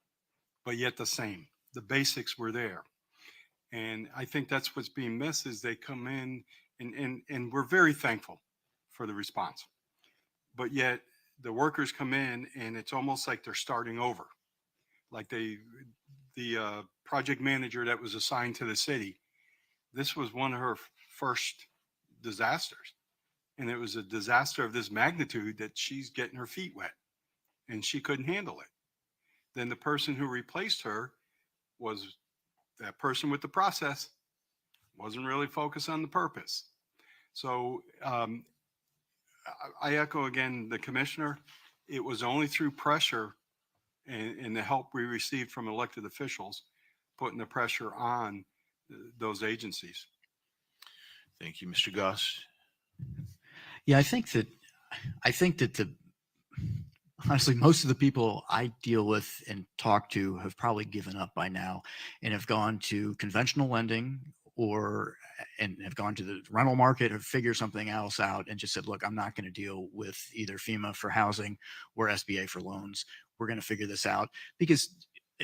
but yet the same. The basics were there. And I think that's what's being missed is they come in and we're very thankful for the response. But yet the workers come in and it's almost like they're starting over. Like the project manager that was assigned to the city, this was one of her first disasters. And it was a disaster of this magnitude that she's getting her feet wet and she couldn't handle it. Then the person who replaced her was that person with the process, wasn't really focused on the purpose. So I echo again the commissioner. It was only through pressure and the help we received from elected officials, putting the pressure on those agencies. Thank you, Mr. Goss. Yeah, I think that honestly, most of the people I deal with and talk to have probably given up by now and have gone to conventional lending and have gone to the rental market or figure something else out and just said, look, I'm not going to deal with either FEMA for housing or SBA for loans. We're going to figure this out because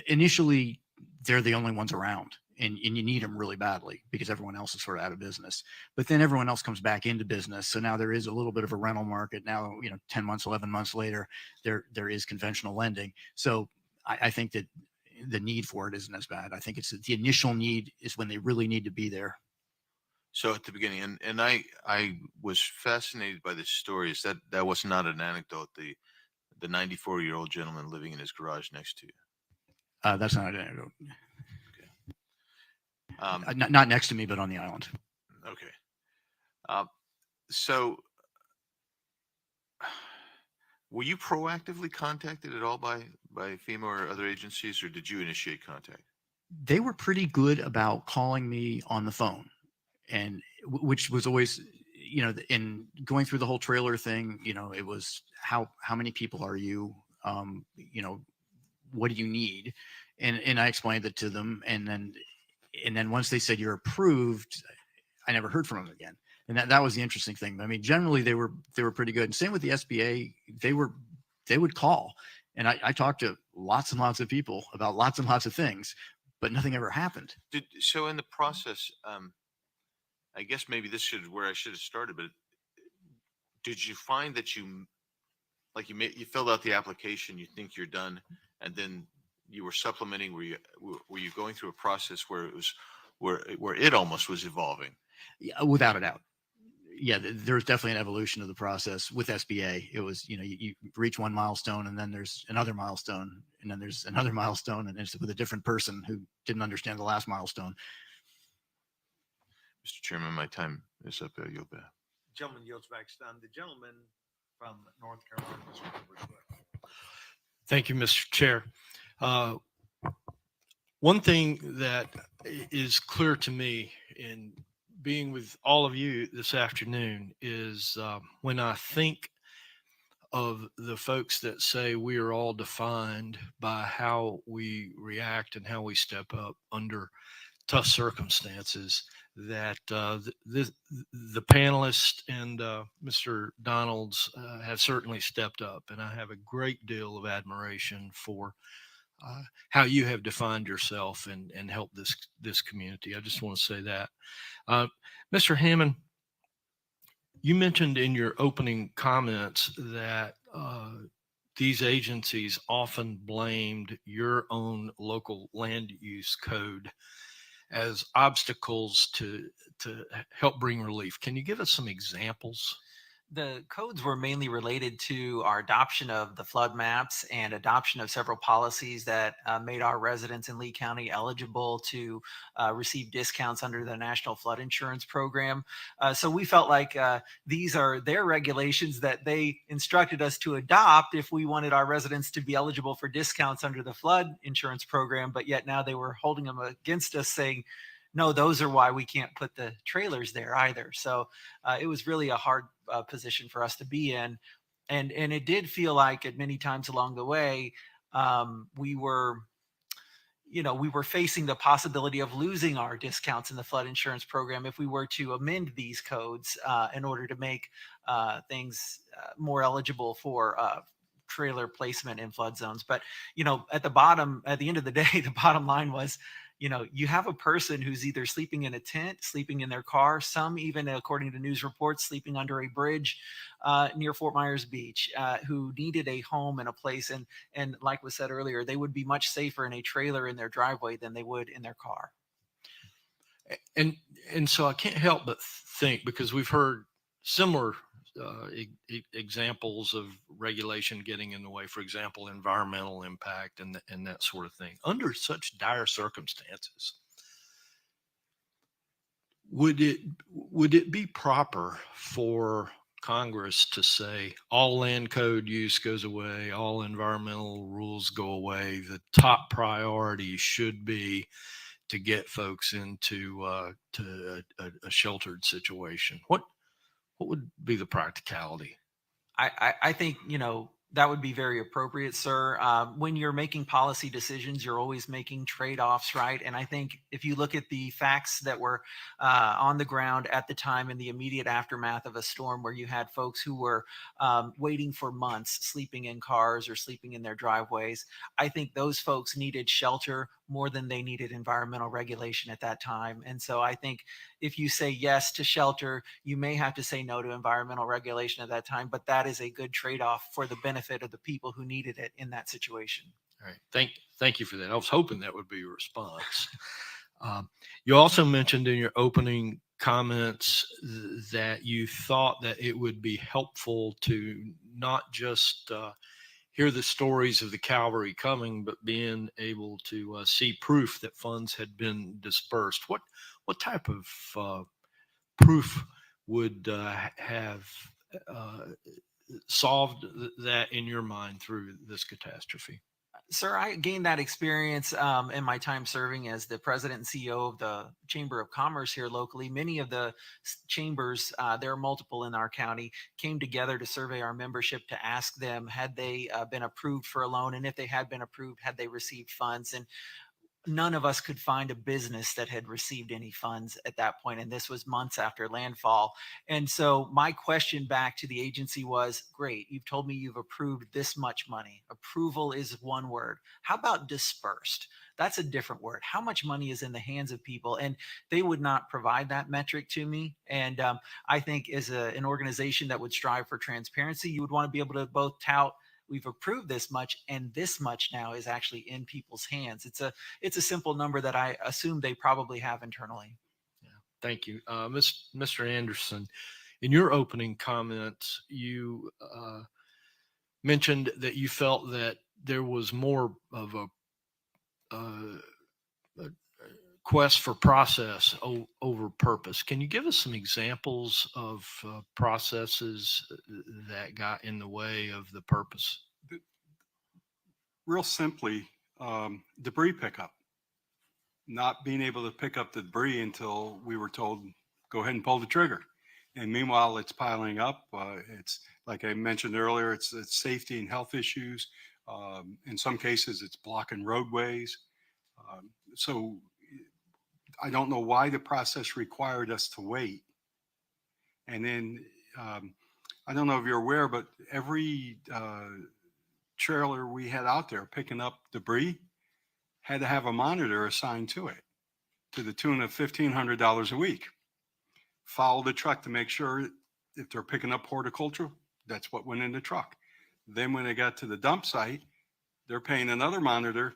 initially they're the only ones around. And you need them really badly because everyone else is sort of out of business. But then everyone else comes back into business. So now there is a little bit of a rental market. Now, 10 months, 11 months later, there is conventional lending. So I think that the need for it isn't as bad. I think it's the initial need is when they really need to be there. So at the beginning, and I was fascinated by this story. Is that was not an anecdote? The 94-year-old gentleman living in his garage next to you. That's not an anecdote. Okay. Not next to me, but on the island. Okay. So were you proactively contacted at all by FEMA or other agencies, or did you initiate contact? They were pretty good about calling me on the phone, and which was always, in going through the whole trailer thing, it was how many people are you? What do you need? And I explained it to them, and then once they said you're approved, I never heard from them again. And that was the interesting thing. I mean, generally they were pretty good. And same with the SBA, they would call, and I talked to lots and lots of people about lots and lots of things, but nothing ever happened. So in the process, I guess maybe this where I should have started, but did you find that you filled out the application, you think you're done, and then you were supplementing? Were you going through a process where it was where it almost was evolving? Yeah, without a doubt. Yeah, there's definitely an evolution of the process with SBA. It was, you reach one milestone and then there's another milestone and then there's another milestone and it's with a different person who didn't understand the last milestone. Mr. Chairman, my time is up. I yield back. Gentleman yields back. The gentleman from North Carolina, Mr. Cooper. Thank you, Mr. Chair. One thing that is clear to me in being with all of you this afternoon is when I think of the folks that say we are all defined by how we react and how we step up under tough circumstances, that the panelists and Mr. Donalds have certainly stepped up, and I have a great deal of admiration for how you have defined yourself and helped this community. I just want to say that. Mr. Hammond, you mentioned in your opening comments that these agencies often blamed your own local land use code as obstacles to help bring relief. Can you give us some examples? The codes were mainly related to our adoption of the flood maps and adoption of several policies that made our residents in Lee County eligible to receive discounts under the National Flood Insurance Program. So we felt like these are their regulations that they instructed us to adopt if we wanted our residents to be eligible for discounts under the flood insurance program, but yet now they were holding them against us, saying, no, those are why we can't put the trailers there either. So it was really a hard position for us to be in, and it did feel like at many times along the way we were facing the possibility of losing our discounts in the flood insurance program if we were to amend these codes in order to make things more eligible for trailer placement in flood zones. But at the end of the day, the bottom line was, you have a person who's either sleeping in a tent, sleeping in their car, some even, according to news reports, sleeping under a bridge near Fort Myers Beach, who needed a home and a place. And like was said earlier, they would be much safer in a trailer in their driveway than they would in their car. And so I can't help but think, because we've heard similar examples of regulation getting in the way, for example, environmental impact and that sort of thing. Under such dire circumstances, would it be proper for Congress to say all land code use goes away, all environmental rules go away? The top priority should be to get folks into to a sheltered situation. What would be the practicality? I think, that would be very appropriate, sir. When you're making policy decisions, you're always making trade-offs, right? And I think if you look at the facts that were on the ground at the time in the immediate aftermath of a storm, where you had folks who were waiting for months, sleeping in cars or sleeping in their driveways, I think those folks needed shelter more than they needed environmental regulation at that time. And so I think if you say yes to shelter, you may have to say no to environmental regulation at that time, but that is a good trade-off for the benefit of the people who needed it in that situation. All right. Thank you for that. I was hoping that would be your response. You also mentioned in your opening comments that you thought that it would be helpful to not just hear the stories of the cavalry coming, but being able to see proof that funds had been dispersed. What type of proof would have solved that in your mind through this catastrophe? Sir, I gained that experience in my time serving as the president and CEO of the Chamber of Commerce here locally. Many of the chambers, there are multiple in our county, came together to survey our membership to ask them, had they been approved for a loan? And if they had been approved, had they received funds? And none of us could find a business that had received any funds at that point, and this was months after landfall. And so my question back to the agency was, great, you've told me you've approved this much money. Approval is one word. How about dispersed? That's a different word. How much money is in the hands of people? And they would not provide that metric to me. And I think as an organization that would strive for transparency, you would want to be able to both tout, we've approved this much, and this much now is actually in people's hands. It's a simple number that I assume they probably have internally. Yeah, thank you. Mr. Anderson, in your opening comments, you mentioned that you felt that there was more of a quest for process over purpose. Can you give us some examples of processes that got in the way of the purpose? Real simply, debris pickup. Not being able to pick up the debris until we were told, go ahead and pull the trigger. And meanwhile, it's piling up. It's like I mentioned earlier, it's safety and health issues. In some cases, it's blocking roadways. So I don't know why the process required us to wait. And then I don't know if you're aware, but every trailer we had out there picking up debris had to have a monitor assigned to it to the tune of $1,500 a week. Follow the truck to make sure if they're picking up horticulture, that's what went in the truck. Then when they got to the dump site, they're paying another monitor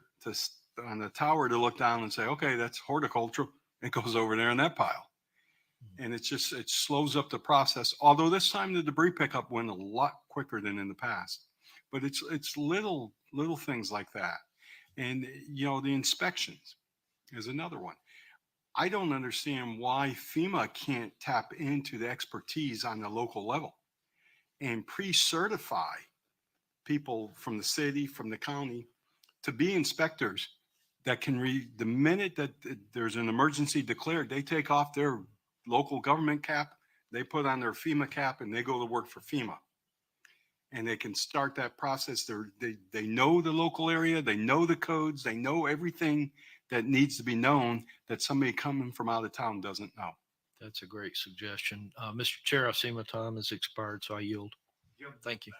on the tower to look down and say, okay, that's horticulture. It goes over there in that pile. And it slows up the process. Although this time the debris pickup went a lot quicker than in the past. But it's little things like that. And, the inspections is another one. I don't understand why FEMA can't tap into the expertise on the local level and pre-certify people from the city, from the county, to be inspectors that can read the minute that there's an emergency declared, they take off their local government cap, they put on their FEMA cap, and they go to work for FEMA. And they can start that process. They know the local area, they know the codes, they know everything that needs to be known that somebody coming from out of town doesn't know. That's a great suggestion. Mr. Chair, I see my time has expired, so I yield. Thank you.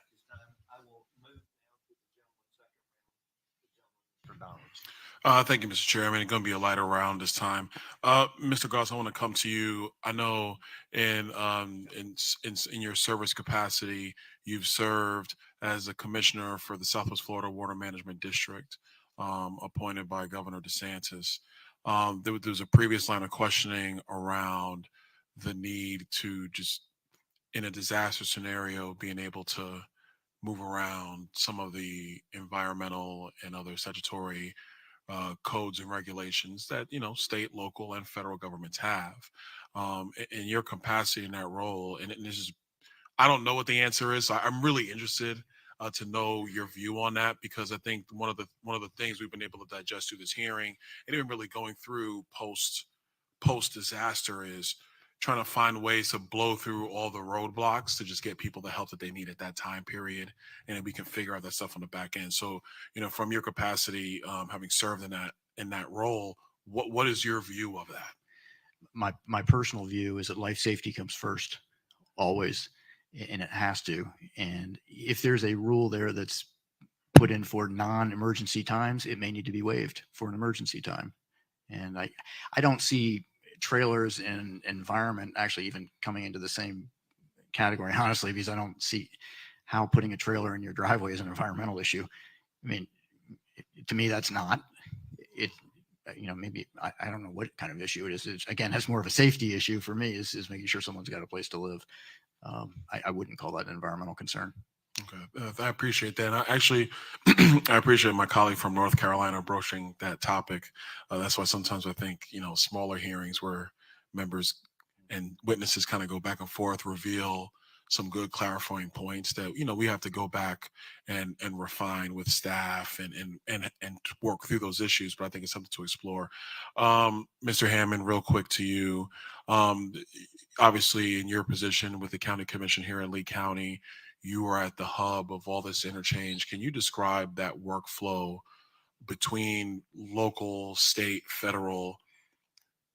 Thank you, Mr. Chairman. It's going to be a lighter round this time. Mr. Goss, I want to come to you. I know in your service capacity, you've served as a commissioner for the Southwest Florida Water Management District, appointed by Governor DeSantis. There was a previous line of questioning around the need to just, in a disaster scenario, being able to move around some of the environmental and other statutory codes and regulations that state, local, and federal governments have. In your capacity in that role, and this is, I don't know what the answer is. So I'm really interested to know your view on that, because I think one of the things we've been able to digest through this hearing, and even really going through post disaster, is trying to find ways to blow through all the roadblocks to just get people the help that they need at that time period, and then we can figure out that stuff on the back end. So, from your capacity, having served in that role, what is your view of that? My personal view is that life safety comes first, always, and it has to. And if there's a rule there that's put in for non-emergency times, it may need to be waived for an emergency time. And I don't see trailers and environment actually even coming into the same category, honestly, because I don't see how putting a trailer in your driveway is an environmental issue. I mean, to me, that's not it. Maybe I don't know what kind of issue it is. It's, again, that's more of a safety issue for me, is making sure someone's got a place to live. I wouldn't call that an environmental concern. Okay, I appreciate that. I actually, I appreciate my colleague from North Carolina broaching that topic. That's why sometimes I think, smaller hearings where members and witnesses kind of go back and forth reveal some good clarifying points that, we have to go back and refine with staff and work through those issues. But I think it's something to explore. Mr. Hammond, real quick to you. Obviously, in your position with the county commission here in Lee County, you are at the hub of all this interchange. Can you describe that workflow between local, state, federal,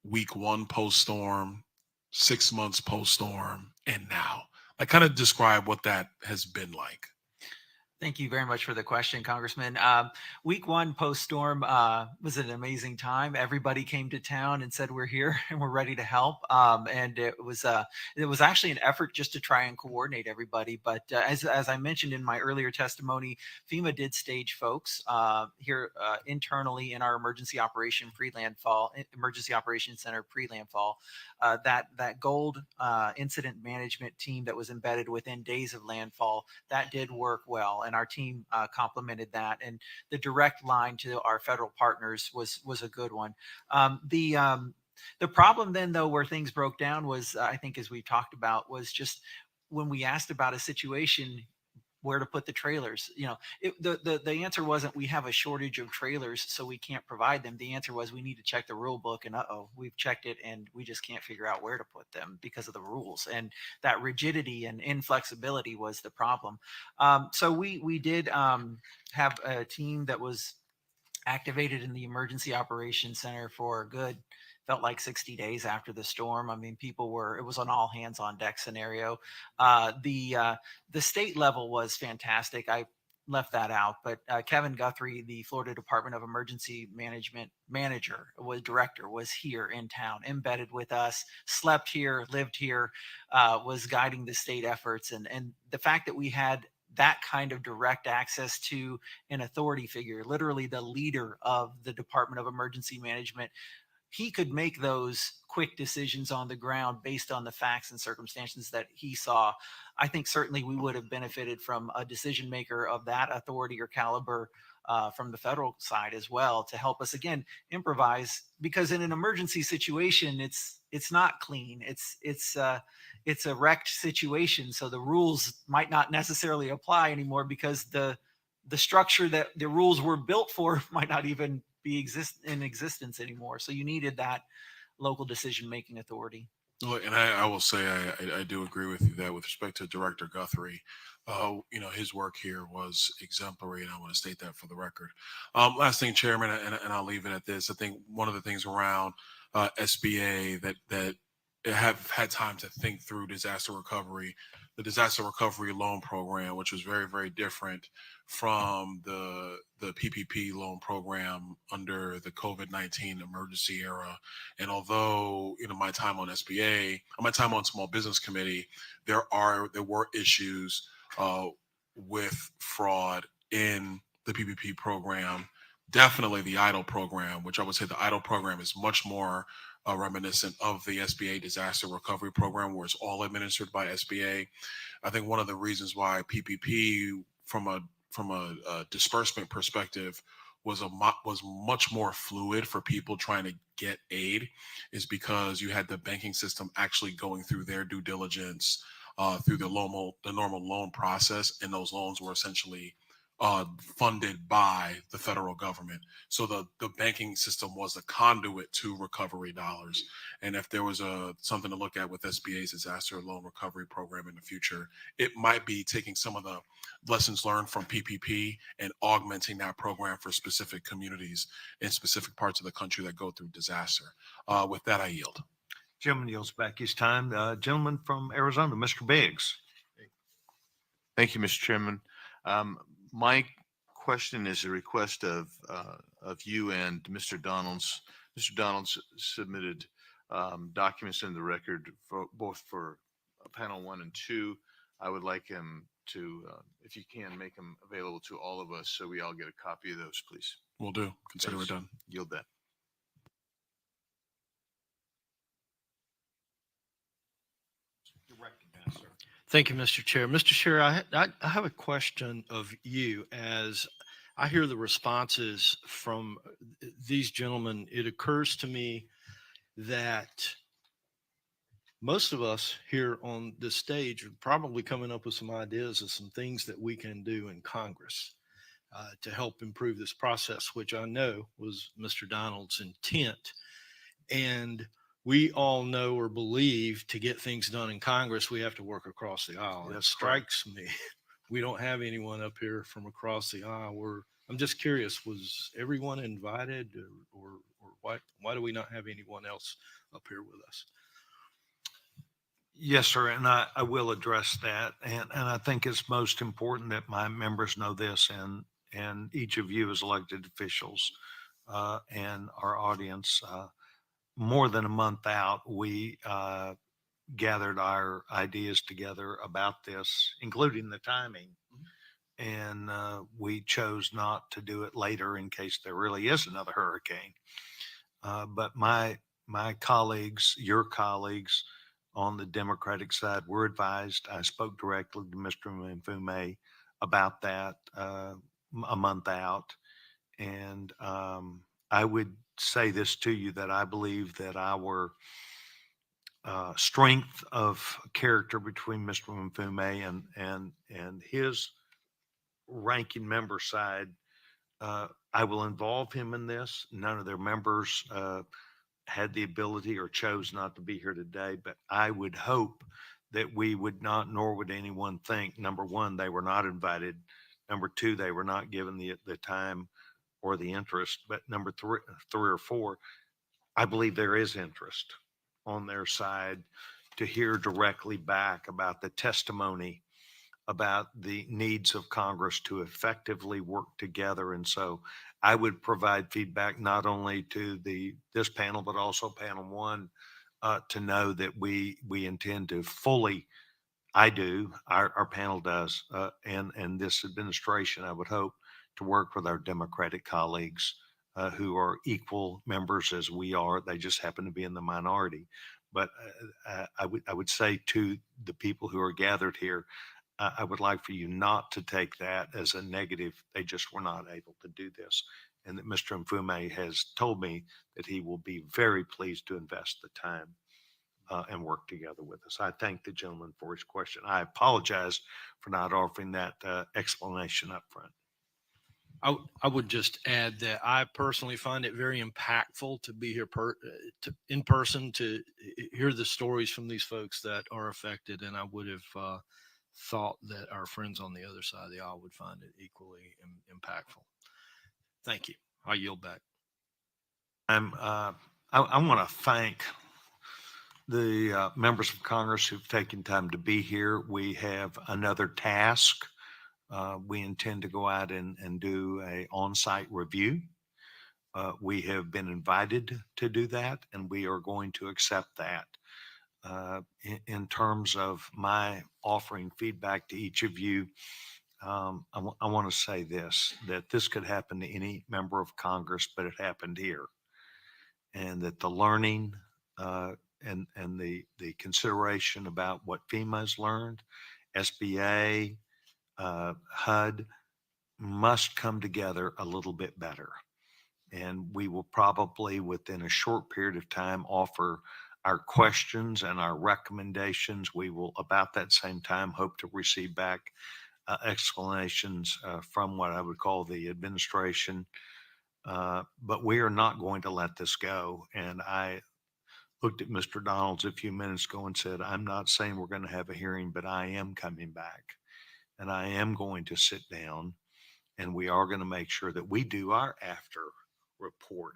week one post-storm, 6 months post-storm, and now? Like, kind of describe what that has been like. Thank you very much for the question, Congressman. Week one post-storm was an amazing time. Everybody came to town and said, we're here and we're ready to help. And it was actually an effort just to try and coordinate everybody. But as I mentioned in my earlier testimony, FEMA did stage folks here internally in our emergency operation center pre-landfall. That gold incident management team that was embedded within days of landfall, that did work well. and our team complemented that. And the direct line to our federal partners was a good one. The problem then, though, where things broke down was, I think, as we talked about, was just when we asked about a situation where to put the trailers. The answer wasn't we have a shortage of trailers, so we can't provide them. The answer was we need to check the rule book, and we've checked it, and we just can't figure out where to put them because of the rules. And that rigidity and inflexibility was the problem. So we did have a team that was activated in the Emergency Operations Center for a good, felt like 60 days after the storm. I mean, it was an all hands on deck scenario. The state level was fantastic. I left that out, but Kevin Guthrie, the Florida Department of Emergency Management director, was here in town, embedded with us, slept here, lived here, was guiding the state efforts. And the fact that we had that kind of direct access to an authority figure, literally the leader of the Department of Emergency Management, he could make those quick decisions on the ground based on the facts and circumstances that he saw. I think certainly we would have benefited from a decision maker of that authority or caliber from the federal side as well, to help us again improvise, because in an emergency situation it's not clean. It's a wrecked situation, so the rules might not necessarily apply anymore because the structure that the rules were built for might not even be in existence anymore. So you needed that local decision making authority. Well, and I will say I do agree with you that with respect to Director Guthrie, his work here was exemplary, and I want to state that for the record. Last thing, Chairman, and I'll leave it at this. I think one of the things around SBA that have had time to think through disaster recovery, the disaster recovery loan program, which was very, very different from the PPP loan program under the COVID-19 emergency era. And although, my time on SBA, my time on Small Business Committee, there were issues with fraud in the PPP program. Definitely the EIDL program, which I would say the EIDL program is much more reminiscent of the SBA disaster recovery program, where it's all administered by SBA. I think one of the reasons why PPP, from a disbursement perspective, was much more fluid for people trying to get aid, is because you had the banking system actually going through their due diligence through the normal loan process, and those loans were essentially funded by the federal government. So the banking system was a conduit to recovery dollars. And if there was something to look at with SBA's disaster loan recovery program in the future, it might be taking some of the lessons learned from PPP and augmenting that program for specific communities in specific parts of the country that go through disaster. With that, I yield. Gentleman yields back his time. Gentleman from Arizona, Mr. Biggs. Thank you, Mr. Chairman. My question is a request of you and Mr. Donalds. Mr. Donalds submitted documents in the record both for panel 1 and 2. I would like him to, if you can, make them available to all of us so we all get a copy of those, please. Will do. Consider it done. Yield that. Thank you, Mr. Chair. Mr. Chair, I have a question of you. As I hear the responses from these gentlemen, it occurs to me that most of us here on this stage are probably coming up with some ideas of some things that we can do in Congress to help improve this process, which I know was Mr. Donald's intent. And we all know or believe to get things done in Congress, we have to work across the aisle. It strikes me we don't have anyone up here from across the aisle. I'm just curious, was everyone invited, or why do we not have anyone else up here with us? Yes, sir, and I will address that. And I think it's most important that my members know this, and each of you as elected officials and our audience. More than a month out, we gathered our ideas together about this, including the timing. And we chose not to do it later in case there really is another hurricane. But my colleagues, your colleagues on the Democratic side were advised. I spoke directly to Mr. Mfume about that a month out. And I would say this to you, that I believe that our strength of character between Mr. Mfume and his ranking member side, I will involve him in this. None of their members had the ability or chose not to be here today, but I would hope that we would not, nor would anyone think, number one, they were not invited. Number two, they were not given the time or the interest. But number three or four, I believe there is interest on their side to hear directly back about the testimony, about the needs of Congress to effectively work together. And so I would provide feedback not only to this panel, but also panel one, to know that we intend to fully, I do, our panel does, and this administration, I would hope, to work with our Democratic colleagues who are equal members as we are. They just happen to be in the minority. But I would say to the people who are gathered here, I would like for you not to take that as a negative. They just were not able to do this. And that Mr. Mfume has told me that he will be very pleased to invest the time and work together with us. I thank the gentleman for his question. I apologize for not offering that explanation up front. I would just add that I personally find it very impactful to be here in person to hear the stories from these folks that are affected. And I would have thought that our friends on the other side of the aisle would find it equally impactful. Thank you. I yield back. I want to thank the members of Congress who've taken time to be here. We have another task. We intend to go out and do a on-site review. We have been invited to do that, and we are going to accept that. In terms of my offering feedback to each of you, I want to say this, that this could happen to any member of Congress, but it happened here. And that the learning and the consideration about what FEMA has learned, SBA, HUD, must come together a little bit better. And we will probably, within a short period of time, offer our questions and our recommendations. We will, about that same time, hope to receive back explanations from what I would call the administration. But we are not going to let this go. And I looked at Mr. Donalds a few minutes ago and said, I'm not saying we're going to have a hearing, but I am coming back. And I am going to sit down, and we are going to make sure that we do our after report,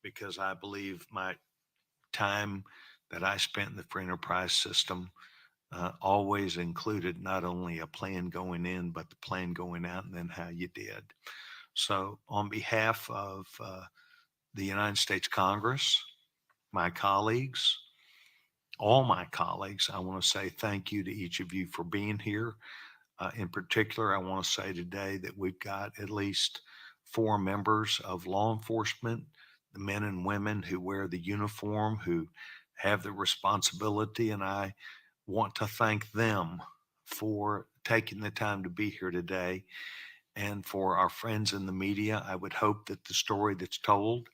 because I believe my time that I spent in the free enterprise system always included not only a plan going in, but the plan going out and then how you did. So on behalf of the United States Congress, my colleagues, all my colleagues, I want to say thank you to each of you for being here. In particular, I want to say today that we've got at least 4 members of law enforcement, the men and women who wear the uniform, who have the responsibility, and I want to thank them for taking the time to be here today. And for our friends in the media, I would hope that the story that's told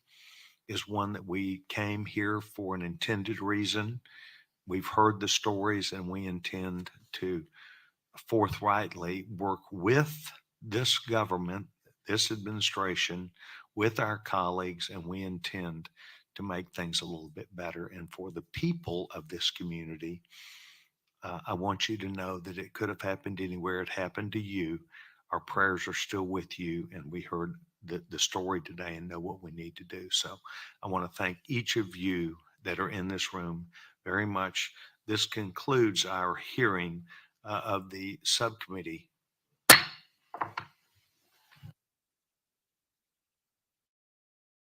is one that we came here for an intended reason. We've heard the stories, and we intend to forthrightly work with this government, this administration, with our colleagues, and we intend to make things a little bit better. And for the people of this community, I want you to know that it could have happened anywhere. It happened to you. Our prayers are still with you, and we heard the story today and know what we need to do. So I want to thank each of you that are in this room very much. This concludes our hearing of the subcommittee